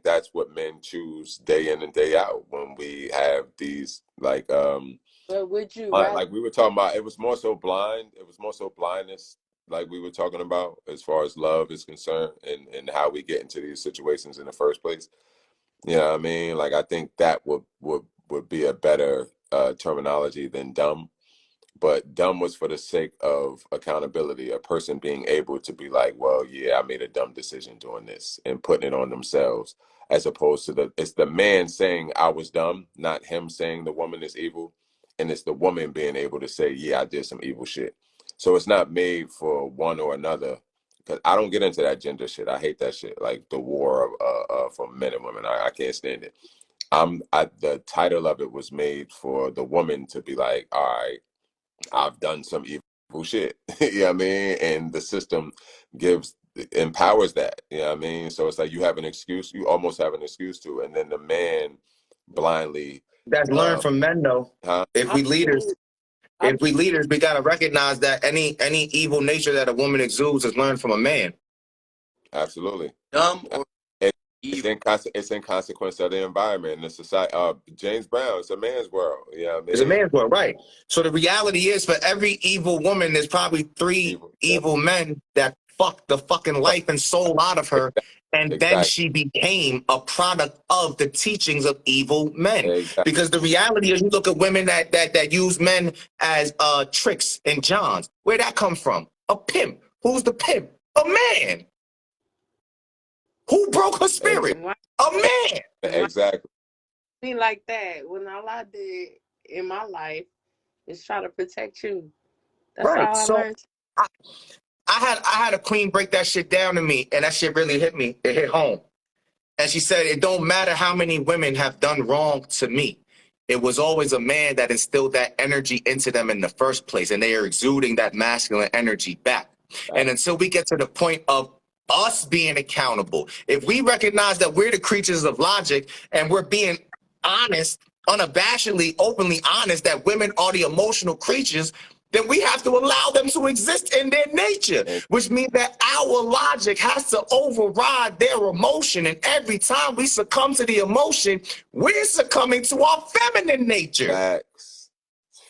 that's what men choose day in and day out when we have these but would you rather? like we were talking about, it was more so blind. It was more so blindness, like we were talking about, as far as love is concerned, and how we get into these situations in the first place. You know what I mean? Like I think that would be a better terminology than dumb. But dumb was for the sake of accountability, a person being able to be like, well, yeah, I made a dumb decision doing this and putting it on themselves, as opposed to it's the man saying I was dumb, not him saying the woman is evil. And it's the woman being able to say, yeah, I did some evil shit. So it's not made for one or another. Because I don't get into that gender shit. I hate that shit. Like the war for men and women. I can't stand it. The title of it was made for the woman to be like, all right, I've done some evil shit. You know what I mean? And the system empowers that. You know what I mean? So it's like you have an excuse, you almost have an excuse to, and then the man blindly That's learned uh from men, though. huh? If I we leaders, believe, I if we leaders, we gotta recognize that any evil nature that a woman exudes is learned from a man. Absolutely. Dumb or It, evil. it's in consequence of the environment and the society. James Brown, it's a man's world. You know what I It's a mean? man's world, right? So the reality is, for every evil woman, there's probably three Evil. Yeah. evil men that fucked the fucking Right. life and soul out of her, and then Exactly. she became a product of the teachings of evil men. Exactly. Because the reality is, you look at women that use men as tricks and johns. Where'd that come from? A pimp. Who's the pimp? A man. Who broke her spirit? Exactly. why, A man. why Exactly. me like that when all I did in my life is try to protect you. That's all Right. I So learned. I, I had a queen break that shit down to me, and that shit really hit me. It hit home. And she said, it don't matter how many women have done wrong to me. It was always a man that instilled that energy into them in the first place, and they are exuding that masculine energy back. And until we get to the point of us being accountable, if we recognize that we're the creatures of logic and we're being honest, unabashedly, openly honest, that women are the emotional creatures, then we have to allow them to exist in their nature, And which means that our logic has to override their emotion. And every time we succumb to the emotion, we're succumbing to our feminine nature. facts.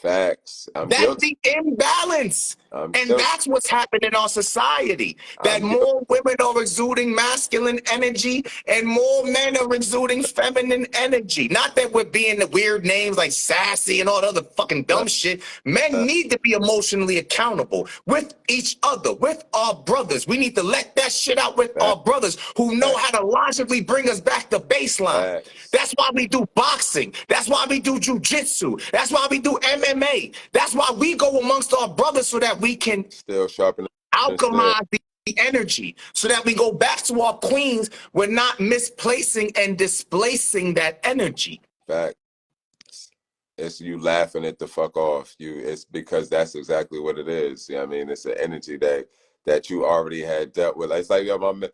Facts. I'm That's guilty. the imbalance. I'm And guilty. that's what's happened in our society. That I'm guilty. more women are exuding masculine energy and more men are exuding feminine energy. Not that we're being the weird names like sassy and all the other fucking No, dumb shit. Men no, need to be emotionally accountable with each other, with our brothers. We need to let that shit out with our facts. brothers who know Facts. how to logically bring us back to baseline. Facts. That's why we do boxing. That's why we do jujitsu. That's why we do MMA. That's why we go amongst our brothers so that we can Still sharpening the steel. alchemize the energy, so that we go back to our queens. We're not misplacing and displacing that energy. Facts. It's you laughing it the fuck off. It's because that's exactly what it is. You know what I mean? It's an energy that you already had dealt with. It's like, yo, my man,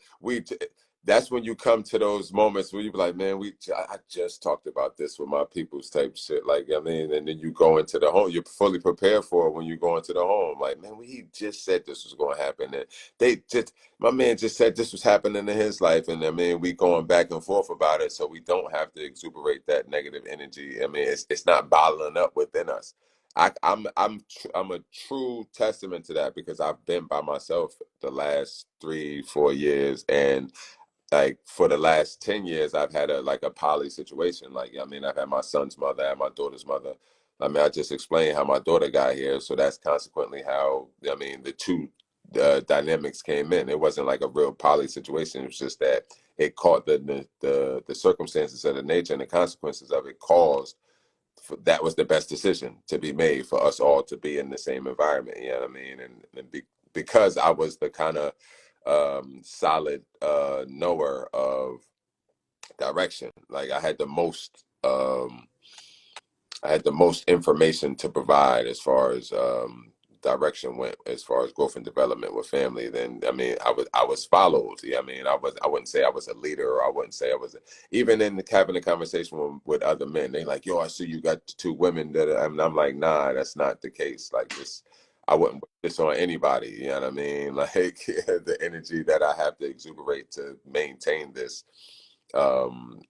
that's when you come to those moments where you be like, man, I just talked about this with my people's type shit. Like, I mean, and then you go into the home, you're fully prepared for it when you go into the home. Like, man, we just said this was going to happen. And my man just said this was happening in his life. And I mean, we going back and forth about it. So we don't have to exuberate that negative energy. I mean, it's not bottling up within us. I'm a true testament to that because I've been by myself the last 3-4 years, and like for the last 10 years I've had a poly situation. Like, I mean, I've had my son's mother, I had my daughter's mother. I mean, I just explained how my daughter got here, so that's consequently how, I mean, the two dynamics came in. It wasn't like a real poly situation. It was just that it caught the circumstances of the nature and the consequences of it caused that was the best decision to be made for us all to be in the same environment. You know what I mean? Because I was the kind of solid knower of direction. Like I had the most information to provide as far as direction went, as far as growth and development with family. Then I mean, I was followed. Yeah, I mean, I wouldn't say I was a leader, or I wouldn't say I was even in having a conversation with other men. They like, yo, I see you got two women that, and I'm like, nah, that's not the case. Like this. I wouldn't put this on anybody. You know what I mean? Like the energy that I have to exuberate to maintain this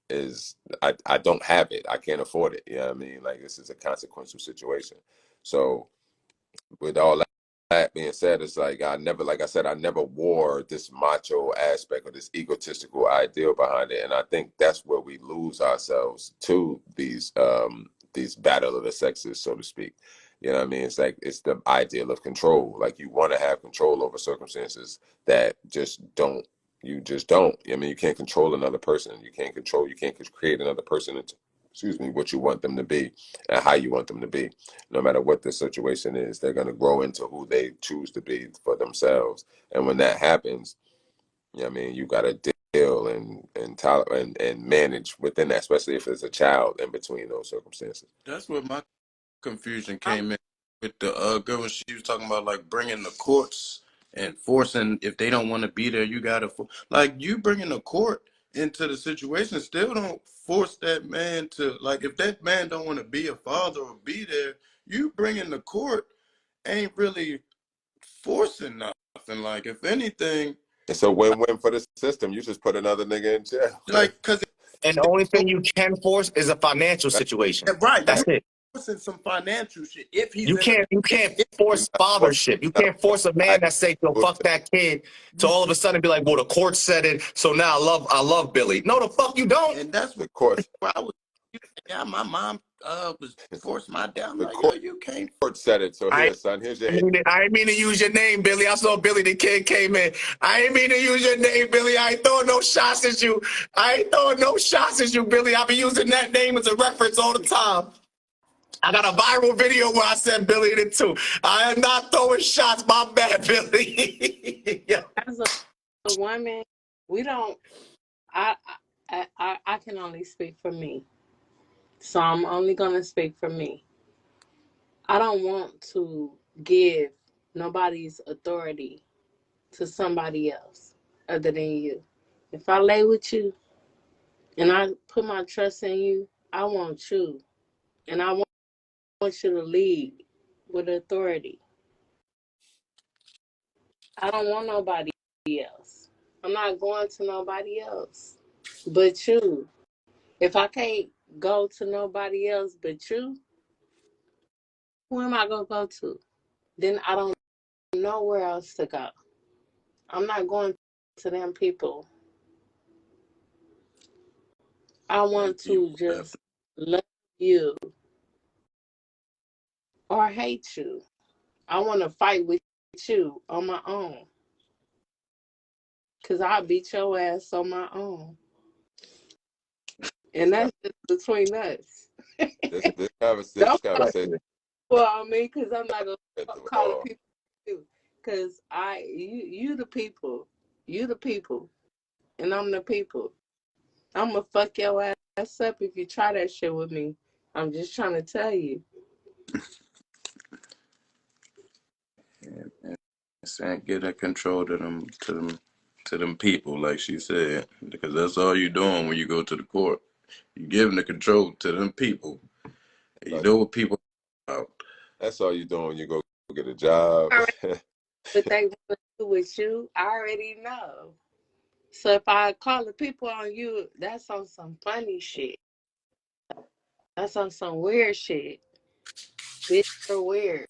is I don't have it. I can't afford it. You know what I mean? Like, this is a consequential situation. So with all that being said, it's like like I said, I never wore this macho aspect or this egotistical ideal behind it. And I think that's where we lose ourselves to these battle of the sexes, so to speak. You know what I mean? It's like, it's the ideal of control. Like, you want to have control over circumstances that you just don't. I mean, you can't control another person. You can't create another person into, excuse me, what you want them to be and how you want them to be. No matter what the situation is, they're going to grow into who they choose to be for themselves. And when that happens, you know what I mean, you got to deal and manage within that, especially if there's a child in between those circumstances. That's what my confusion I'm came in with the girl when she was talking about like bringing the courts and forcing, if they don't want to be there, you gotta like, you bringing the court into the situation still don't force that man to, like, if that man don't want to be a father or be there, you bringing the court ain't really forcing nothing. Like, if anything, It's a win-win for the system. You just put another nigga in jail. like, because And the only thing you can force is a financial situation. right, That's you it. forcing some financial shit if he's You in the, can't if, You're force not forcing fathership. You nothing. can't force a man that say, "Yo, fuck that kid," to all of a sudden be like, "Well, the court said it, so now I love Billy." No, the fuck you don't. and that's The court, where I was. Yeah, my mom was forced my dad. I'm the like, yo, court you can't. said it. So I here, son, here's your I ain't mean to use your name, Billy. I saw Billy the kid came in. I ain't mean to use your name, Billy. I ain't throwing no shots at you. I ain't throwing no shots at you, Billy. I be using that name as a reference all the time. I got a viral video where I said Billy in it too. I am not throwing shots. My bad, Billy. Yeah. as a woman. We don't. I, I can only speak for me, so I'm only gonna speak for me. I don't want to give nobody's authority to somebody else other than you. If I lay with you and I put my trust in you, I want you, and I want you to lead with authority. I don't want nobody else. I'm not going to nobody else but you. If I can't go to nobody else but you, who am I gonna go to? Then I don't know where else to go. I'm not going to them people. I Them want people to left. just love you or hate you. I want to fight with you on my own. Cause I'll beat your ass on my own. And that's just between us. this Don't call conversation people on me because I'm not gonna at the call the wall. people you. Cause you the people. You the people. And I'm the people. I'm gonna fuck your ass up if you try that shit with me. I'm just trying to tell you. And saying get in control to them people, like she said, because that's all you're doing when you go to the court. You're giving the control to them people. You Like, know what people are about. that's all you're doing. You go get a job. I already what they want to do with you. I already know. So if I call the people on you, that's on some funny shit. That's on some weird shit. This so weird.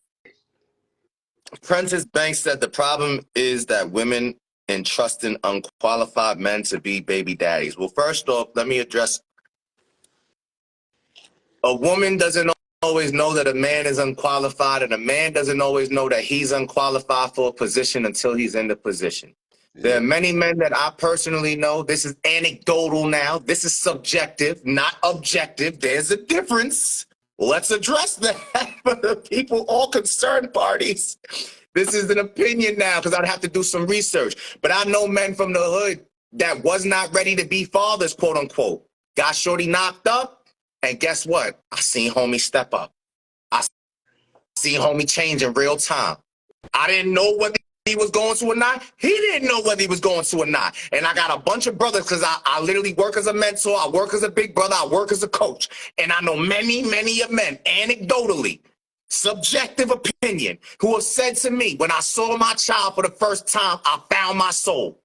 Prentice Banks said the problem is that women entrusting unqualified men to be baby daddies. Well, first off, let me address a woman doesn't always know that a man is unqualified, and a man doesn't always know that he's unqualified for a position until he's in the position. There Yeah. are many men that I personally know. This is anecdotal now. This is subjective, not objective. There's a difference. Let's address that for the people, all concerned parties. This is an opinion now because I'd have to do some research. But I know men from the hood that was not ready to be fathers, quote unquote. Got shorty knocked up, and guess what? I seen homie step up. I seen homie change in real time. I didn't know whether he was going to or not. He didn't know whether he was going to or not. And I got a bunch of brothers because I literally work as a mentor. I work as a big brother. I work as a coach. And I know many, many of men, anecdotally, subjective opinion, who have said to me, when I saw my child for the first time, I found my soul.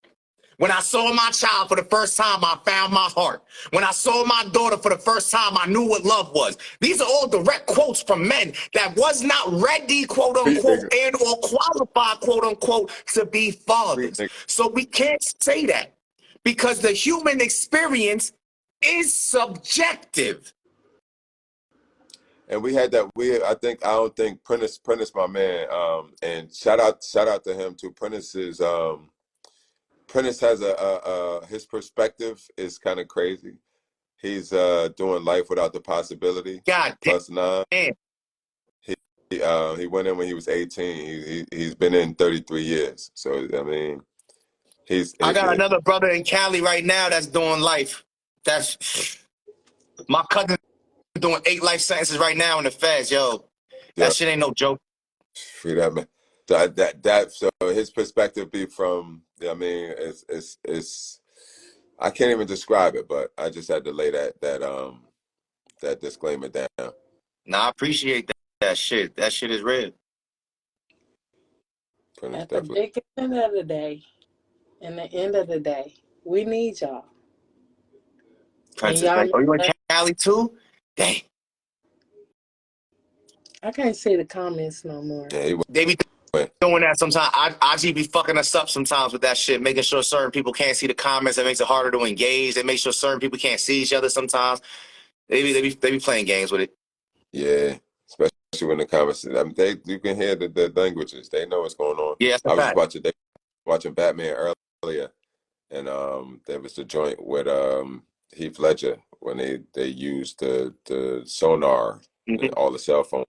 When I saw my child for the first time, I found my heart. When I saw my daughter for the first time, I knew what love was. These are all direct quotes from men that was not ready, quote unquote, and or qualified, quote unquote, to be fathers. So we can't say that because the human experience is subjective. And we had that weird. I don't think Prentice, my man. And shout out to him too. Prentice has his perspective is kind of crazy. He's doing life without the possibility. God +9. damn. He went in when he was 18. He's been in 33 years. So I mean, I got another brother in Cali right now that's doing life. That's my cousin doing 8 life sentences right now in the feds. Yo, that shit ain't no joke. Free that man. So his perspective be from. I mean, it's I can't even describe it, but I just had to lay that disclaimer down. Nah, I appreciate that shit. That shit is real. At the beginning of the day and the end of the day, we need y'all. Princess Bank. Oh, you in Cali too? Dang. I can't see the comments no more. Yeah, they be doing that sometimes. IG be fucking us up sometimes with that shit, making sure certain people can't see the comments. It makes it harder to engage. They make sure certain people can't see each other sometimes. They be playing games with it. Yeah, especially when the comments. I mean, you can hear the languages. They know what's going on. Yeah, I was watching Batman earlier, and there was the joint with Heath Ledger when they used the sonar and all the cell phones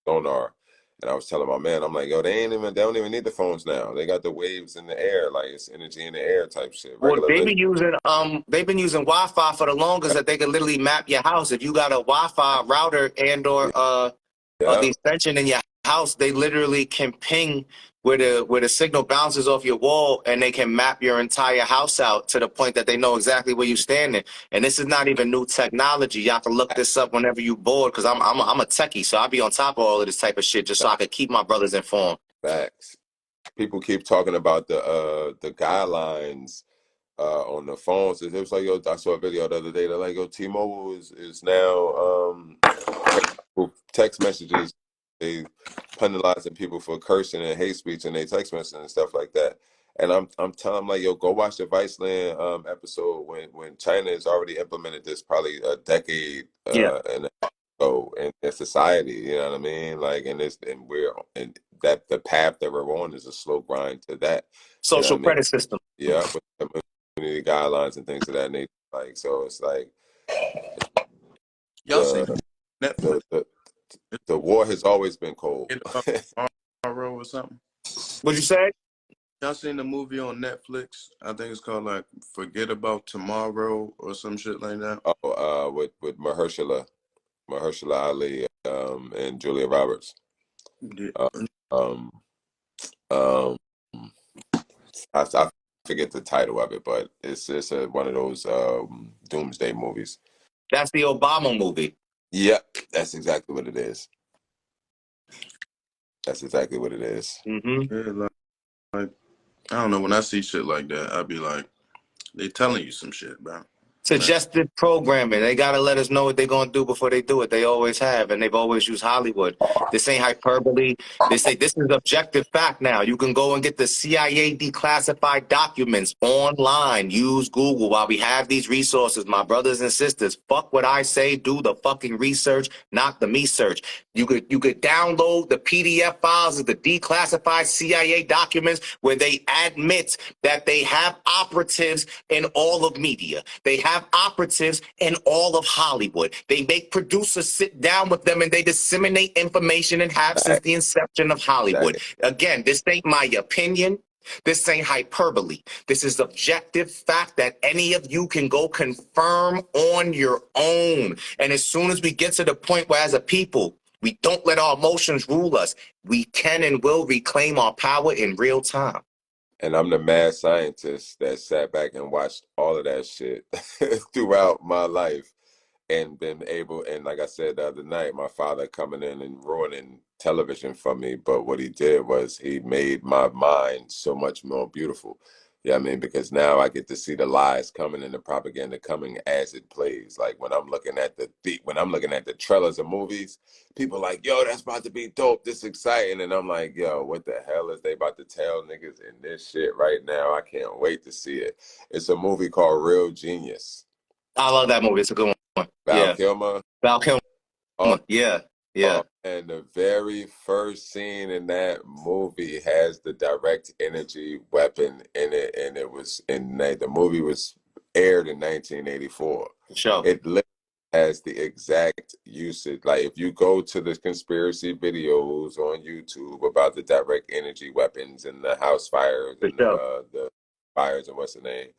sonar. And I was telling my man, I'm like, yo, they don't even need the phones now. They got the waves in the air, like it's energy in the air type shit. Well, they've been using Wi-Fi for the longest that they can literally map your house. If you got a Wi-Fi router and or the extension in your house, they literally can ping where the signal bounces off your wall, and they can map your entire house out to the point that they know exactly where you're standing. And this is not even new technology. Y'all can look this up whenever you bored, because I'm a techie, so I'll be on top of all of this type of shit just so I can keep my brothers informed. Facts. People keep talking about the guidelines on the phones. It was like, yo, I saw a video the other day. They're like, yo, T-Mobile is now text messages. They penalizing people for cursing and hate speech and they text messaging and stuff like that. And I'm telling them, like, yo, go watch the Viceland episode when China has already implemented this probably a decade and so in society, you know what I mean? Like, and that the path that we're on is a slow grind to that social credit system. Yeah, with community guidelines and things of that nature. Like, so it's like Y'all seen Netflix? The war has always been cold. Tomorrow or something. What'd you say? Y'all seen the movie on Netflix? I think it's called like Forget About Tomorrow or some shit like that. Oh, with Mahershala Ali, and Julia Roberts. Yeah. I forget the title of it, but it's one of those doomsday movies. That's the Obama movie. Yep, that's exactly what it is. That's exactly what it is. Mm-hmm. Yeah, like I don't know. When I see shit like that, I be like, they telling you some shit, bro. Suggestive programming. They got to let us know what they're going to do before they do it. They always have, and they've always used Hollywood. This ain't hyperbole. This is objective fact now. You can go and get the CIA declassified documents online. Use Google while we have these resources, my brothers and sisters. Fuck what I say. Do the fucking research, not the me search. You could download the PDF files of the declassified CIA documents where they admit that they have operatives in all of media. They have operatives in all of Hollywood. They make producers sit down with them and they disseminate information and have since the inception of Hollywood. Again, this ain't my opinion. This ain't hyperbole. This is objective fact that any of you can go confirm on your own. And as soon as we get to the point where as a people, we don't let our emotions rule us, we can and will reclaim our power in real time. And I'm the mad scientist that sat back and watched all of that shit throughout my life and been able, and like I said the other night, my father coming in and ruining television for me, but what he did was he made my mind so much more beautiful. Yeah, I mean, because now I get to see the lies coming and the propaganda coming as it plays. Like when I'm looking at the trailers of movies, people like, yo, that's about to be dope. This exciting. And I'm like, yo, what the hell is they about to tell niggas in this shit right now? I can't wait to see it. It's a movie called Real Genius. I love that movie. It's a good one. Val Yeah. Kilmer. Val Kilmer. Yeah. And the very first scene in that movie has the direct energy weapon in it, and the movie was aired in 1984. Sure. It literally has the exact usage. Like if you go to the conspiracy videos on YouTube about the direct energy weapons and the house fires and the fires and what's the name,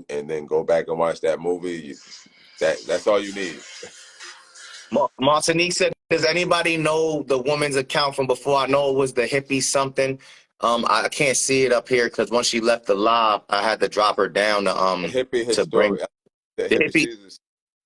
and then go back and watch that movie. That's all you need. Martinique said, does anybody know the woman's account from before? I know it was the hippie something. I can't see it up here because once she left the live, I had to drop her down The hippie to bring historian. the hippie. She's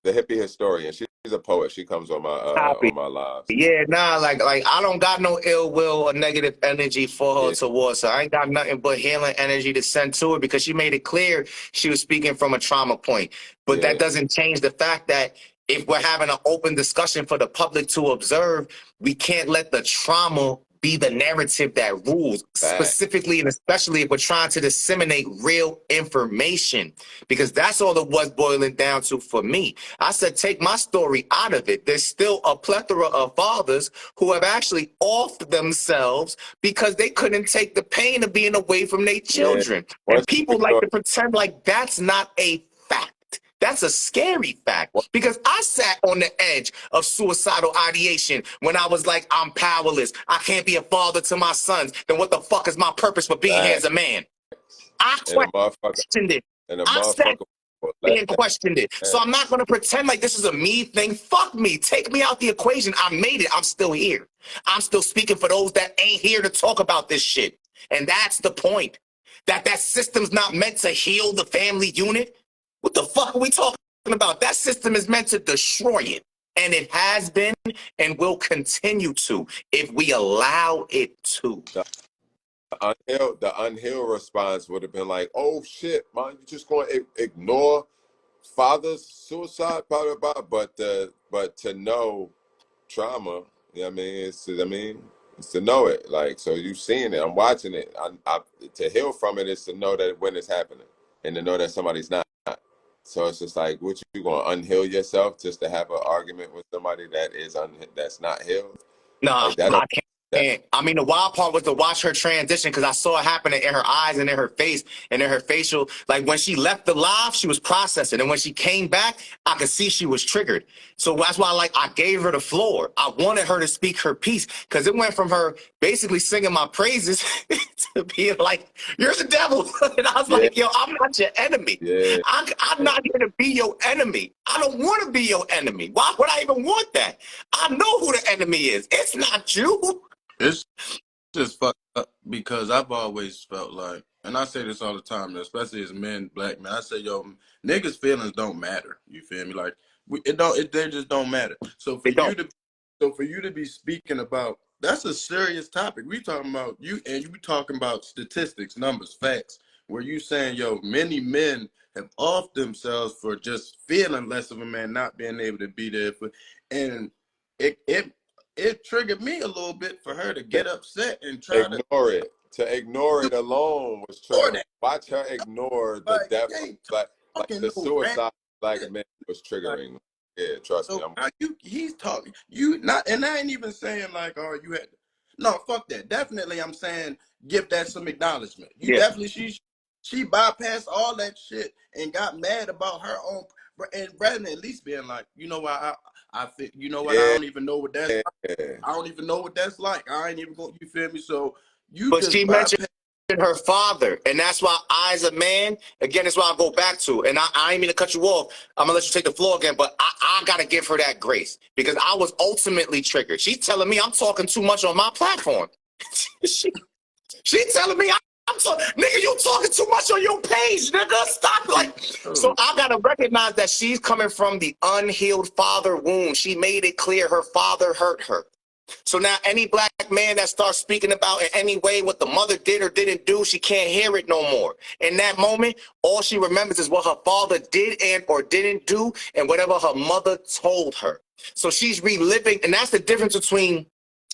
the hippie historian. She's a poet. She comes on my lives. Yeah, like I don't got no ill will or negative energy for her towards her. I ain't got nothing but healing energy to send to her because she made it clear she was speaking from a trauma point. But that doesn't change the fact that if we're having an open discussion for the public to observe, we can't let the trauma be the narrative that rules, specifically and especially if we're trying to disseminate real information, because that's all it was boiling down to for me. I said, take my story out of it. There's still a plethora of fathers who have actually offed themselves because they couldn't take the pain of being away from their children. And people like to pretend like that's not a fact. That's a scary fact because I sat on the edge of suicidal ideation when I was like, I'm powerless. I can't be a father to my sons. Then what the fuck is my purpose for being here as a man? I questioned it. I sat and questioned it. So I'm not going to pretend like this is a me thing. Fuck me. Take me out the equation. I made it. I'm still here. I'm still speaking for those that ain't here to talk about this shit. And that's the point. That system's not meant to heal the family unit. What the fuck are we talking about? That system is meant to destroy it. And it has been and will continue to if we allow it to. The unhealed response would have been like, oh shit, man, you just going to ignore father's suicide, blah, blah, blah. But to know trauma, you know what I mean? It's to know it. Like, so you seeing it, I'm watching it. To heal from it is to know that when it's happening and to know that somebody's not. So it's just like, what you going to unheal yourself just to have an argument with somebody that that's not healed? Nah, like I can't. I mean, the wild part was to watch her transition because I saw it happening in her eyes and in her face and in her facial. Like when she left the live, she was processing. And when she came back, I could see she was triggered. So that's why I gave her the floor. I wanted her to speak her piece because it went from her basically singing my praises to being like, you're the devil. And I was like, yo, I'm not your enemy. I'm not here to be your enemy. I don't want to be your enemy. Why would I even want that? I know who the enemy is. It's not you. It's just fucked up because I've always felt like, and I say this all the time, especially as men, black men, I say, yo, niggas' feelings don't matter. You feel me? Like they just don't matter. So for you to be speaking about, that's a serious topic. We talking about you talking about statistics, numbers, facts. where you saying, yo, many men have off themselves for just feeling less of a man, not being able to be there for, and it triggered me a little bit for her to get upset and try to Ignore it. To ignore it alone was ignore triggering. that. Watch her ignore the Like, death you of ain't like talking the no random suicide of black shit. men was Like, triggering. Yeah, trust me. so now he's talking, you not, and I ain't even saying like, oh, you had, no, fuck that. Definitely, I'm saying give that some acknowledgement. You Yeah. definitely, she bypassed all that shit and got mad about her own, and rather than at least being like, you know what, I feel, you know what, I Yeah. don't even know what that's like. I don't even know what that's like. I ain't even going, you feel me? So you But just she mentioned bypass. her father, and that's why I, as a man, again, that's why I go back to, and I ain't mean to cut you off. I'm gonna let you take the floor again, but I gotta give her that grace because I was ultimately triggered. She's telling me I'm talking too much on my platform. she telling me I'm talking, nigga, you talking too much on your page, nigga. Stop. Like, so I gotta recognize that she's coming from the unhealed father wound. She made it clear her father hurt her. So now any black man that starts speaking about in any way what the mother did or didn't do, she can't hear it no more. In that moment, all she remembers is what her father did and or didn't do and whatever her mother told her. So she's reliving, and that's the difference between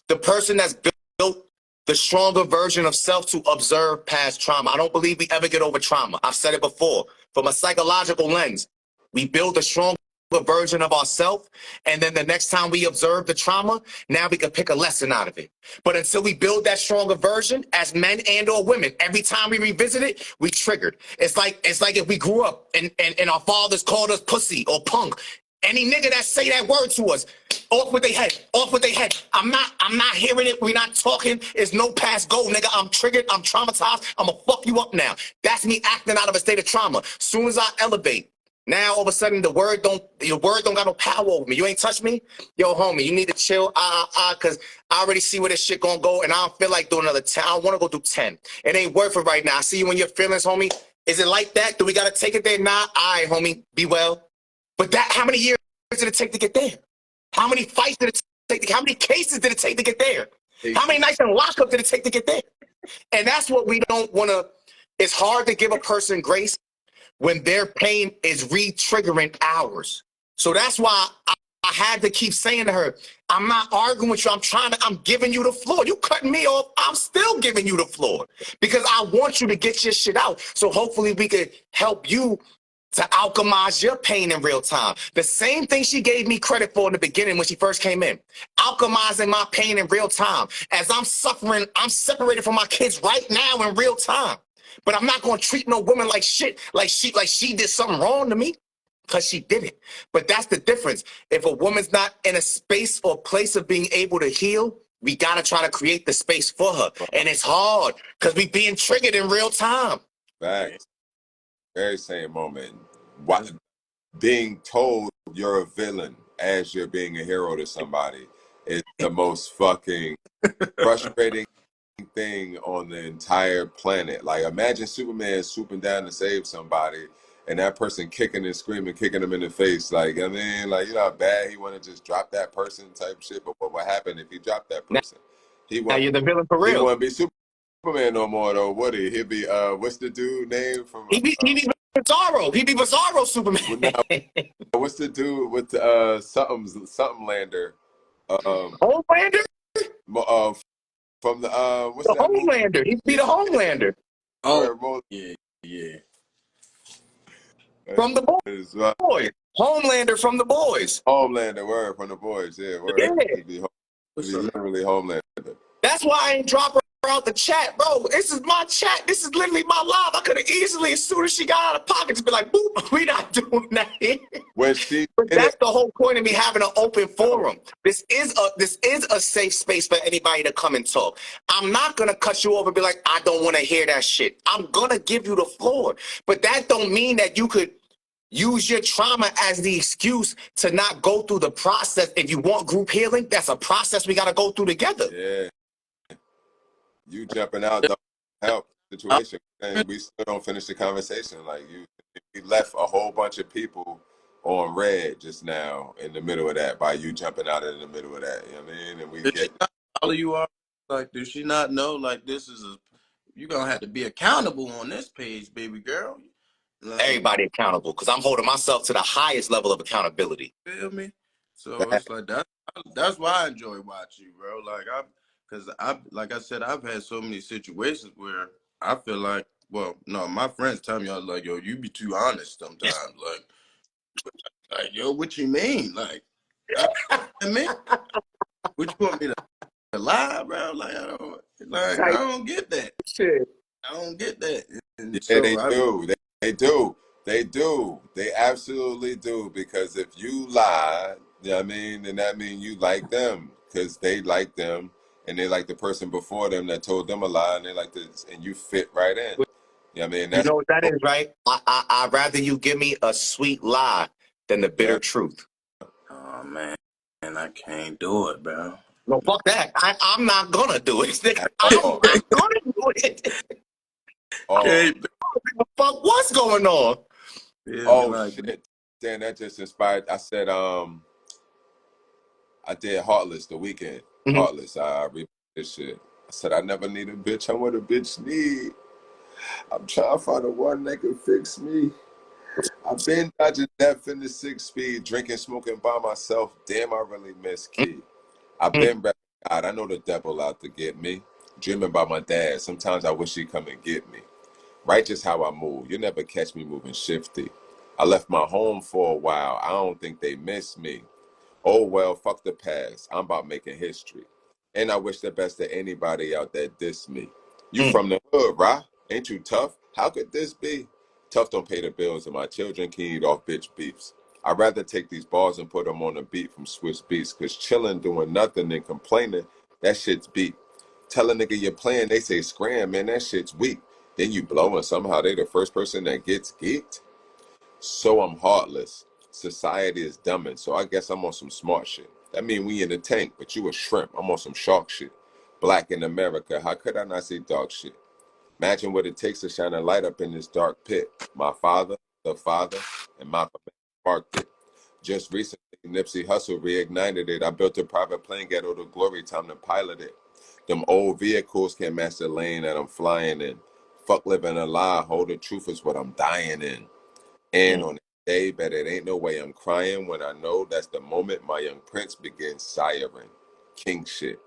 the person that's built the stronger version of self to observe past trauma. I don't believe we ever get over trauma. I've said it before. From a psychological lens, we build a stronger version of ourselves, and then the next time we observe the trauma, now we can pick a lesson out of it. But until we build that stronger version as men and or women, every time we revisit it, we triggered. It's like if we grew up and our fathers called us pussy or punk. Any nigga that say that word to us, off with their head, off with their head. I'm not hearing it. We're not talking. It's no pass go, nigga. I'm triggered. I'm traumatized. I'm gonna fuck you up now. That's me acting out of a state of trauma. Soon as I elevate, now all of a sudden your word don't got no power over me. You ain't touch me? Yo, homie, you need to chill. Cause I already see where this shit gonna go, and I don't feel like doing another 10. I don't wanna go do 10. It ain't worth it right now. I see you in your feelings, homie. Is it like that? Do we gotta take it there? Nah, all right, homie. Be well. But that, how many years did it take to get there? How many fights did it take? How many cases did it take to get there? How many nights in lockup did it take to get there? And that's what we don't want to. It's hard to give a person grace when their pain is re-triggering ours. So that's why I had to keep saying to her, I'm not arguing with you. I'm giving you the floor. You cutting me off. I'm still giving you the floor because I want you to get your shit out. So hopefully we could help you to alchemize your pain in real time. The same thing she gave me credit for in the beginning when she first came in. Alchemizing my pain in real time. As I'm suffering, I'm separated from my kids right now in real time. But I'm not gonna treat no woman like shit, like she did something wrong to me. Because she did it. But that's the difference. If a woman's not in a space or place of being able to heal, we gotta try to create the space for her. And it's hard because we being triggered in real time. Facts. Very same moment. What, being told you're a villain as you're being a hero to somebody is the most fucking frustrating thing on the entire planet. Like, imagine Superman swooping down to save somebody and that person kicking and screaming, kicking him in the face. Like, I mean, like, you know how bad he want to just drop that person type shit. But what happened if he dropped that person? He Now won't. you're the villain for He real. won't be Superman no more though. Would he? He'd be what's the dude name from? He be Bizarro. He be Bizarro Superman. Now, what's the dude with something Lander? Um, Homelander? uh, from the what's The that movie? Homelander. He be the Homelander Oh, Where Mo- yeah, yeah. from the is boys. Homelander from the boys. Homelander, word from the boys. Yeah, Yeah. word. He'd be What's up? literally Homelander. That's why I ain't drop her out the chat, bro. This is my chat. This is literally my live. I could have easily, as soon as she got out of pocket, just be like, boop, we not doing that here. When she But did that's it, the whole point of me having an open forum. This is a safe space for anybody to come and talk. I'm not gonna cut you off and be like, I don't want to hear that shit. I'm gonna give you the floor. But that don't mean that you could use your trauma as the excuse to not go through the process. If you want group healing, that's a process we gotta go through together. yeah, you jumping out don't help the I'm situation, and we still don't finish the conversation. Like you left a whole bunch of people on red just now in the middle of that by you jumping out in the middle of that. You know what I mean? And we Did she get not follow you all? Like, does she not know? Like, this is a you gonna have to be accountable on this page, baby girl. Like, Everybody accountable because I'm holding myself to the highest level of accountability. feel me? So it's like that's why I enjoy watching you, bro. Cause like I said, I've had so many situations where I feel like, well, no, my friends tell me, I was like, yo, you be too honest sometimes. Like, yo, what you mean? Like, I mean, what you want me to lie, bro? I Type don't get that. shit. I don't get that. And Yeah, they so I, do. They do. They do. They absolutely do. Because if you lie, you know what I mean, then that means you like them because they like them and they like the person before them that told them a lie and they like this and you fit right in. You know what I mean? You That's know what that is, right? I'd rather you give me a sweet lie than the yeah. bitter truth. oh man, I can't do it, bro. No, fuck that. I'm not gonna do it. Nigga. At I'm all. not gonna do it. Oh, Can't Fuck, what's going on? feel me oh like, shit. Damn, that just inspired. I said, I did Heartless the weekend. Mhm. Heartless. I read this shit. I said, I never need a bitch. I'm what a bitch need. I'm trying to find the one that can fix me. I've been dodging death in the 6 speed, drinking, smoking by myself. Damn, I really miss Key. I've Mhm. been rapping God. I know the devil out to get me. Dreaming about my dad. Sometimes I wish he'd come and get me. Righteous how I move. You never catch me moving shifty. I left my home for a while. I don't think they miss me. Oh well, fuck the past. I'm about making history. And I wish the best to anybody out there diss me. You Mm. from the hood, right? Ain't you tough? How could this be? Tough don't pay the bills and my children can eat off bitch beefs. I'd rather take these bars and put them on a beat from Swiss Beats, cause chilling doing nothing and complaining, that shit's beat. Tell a nigga you're playing, they say scram, man, that shit's weak. Then you blow and somehow they the first person that gets geeked. So I'm heartless. Society is dumbing, so I guess I'm on some smart shit. That mean we in the tank, but you a shrimp. I'm on some shark shit. Black in America, how could I not see dark shit? Imagine what it takes to shine a light up in this dark pit. My father, the father, and my sparked it. Just recently, Nipsey Hussle reignited it. I built a private plane, ghetto to glory, time to pilot it. Them old vehicles can't match the lane that I'm flying in. Fuck living a lie, hold the truth is what I'm dying in. And Mm. on that day, but it ain't no way I'm crying when I know that's the moment my young prince begins siring. King shit.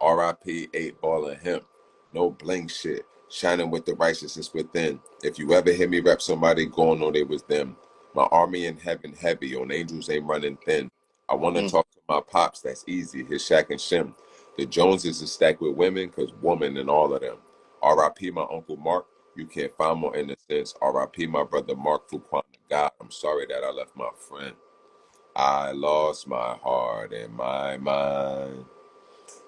R.I.P. 8 Ball and hemp. No bling shit. Shining with the righteousness within. If you ever hear me rep somebody, go know they was them. My army in heaven heavy. On angels ain't running thin. I want to Mm. talk to my pops. That's easy. His Shaq and Shim. The Joneses is stacked with women, cause woman and all of them. R.I.P. my Uncle Mark. You can't find more innocence. R.I.P. my brother Mark Fuquan. God, I'm sorry that I left my friend. I lost my heart and my mind.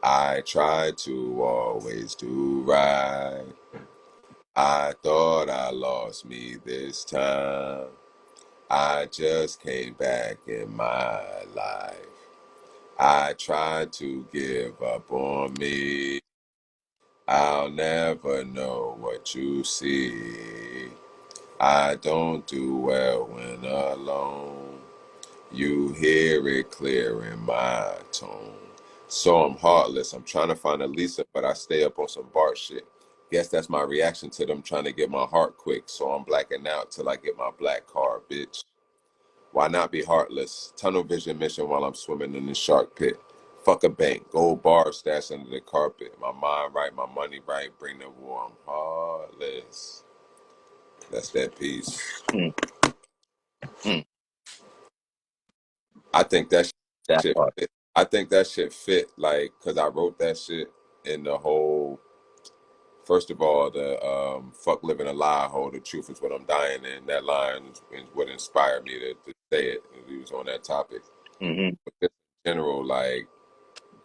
I tried to always do right. I thought I lost me this time. I just came back in my life. I tried to give up on me. I'll never know what you see. I don't do well when alone. You hear it clear in my tone. So I'm heartless. I'm trying to find a Lisa, but I stay up on some Bart shit. Guess that's my reaction to them trying to get my heart quick. So I'm blacking out till I get my black car, bitch. Why not be heartless? Tunnel vision mission while I'm swimming in the shark pit. Fuck a bank, gold bars stashed under the carpet. My mind right, my money right, bring the war. I'm heartless. That's that piece. Mm. Mm. I think that That shit part. fit. I think that shit fit, like, because I wrote that shit in the whole, first of all, the fuck living a lie, hold the truth is what I'm dying in. That line is what inspired me to say it. We was on that topic. Mm-hmm. But just in general, like,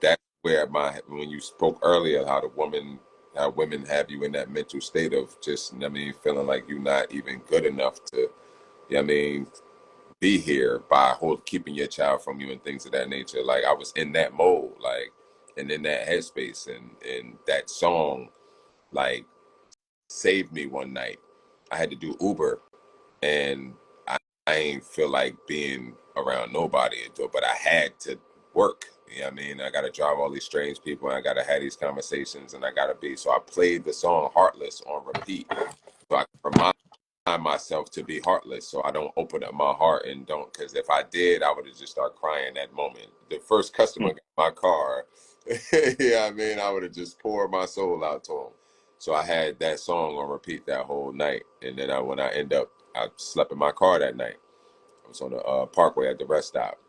that's where when you spoke earlier, how women have you in that mental state of just, I mean, feeling like you're not even good enough to, I mean, be here by keeping your child from you and things of that nature. Like I was in that mode, like, and in that headspace, and that song, like, saved me one night. I had to do Uber, and I ain't feel like being around nobody, but I had to work. You know what I mean? I got to drive all these strange people, and I got to have these conversations, and I got to be. So I played the song Heartless on repeat. So I can remind myself to be heartless, so I don't open up my heart and don't, because if I did, I would have just started crying that moment. The first customer got my car, yeah, I mean, I would have just poured my soul out to him. So I had that song on repeat that whole night, and then when I I slept in my car that night. I was on the Parkway at the rest stop,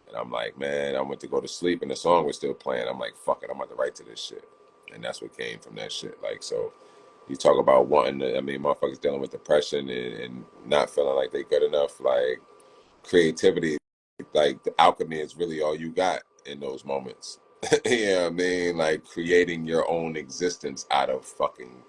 and I'm like, man, I went to go to sleep, and the song was still playing. I'm like, fuck it, I'm about to write to this shit, and that's what came from that shit. Like, so you talk about wanting to, I mean, motherfuckers dealing with depression and not feeling like they good enough. Like, creativity, like the alchemy is really all you got in those moments. You know what I mean? Like creating your own existence out of fucking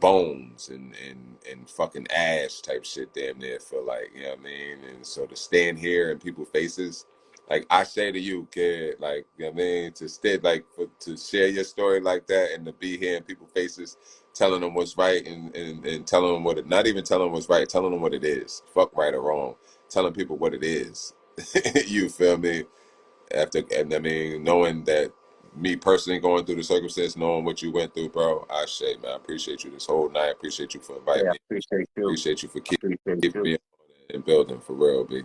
bones and fucking ash type shit, damn near, feel like, you know what I mean? And so to stand here in people's faces, like I say to you, kid, like, you know what I mean, to stay, like, to share your story like that and to be here in people's faces, telling them what's right and telling them what it, not even telling them what's right, telling them what it is, fuck right or wrong, telling people what it is. You feel me? After, and I mean, knowing that, me personally going through the circumstance, knowing what you went through, bro, I say, man, I appreciate you this whole night. I appreciate you for inviting Yeah, I me. appreciate you. Appreciate you for I appreciate keeping you. me and building for real, B.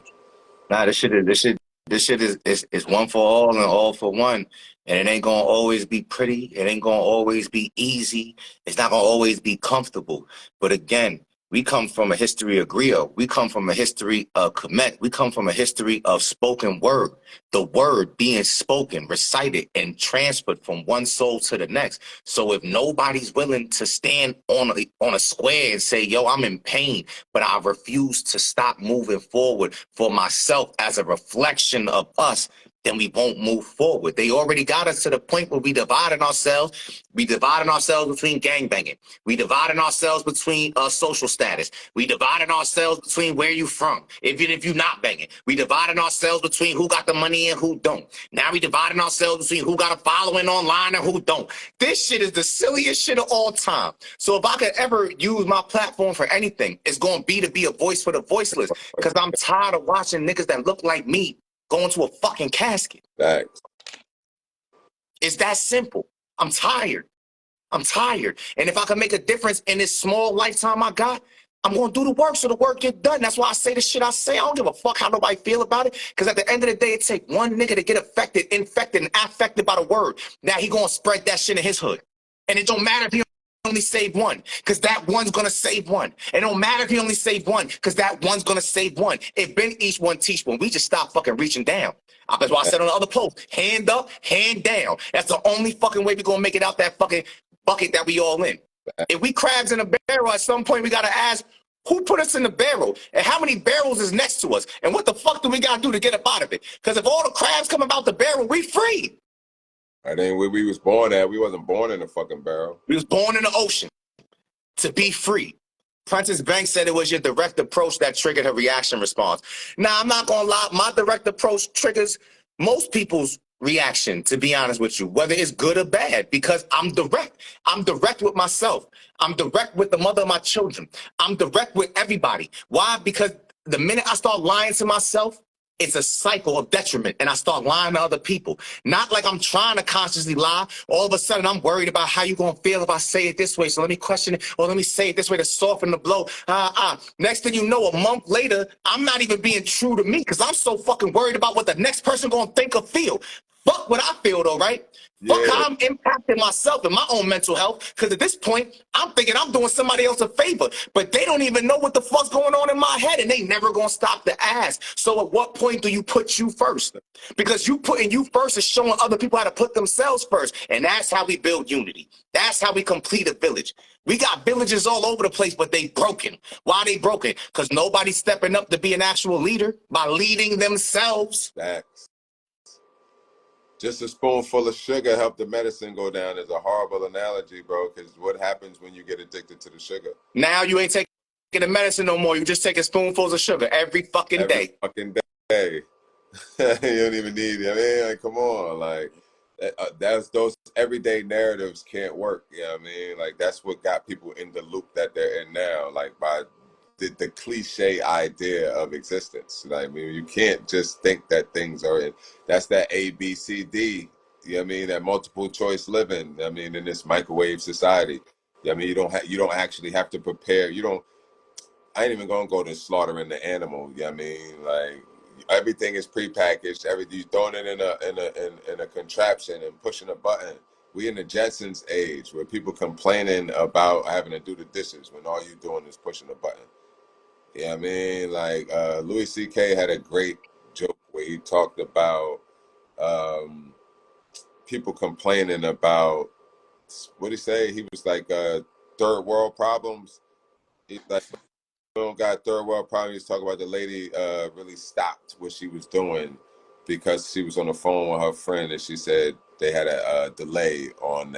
Nah, this shit is one for all and all for one. And it ain't gonna always be pretty. It ain't gonna always be easy. It's not gonna always be comfortable. But again, we come from a history of griot. We come from a history of Kemet. We come from a history of spoken word. The word being spoken, recited, and transferred from one soul to the next. So if nobody's willing to stand on a square and say, yo, I'm in pain, but I refuse to stop moving forward for myself as a reflection of us, then we won't move forward. They already got us to the point where we divided ourselves. We divided ourselves between gangbanging. We divided ourselves between social status. We divided ourselves between where you from, even if you're not banging. We divided ourselves between who got the money and who don't. Now we dividing ourselves between who got a following online and who don't. This shit is the silliest shit of all time. So if I could ever use my platform for anything, it's going to be a voice for the voiceless, because I'm tired of watching niggas that look like me going to a fucking casket. Facts. It's that simple. I'm tired. I'm tired. And if I can make a difference in this small lifetime I got, I'm going to do the work so the work get done. That's why I say the shit I say. I don't give a fuck how nobody feel about it, because at the end of the day, it take one nigga to get affected, infected, and affected by the word. Now he going to spread that shit in his hood. And it don't matter if he only save one, because that one's going to save one. It don't matter if he only save one, because that one's going to save one. If been each one, teach one. We just stop fucking reaching down. That's why I said on the other post, hand up, hand down. That's the only fucking way we're going to make it out that fucking bucket that we all in. If we crabs in a barrel, at some point we got to ask, who put us in the barrel? And how many barrels is next to us? And what the fuck do we got to do to get up out of it? Because if all the crabs come about the barrel, we free. I think where we was born at, we wasn't born in a fucking barrel. We was born in the ocean to be free. Princess Banks said it was your direct approach that triggered her reaction response. Now, I'm not going to lie. My direct approach triggers most people's reaction, to be honest with you, whether it's good or bad, because I'm direct. I'm direct with myself. I'm direct with the mother of my children. I'm direct with everybody. Why? Because the minute I start lying to myself, it's a cycle of detriment, and I start lying to other people. Not like I'm trying to consciously lie. All of a sudden, I'm worried about how you're going to feel if I say it this way, so let me question it, or let me say it this way to soften the blow. Next thing you know, a month later, I'm not even being true to me, because I'm so fucking worried about what the next person going to think or feel. Fuck what I feel, though, right? Yeah. Fuck how I'm impacting myself and my own mental health, because at this point, I'm thinking I'm doing somebody else a favor, but they don't even know what the fuck's going on in my head, and they never gonna stop to ask. So at what point do you put you first? Because you putting you first is showing other people how to put themselves first, and that's how we build unity. That's how we complete a village. We got villages all over the place, but they broken. Why they broken? Because nobody's stepping up to be an actual leader by leading themselves. Facts. Just a spoonful of sugar helped the medicine go down is a horrible analogy, bro, because what happens when you get addicted to the sugar? Now you ain't taking the medicine no more. You just taking spoonfuls of sugar every fucking day. Every fucking day. You don't even need it. I mean, like, come on. Like, that's those everyday narratives can't work. You know what I mean? Like, that's what got people in the loop that they're in now. Like, by the cliche idea of existence. Like, I mean, you can't just think that things are in. That's that A, B, C, D. You know what I mean? That multiple choice living. I mean, in this microwave society. I mean, you don't actually have to prepare. You don't. I ain't even gonna go to slaughtering the animal. You know what I mean? Like everything is prepackaged. Everything you throwing it in a contraption and pushing a button. We in the Jetsons age where people complaining about having to do the dishes when all you doing is pushing a button. Yeah, I mean, like Louis C.K. had a great joke where he talked about um, people complaining about what he say. He was like third world problems. He like we don't got third world problems. He's talking about the lady really stopped what she was doing because she was on the phone with her friend and she said they had a delay on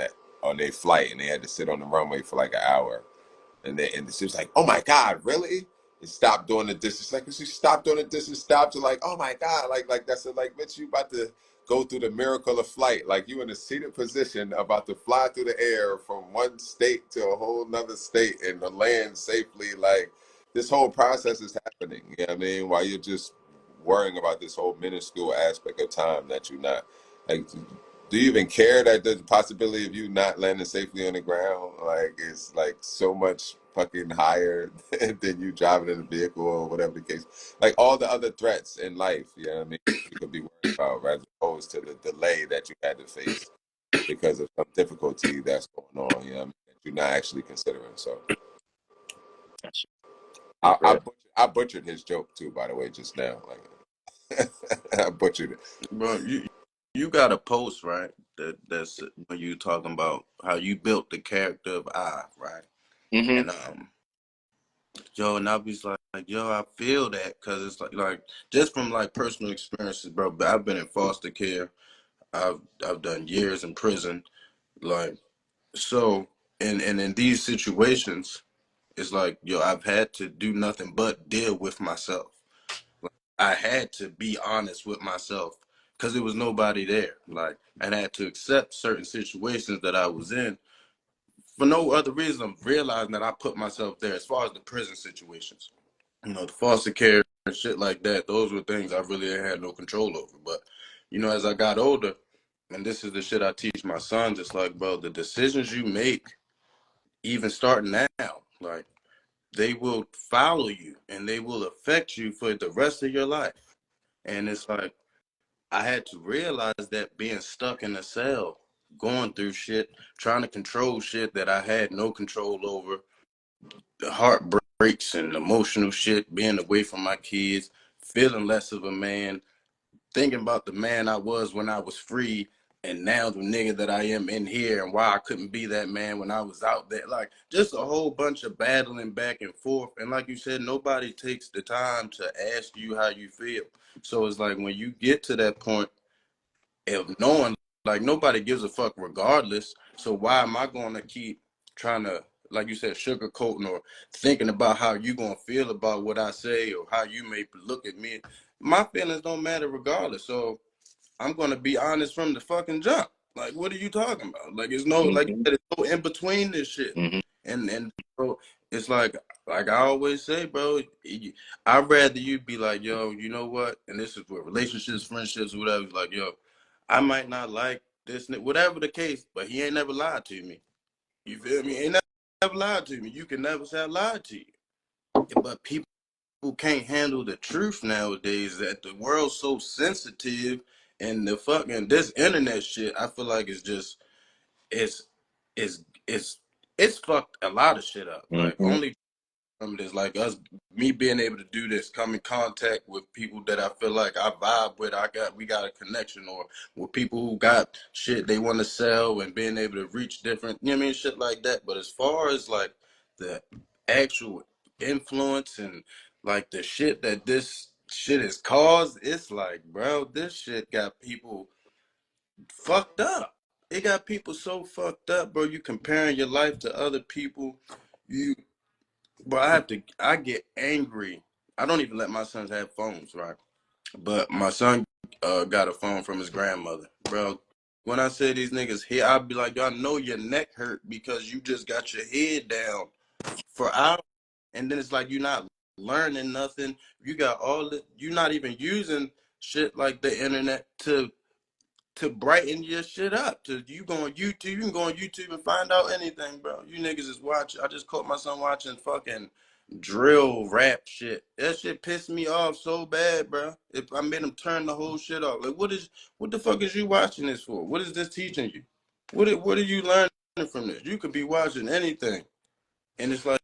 their flight and they had to sit on the runway for like an hour. And she was like, "Oh my God, really?" And stopped doing the dishes. Like she stopped doing the dishes, stopped to like, "Oh my God!" Like that's it. Like, bitch, you about to go through the miracle of flight. Like you in a seated position, about to fly through the air from one state to a whole nother state and to land safely. Like this whole process is happening. You know what I mean? While you're just worrying about this whole minuscule aspect of time that you're not like. Do you even care that there's a possibility of you not landing safely on the ground? Like it's like so much fucking higher than you driving in a vehicle or whatever the case. Like all the other threats in life, you know what I mean? You could be worried about as opposed to the delay that you had to face because of some difficulty that's going on, you know what I mean? That you're not actually considering. So Right. I butchered his joke too, by the way, just now. Like I butchered it. Bro, you got a post, right? That's when you talking about how you built the character of I, right? Hmm. And yo, and I was like, yo, I feel that because it's like just from like personal experiences, bro. But I've been in foster care. I've done years in prison, like so. And in these situations, it's like, yo, I've had to do nothing but deal with myself. I had to be honest with myself because there was nobody there. Like, and I had to accept certain situations that I was in for no other reason. I'm realizing that I put myself there as far as the prison situations. You know, the foster care and shit like that, those were things I really had no control over. But, you know, as I got older, and this is the shit I teach my sons, it's like, bro, the decisions you make, even starting now, like, they will follow you and they will affect you for the rest of your life. And it's like, I had to realize that being stuck in a cell, going through shit, trying to control shit that I had no control over, the heartbreaks and emotional shit, being away from my kids, feeling less of a man, thinking about the man I was when I was free, and now the nigga that I am in here, and why I couldn't be that man when I was out there. Like, just a whole bunch of battling back and forth. And like you said, nobody takes the time to ask you how you feel. So it's like when you get to that point of knowing, like, nobody gives a fuck regardless. So why am I going to keep trying to, like you said, sugarcoating or thinking about how you going to feel about what I say or how you may look at me? My feelings don't matter regardless. So I'm going to be honest from the fucking jump. Like, what are you talking about? Like, it's no, like you Hmm. said, it's no in between this shit. Hmm. And bro, it's like I always say, bro, I'd rather you be like, yo, you know what? And this is with relationships, friendships, whatever. Like, yo, I might not like this, whatever the case, but he ain't never lied to me. You feel me? He ain't never lied to me. You can never say I lied to you. But people who can't handle the truth nowadays, that the world's so sensitive, and the fucking this internet shit, I feel like it's just it's it's it's it's fucked a lot of shit up. Like, Hmm. only from this, like us, me being able to do this, come in contact with people that I feel like I vibe with, we got a connection, or with people who got shit they want to sell, and being able to reach different, you know what I mean, shit like that. But as far as like the actual influence and like the shit that this shit has caused, it's like, bro, this shit got people fucked up. It got people so fucked up, bro. You comparing your life to other people. You But I get angry. I don't even let my sons have phones, right? But my son got a phone from his grandmother, bro. When I say these niggas here, I'd be like, y'all know your neck hurt because you just got your head down for hours and then it's like you're not learning nothing. You got all the, you're not even using shit like the internet to brighten your shit up. To you go on YouTube, you can go on YouTube and find out anything, bro. You niggas is watching. I just caught my son watching fucking drill rap shit. That shit pissed me off so bad, bro. I made him turn the whole shit off. Like, what the fuck is you watching this for? What is this teaching you? What are you learning from this? You could be watching anything, and it's like,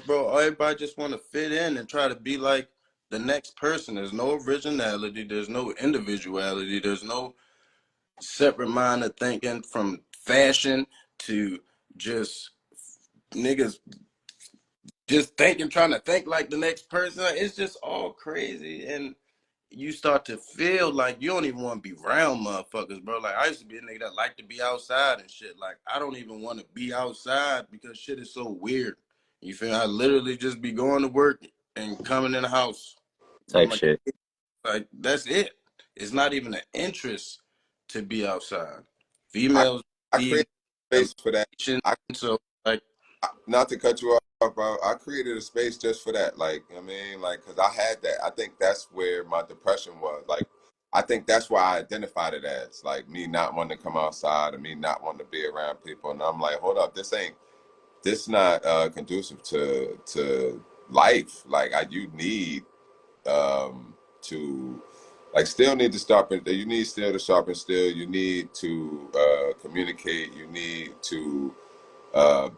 bro, everybody just want to fit in and try to be like the next person. There's no originality. There's no individuality. There's no separate mind of thinking, from fashion to just niggas just thinking, trying to think like the next person. It's just all crazy. And you start to feel like you don't even want to be around motherfuckers, bro. Like, I used to be a nigga that like to be outside and shit. Like, I don't even want to be outside because shit is so weird. You feel me? I literally just be going to work and coming in the house with Type my shit. kids. Like, that's it. It's not even an interest to be outside. I Females I need created space for that. emotion, I so like, Not to cut you off, bro. I created a space just for that. Like, I mean, like, cause I had that. I think that's where my depression was. Like, I think that's why I identified it as like me not wanting to come outside and me not wanting to be around people. And I'm like, hold up, this not conducive to life. Like, you need to like still need to sharpen. You need still to sharpen. Still, you need to communicate. You need to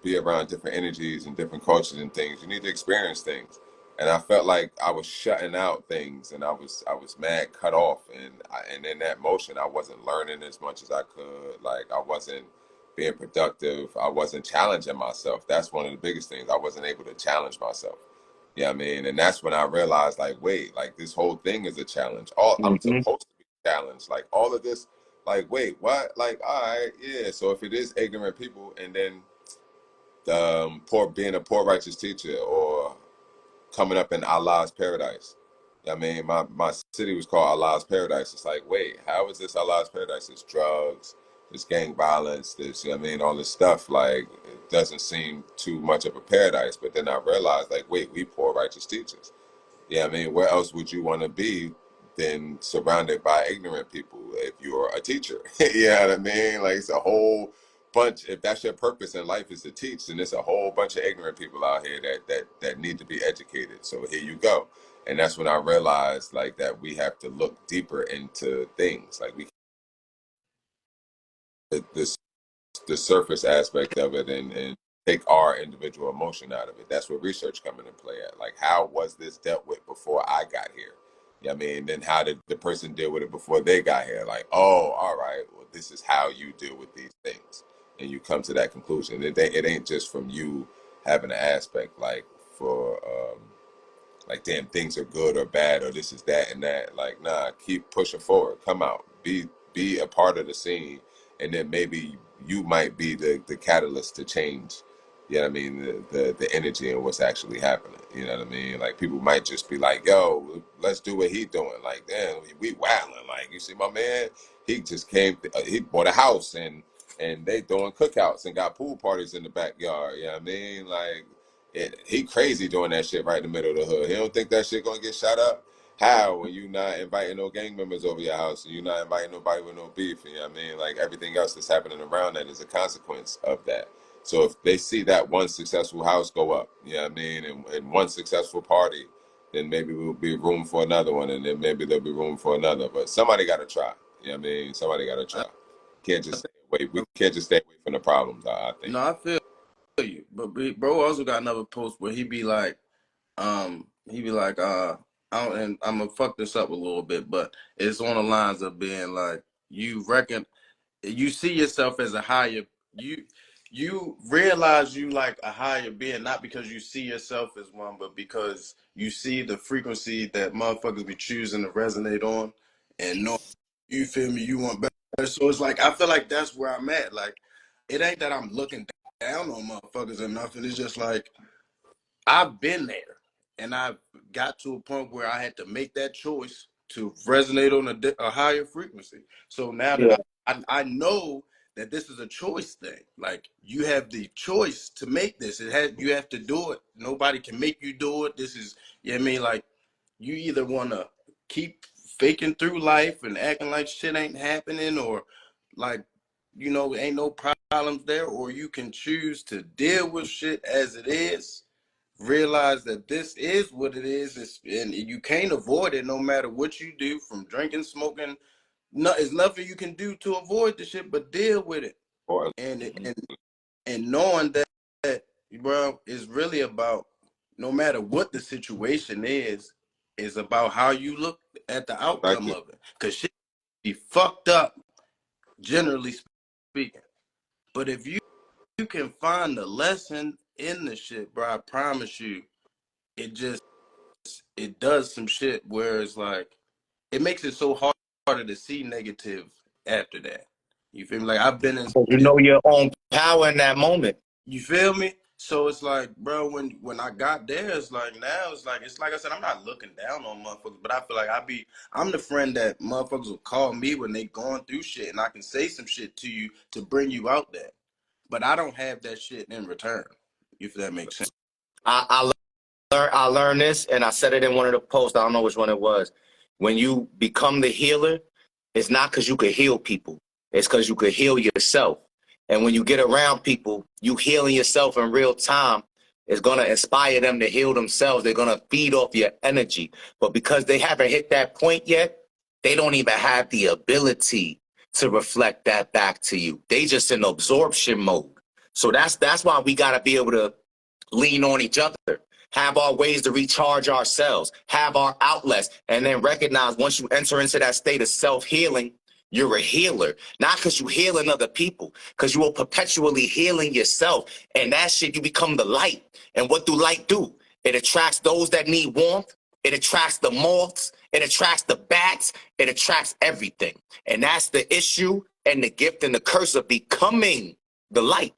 be around different energies and different cultures and things. You need to experience things. And I felt like I was shutting out things, and I was mad, cut off, and in that motion, I wasn't learning as much as I could. Like, I wasn't being productive. I wasn't challenging myself. That's one of the biggest things. I wasn't able to challenge myself. Yeah, I mean, and that's when I realized, like, wait, like this whole thing is a challenge. All I'm Hmm. supposed to be challenged. Like all of this, like, wait, what? Like, all right, yeah. So if it is ignorant people, and then poor being a poor righteous teacher or coming up in Allah's paradise. I mean, my city was called Allah's paradise. It's like, wait, how is this Allah's paradise? It's drugs, it's gang violence, this, I mean, all this stuff. Like, it doesn't seem too much of a paradise. But then I realized, like, wait, we poor righteous teachers. Yeah, I mean, where else would you want to be than surrounded by ignorant people if you're a teacher? Yeah, what I mean? Like, it's a whole bunch. If that's your purpose in life is to teach, then there's a whole bunch of ignorant people out here that need to be educated. So here you go. And that's when I realized, like, that we have to look deeper into things. Like, this the surface aspect of it, and take our individual emotion out of it. That's where research come into play at. Like, how was this dealt with before I got here? Yeah, I mean, then how did the person deal with it before they got here? Like, oh, all right, well, this is how you deal with these things, and you come to that conclusion. It ain't just from you having an aspect like for like, damn, things are good or bad or this is that and that. Like, nah, keep pushing forward. Come out. Be a part of the scene, and then maybe you might be the catalyst to change. You know what I mean? The energy and what's actually happening. You know what I mean? Like, people might just be like, "Yo, let's do what he doing." Like, damn, we wilding. Like, you see my man? He just came. He bought a house, and they doing cookouts and got pool parties in the backyard. You know what I mean? Like, he crazy doing that shit right in the middle of the hood. He don't think that shit gonna get shot up. How when you not inviting no gang members over your house and you not inviting nobody with no beef? You know what I mean? Like, everything else that's happening around that is a consequence of that. So if they see that one successful house go up, you know what I mean, and one successful party, then maybe we'll be room for another one, and then maybe there'll be room for another. But somebody got to try. You know what I mean? Somebody got to try. Can't just stay away. We can't just stay away from the problems. I think. no, I feel you. But bro also got another post where he be like, and I'm gonna fuck this up a little bit, but it's on the lines of being like, you see yourself as a higher, you you realize you like a higher being, not because you see yourself as one, but because you see the frequency that motherfuckers be choosing to resonate on, and know, you feel me, you want better. So it's like, I feel like that's where I'm at. Like, it ain't that I'm looking down on motherfuckers or nothing. It's just like, I've been there, and I've got to a point where I had to make that choice to resonate on a higher frequency. So now that Yeah. I know that this is a choice thing. Like, you have the choice to make this. You have to do it. Nobody can make you do it. This is, you know what I mean? Like, you either want to keep faking through life and acting like shit ain't happening, or like, you know, ain't no problems there, or you can choose to deal with shit as it is, realize that this is what it is, and you can't avoid it no matter what you do, from drinking, smoking. No, there's nothing you can do to avoid the shit but deal with it. Or And knowing that, bro, is really about, no matter what the situation is about how you look at the thank outcome you. of it. Because shit be fucked up, generally speaking. But if you can find the lesson in the shit, bro, I promise you, it does some shit where it's like, it makes it so harder to see negative after that. You feel me? Like, I've been in You know your own power in that moment. You feel me? So it's like, bro, when I got there, it's like, now it's like I said, I'm not looking down on motherfuckers, but I feel like I'm the friend that motherfuckers will call me when they going through shit, and I can say some shit to you to bring you out there. But I don't have that shit in return. If that makes sense. I learned this, and I said it in one of the posts. I don't know which one it was. When you become the healer, it's not because you could heal people. It's because you could heal yourself. And when you get around people, you healing yourself in real time is going to inspire them to heal themselves. They're going to feed off your energy. But because they haven't hit that point yet, they don't even have the ability to reflect that back to you. They just in absorption mode. So that's why we got to be able to lean on each other, have our ways to recharge ourselves, have our outlets, and then recognize once you enter into that state of self-healing, you're a healer. Not because you're healing other people, because you are perpetually healing yourself. And that shit, you become the light. And what do light do? It attracts those that need warmth. It attracts the moths. It attracts the bats. It attracts everything. And that's the issue and the gift and the curse of becoming the light.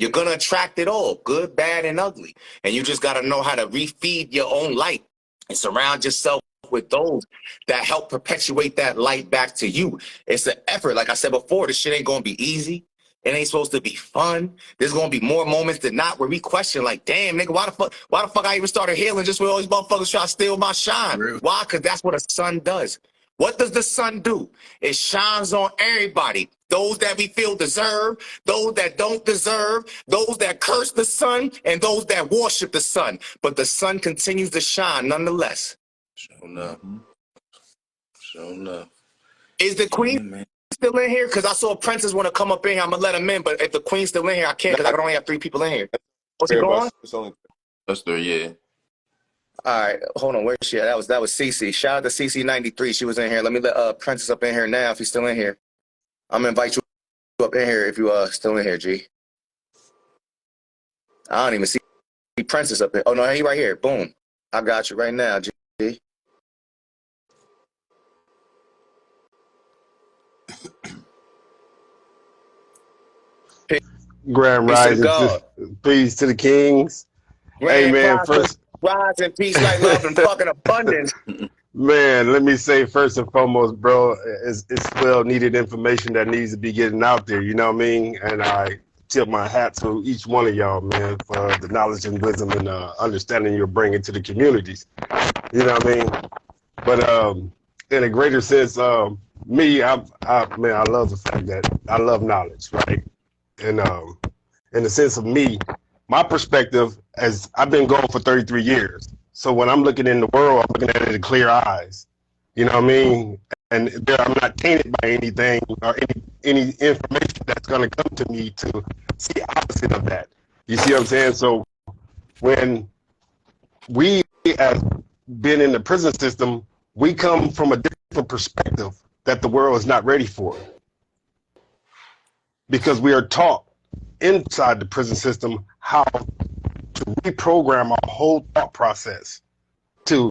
You're going to attract it all, good, bad, and ugly. And you just got to know how to refeed your own light and surround yourself with those that help perpetuate that light back to you. It's an effort. Like I said before, this shit ain't going to be easy. It ain't supposed to be fun. There's going to be more moments than not where we question, like, damn, nigga, why the fuck I even started healing just with all these motherfuckers trying to steal my shine? Really? Why? Because that's what a sun does. What does the sun do? It shines on everybody. Those that we feel deserve, those that don't deserve, those that curse the sun, and those that worship the sun. But the sun continues to shine nonetheless. Sure enough. Sure enough. Is the queen still in here? Because I saw Princess want to come up in here. I'm going to let him in. But if the queen's still in here, I can't because I can only have 3 people in here. Was he gone? It's only That's there, yeah. All right, hold on. Where's she at? That was Cece. Shout out to CC93. She was in here. Let me let Princess up in here now if he's still in here. I'm going to invite you up in here if you still in here, G. I don't even see Princess up here. Oh, no, he right here. Boom. I got you right now, G. Grand Peace to the Rising, God. peace to the kings. Hey man, first, rise in peace, like love, and fucking abundance. man, let me say first and foremost, bro, it's well needed information that needs to be getting out there. You know what I mean? And I tip my hat to each one of y'all, man, for the knowledge and wisdom and understanding you're bringing to the communities. You know what I mean? But in a greater sense, me, man, I love the fact that I love knowledge, right? And in the sense of me, my perspective, as I've been going for 33 years. So when I'm looking in the world, I'm looking at it with clear eyes. You know what I mean? And I'm not tainted by anything or any information that's going to come to me to see opposite of that. You see what I'm saying? So when we have been in the prison system, we come from a different perspective that the world is not ready for, because we are taught inside the prison system how to reprogram our whole thought process to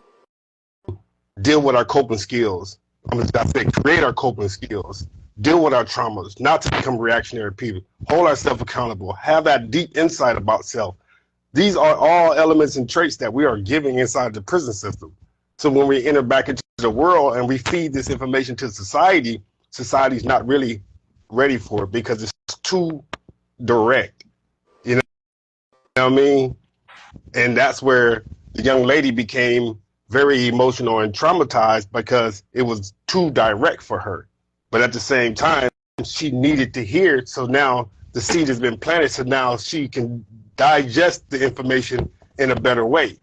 deal with our coping skills. I'm just going to say create our coping skills, deal with our traumas, not to become reactionary people, hold ourselves accountable, have that deep insight about self. These are all elements and traits that we are giving inside the prison system. So when we enter back into the world and we feed this information to society, society's not really ready for it because it's too direct. You know what I mean? And that's where the young lady became very emotional and traumatized because it was too direct for her. But at the same time, she needed to hear it. So now the seed has been planted. So now she can digest the information in a better way.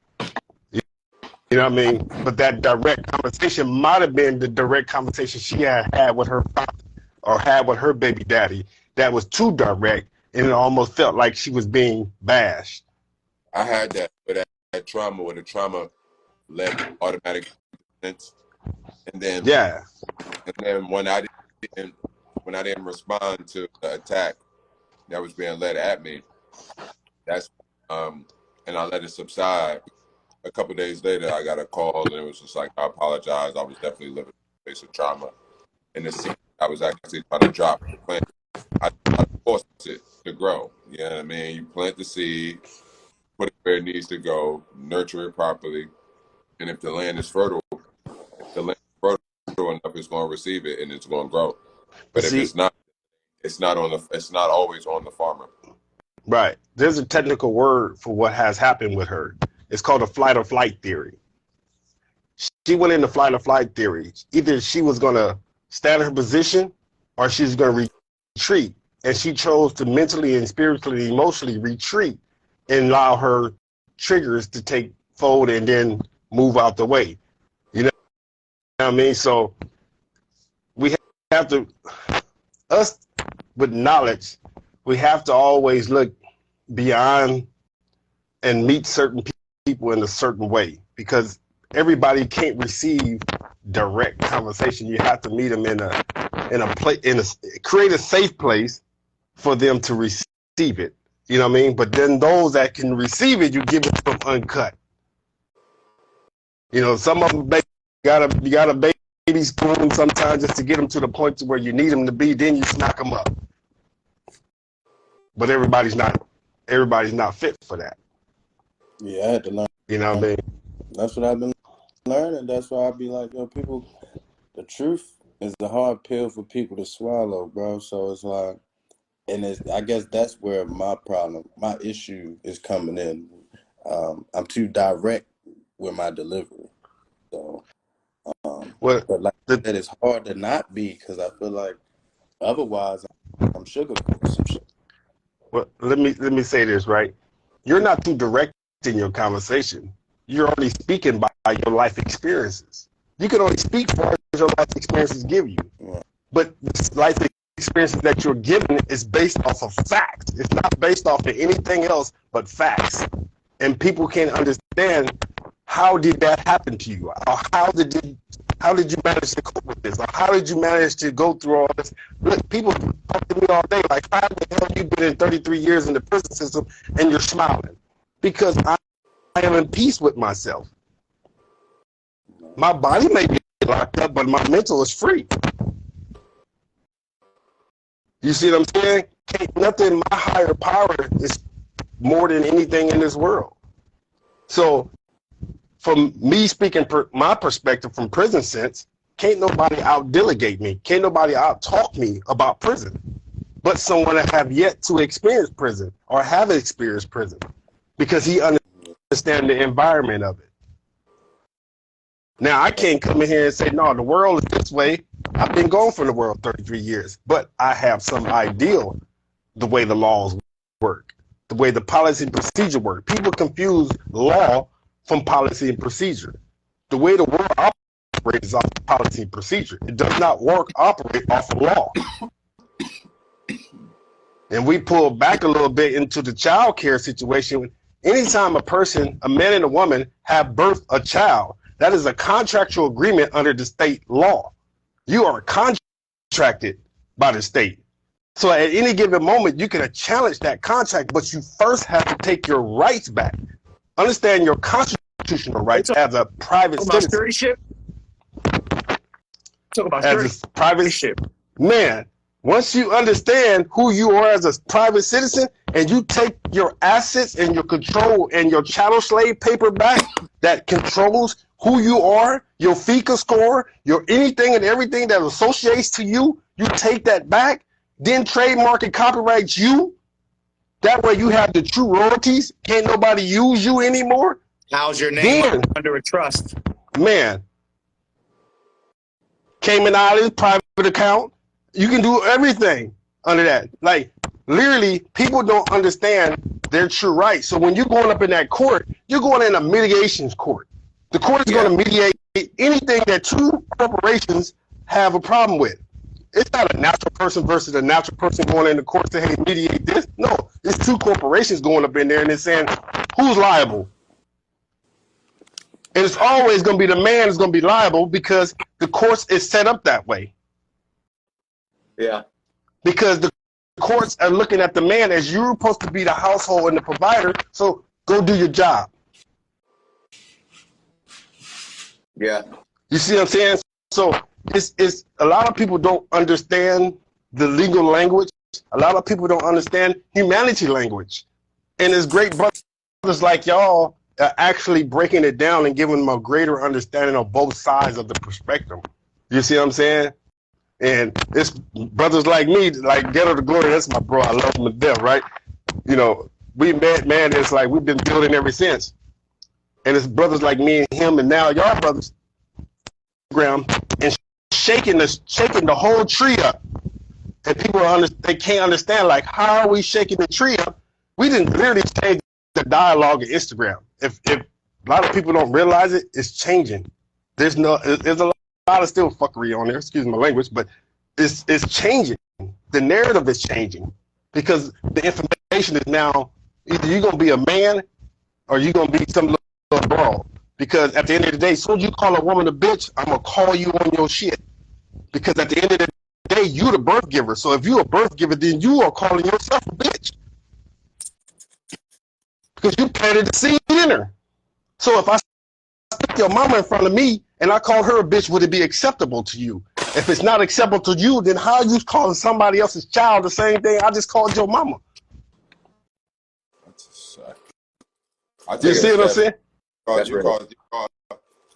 You know what I mean? But that direct conversation might have been the direct conversation she had with her father or had with her baby daddy that was too direct, and it almost felt like she was being bashed. I had that trauma where the trauma led to automatic defense, and then when I didn't respond to the attack that was being led at me, that's and I let it subside. A couple of days later, I got a call, and it was just like, I apologize. I was definitely living in a place of trauma, and the seed I was actually trying to drop the plant. I forced it to grow. You know what I mean? You plant the seed, put it where it needs to go, nurture it properly, and if the land is fertile, enough, it's going to receive it and it's going to grow. But if it's not, it's not always on the farmer. Right. There's a technical word for what has happened with her. It's called a flight or flight theory. She went into flight or flight theory. Either she was going to stand in her position or she was going to retreat. And she chose to mentally and spiritually and emotionally retreat and allow her triggers to take fold and then move out the way. You know what I mean? So we have to, us with knowledge, we have to always look beyond and meet certain people in a certain way, because everybody can't receive direct conversation. You have to meet them create a safe place for them to receive it. You know what I mean? But then those that can receive it, you give it to them uncut. You know, some of them you got a baby spoon sometimes just to get them to the point to where you need them to be. Then you smack them up. But everybody's not fit for that. Yeah, I had to learn. You know what I mean? That's what I've been learning. That's why I be like, yo, people, the truth is a hard pill for people to swallow, bro. So it's like, and I guess that's where my issue is coming in. I'm too direct with my delivery. So, but like I said, it's hard to not be, because I feel like otherwise I'm sugarcoating some shit. Well, let me say this, right? You're not too direct in your conversation. You're only speaking by your life experiences. You can only speak for what your life experiences give you. Right. But this life experiences that you're given is based off of facts. It's not based off of anything else but facts. And people can't understand, how did that happen to you? Or how did you manage to cope with this? Or how did you manage to go through all this? Look, people talk to me all day like, how the hell you been in 33 years in the prison system and you're smiling? Because I am in peace with myself. My body may be locked up, but my mental is free. You see what I'm saying? Nothing, my higher power is more than anything in this world. So from me speaking my perspective from prison sense, can't nobody out delegate me. Can't nobody out talk me about prison, but someone that have yet to experience prison or have experienced prison, because he understands the environment of it. Now, I can't come in here and say, no, the world is this way. I've been gone from the world 33 years, but I have some ideal the way the laws work, the way the policy and procedure work. People confuse law from policy and procedure. The way the world operates is off of policy and procedure. It does not operate off of law. And we pull back a little bit into the child care situation. Anytime a man and a woman, have birthed a child, that is a contractual agreement under the state law. You are contracted by the state. So at any given moment, you can challenge that contract, but you first have to take your rights back. Understand your constitutional rights as a private citizen. Talk about as a private ship. Man, once you understand who you are as a private citizen, and you take your assets and your control and your chattel slave paper back that controls who you are, your FICA score, your anything and everything that associates to you, you take that back, then trademark and copyright you. That way you have the true royalties. Can't nobody use you anymore. How's your name Then, under a trust? man, Cayman Islands, private account. You can do everything under that. Like, literally, people don't understand their true rights. So when you're going up in that court, you're going in a mediations court. The court is going to mediate anything that two corporations have a problem with. It's not a natural person versus a natural person going into court to, hey, mediate this. No, it's two corporations going up in there and it's saying, who's liable? And it's always going to be the man is going to be liable because the courts is set up that way. Yeah. Because the courts are looking at the man as you're supposed to be the household and the provider, so go do your job. Yeah. You see what I'm saying? So it's a lot of people don't understand the legal language. A lot of people don't understand humanity language. And it's great brothers like y'all are actually breaking it down and giving them a greater understanding of both sides of the perspective. You see what I'm saying? And it's brothers like me, like Ghetto to Glory, that's my bro. I love him to death, right? You know, we met, man, it's like we've been building ever since. And it's brothers like me and him, and now y'all brothers, and shaking the whole tree up. And people they can't understand, like, how are we shaking the tree up? We didn't literally change the dialogue of Instagram. If a lot of people don't realize it, it's changing. There's a lot of still fuckery on there, excuse my language, but it's changing. The narrative is changing because the information is now either you're gonna be a man or you're gonna be some little broad. Because at the end of the day, as soon as you call a woman a bitch, I'm gonna call you on your shit. Because at the end of the day, you the birth giver. So if you're a birth giver, then you are calling yourself a bitch. Because you planted the seed in her. So if I stick your mama in front of me and I call her a bitch, would it be acceptable to you? If it's not acceptable to you, then how are you calling somebody else's child the same thing I just called your mama? That's a You see what I'm saying?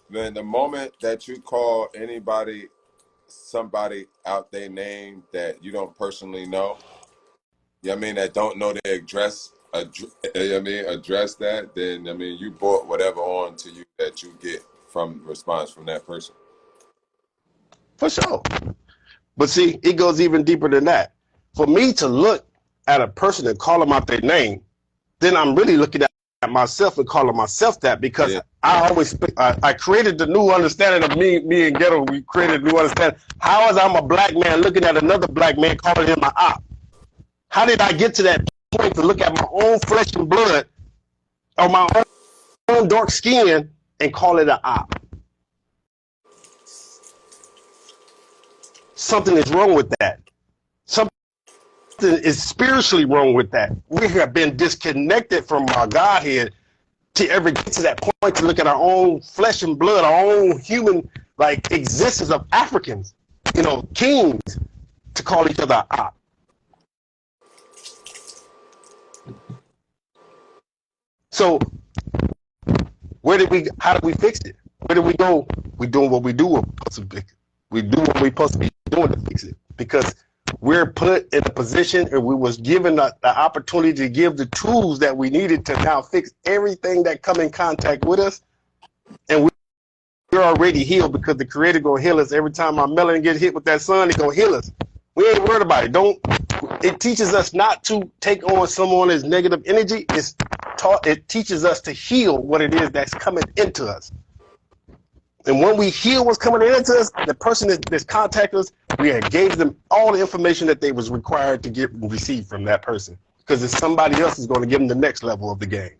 Then the moment that you call somebody out their name that you don't personally know, I mean, that don't know the address that, then I mean, you brought whatever on to you that you get from response from that person. For sure. But see, it goes even deeper than that. For me to look at a person and call them out their name, then I'm really looking at myself and calling myself that because I created the new understanding of me and Ghetto. We created a new understanding. How is I'm a black man looking at another black man calling him my op? How did I get to that point to look at my own flesh and blood or my own dark skin and call it an op? Something is wrong with that. Something is spiritually wrong with that. We have been disconnected from our Godhead to ever get to that point to look at our own flesh and blood, our own human like existence of Africans, you know, kings, to call each other op. So how do we fix it? Where do we go? We doing what we do. We do what we're supposed to be doing to fix it because we're put in a position and we was given the opportunity to give the tools that we needed to now fix everything that come in contact with us. And we're already healed because the Creator gonna heal us. Every time our melanin get hit with that sun, He gonna heal us. We ain't worried about it. It teaches us not to take on someone's negative energy. It teaches us to heal what it is that's coming into us. And when we heal what's coming into us, the person that's contacted us, we have gave them all the information that they was required to get and receive from that person. Because it's somebody else is going to give them the next level of the game.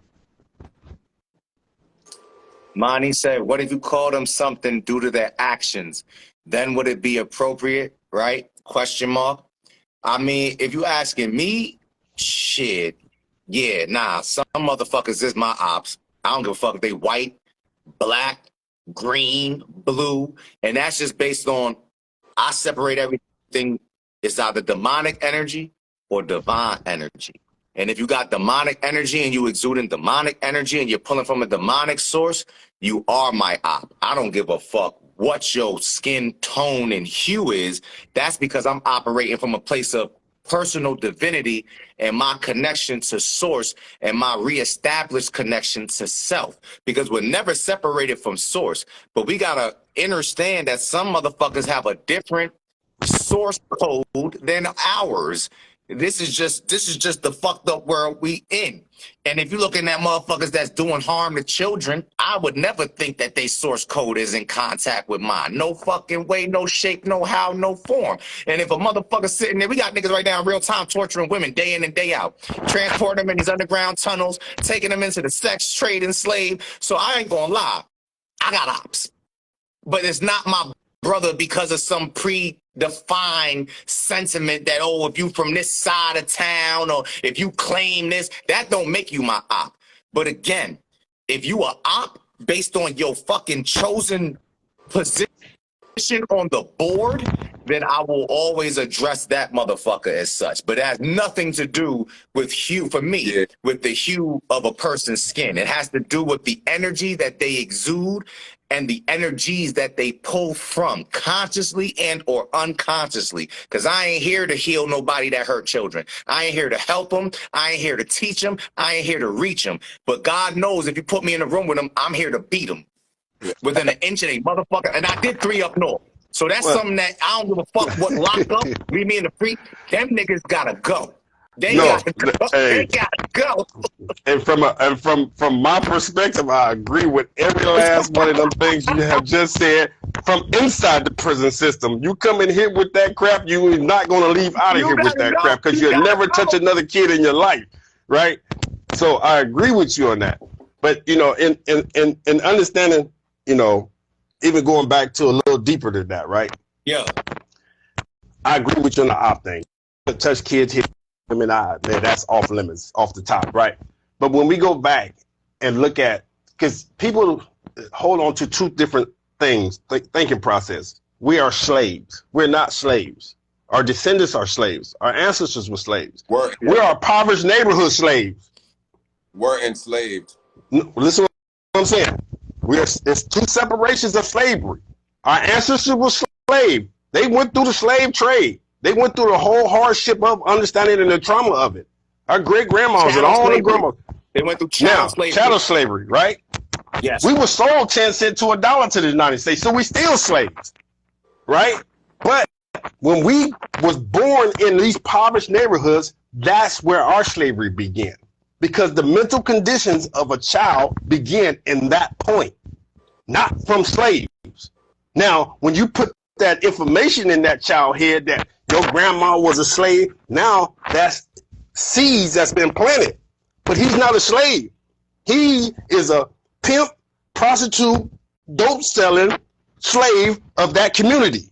Monty said, what if you call them something due to their actions? Then would it be appropriate, right? Question mark. I mean, if you asking me, shit, yeah, nah, some motherfuckers is my ops. I don't give a fuck if they white, black, green, blue, and that's just based on I separate everything. It's either demonic energy or divine energy. And if you got demonic energy and you exuding demonic energy and you're pulling from a demonic source, you are my op. I don't give a fuck what your skin tone and hue is. That's because I'm operating from a place of personal divinity and my connection to source and my reestablished connection to self, because we're never separated from source. But we gotta understand that some motherfuckers have a different source code than ours. This is just the fucked up world we in. And if you're looking at motherfuckers that's doing harm to children, I would never think that they source code is in contact with mine. No fucking way, no shape, no how, no form. And if a motherfucker sitting there, we got niggas right now in real time torturing women day in and day out, transporting them in these underground tunnels, taking them into the sex trade and slave. So I ain't gonna lie, I got ops. But it's not my brother because of some predefined sentiment that, oh, if you from this side of town or if you claim this, that don't make you my op. But again, if you are op based on your fucking chosen position on the board, then I will always address that motherfucker as such. But it has nothing to do with hue, for me, with the hue of a person's skin. It has to do with the energy that they exude and the energies that they pull from, consciously and or unconsciously. Because I ain't here to heal nobody that hurt children. I ain't here to help them. I ain't here to teach them. I ain't here to reach them. But God knows if you put me in a room with them, I'm here to beat them within an inch of a motherfucker. And I did 3 up north. So that's something that I don't give a fuck what locked up, leave me in the free. Them niggas gotta go. They gotta go. They gotta go. And from my perspective, I agree with every last one of them things you have just said. From inside the prison system, you come in here with that crap, you are not going to leave out of here with that crap, because you'll never touch another kid in your life, right? So I agree with you on that. But you know, in understanding, you know, even going back to a little deeper than that, right? Yeah. I agree with you on the op thing. Touch kids, hit them in the eye, man, that's off limits, off the top, right? But when we go back and look at, because people hold on to 2 different things, thinking process. We are slaves. We're not slaves. Our descendants are slaves. Our ancestors were slaves. We are impoverished neighborhood slaves. We're enslaved. Listen to what I'm saying. It's 2 separations of slavery. Our ancestors were slaves. They went through the slave trade. They went through the whole hardship of understanding and the trauma of it. Our great-grandmas and all the grandmas. They went through chattel slavery, right? Yes. We were sold 10 cents to $1 to the United States, so we still slaves, right? But when we was born in these impoverished neighborhoods, that's where our slavery began. Because the mental conditions of a child begin in that point, not from slaves. Now, when you put that information in that child head that your grandma was a slave, now that's seeds that's been planted. But he's not a slave. He is a pimp, prostitute, dope selling slave of that community.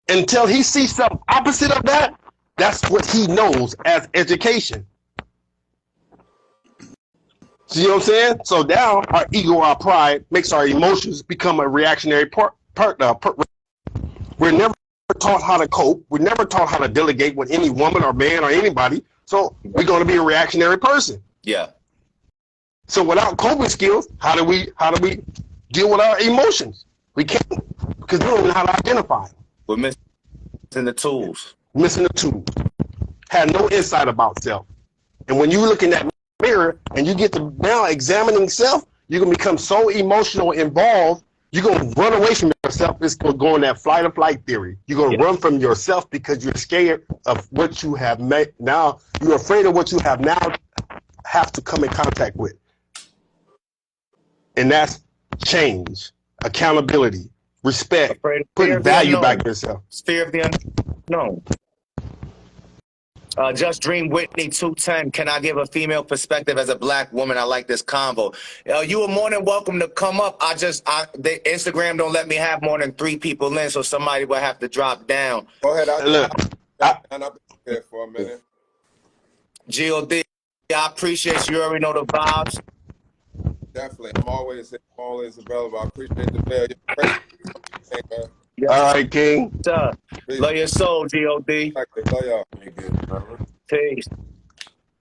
Until he sees something opposite of that, that's what he knows as education. See what I'm saying? So now our ego, our pride makes our emotions become a reactionary part. We're never taught how to cope. We're never taught how to delegate with any woman or man or anybody. So we're going to be a reactionary person. Yeah. So without coping skills, how do we deal with our emotions? We can't, because we don't know how to identify them. We're missing the tools. Missing the tools. Had no insight about self. And when you look in that mirror and you get to now examining self, you're going to become so emotional involved, you're going to run away from yourself. It's going to go in that flight or flight theory. You're going to run from yourself because you're scared of what you have made. Now you're afraid of what you have now have to come in contact with. And that's change, accountability, respect, putting value back in yourself. Fear of the unknown. Just Dream Whitney 210. Can I give a female perspective as a black woman? I like this convo. You are more than welcome to come up. The Instagram don't let me have more than 3 people in, so somebody will have to drop down. Go ahead. I'll be there for a minute. God, I appreciate you. You already know the vibes. Definitely. I'm always available. I appreciate the bell. Yes. All right, King. Love your soul, God. Love y'all. Peace.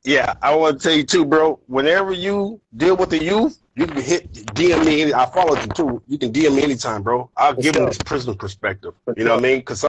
Yeah, I want to tell you too, bro. Whenever you deal with the youth, you can DM me. I follow you too. You can DM me anytime, bro. I'll give them this prison perspective. You know what I mean? Because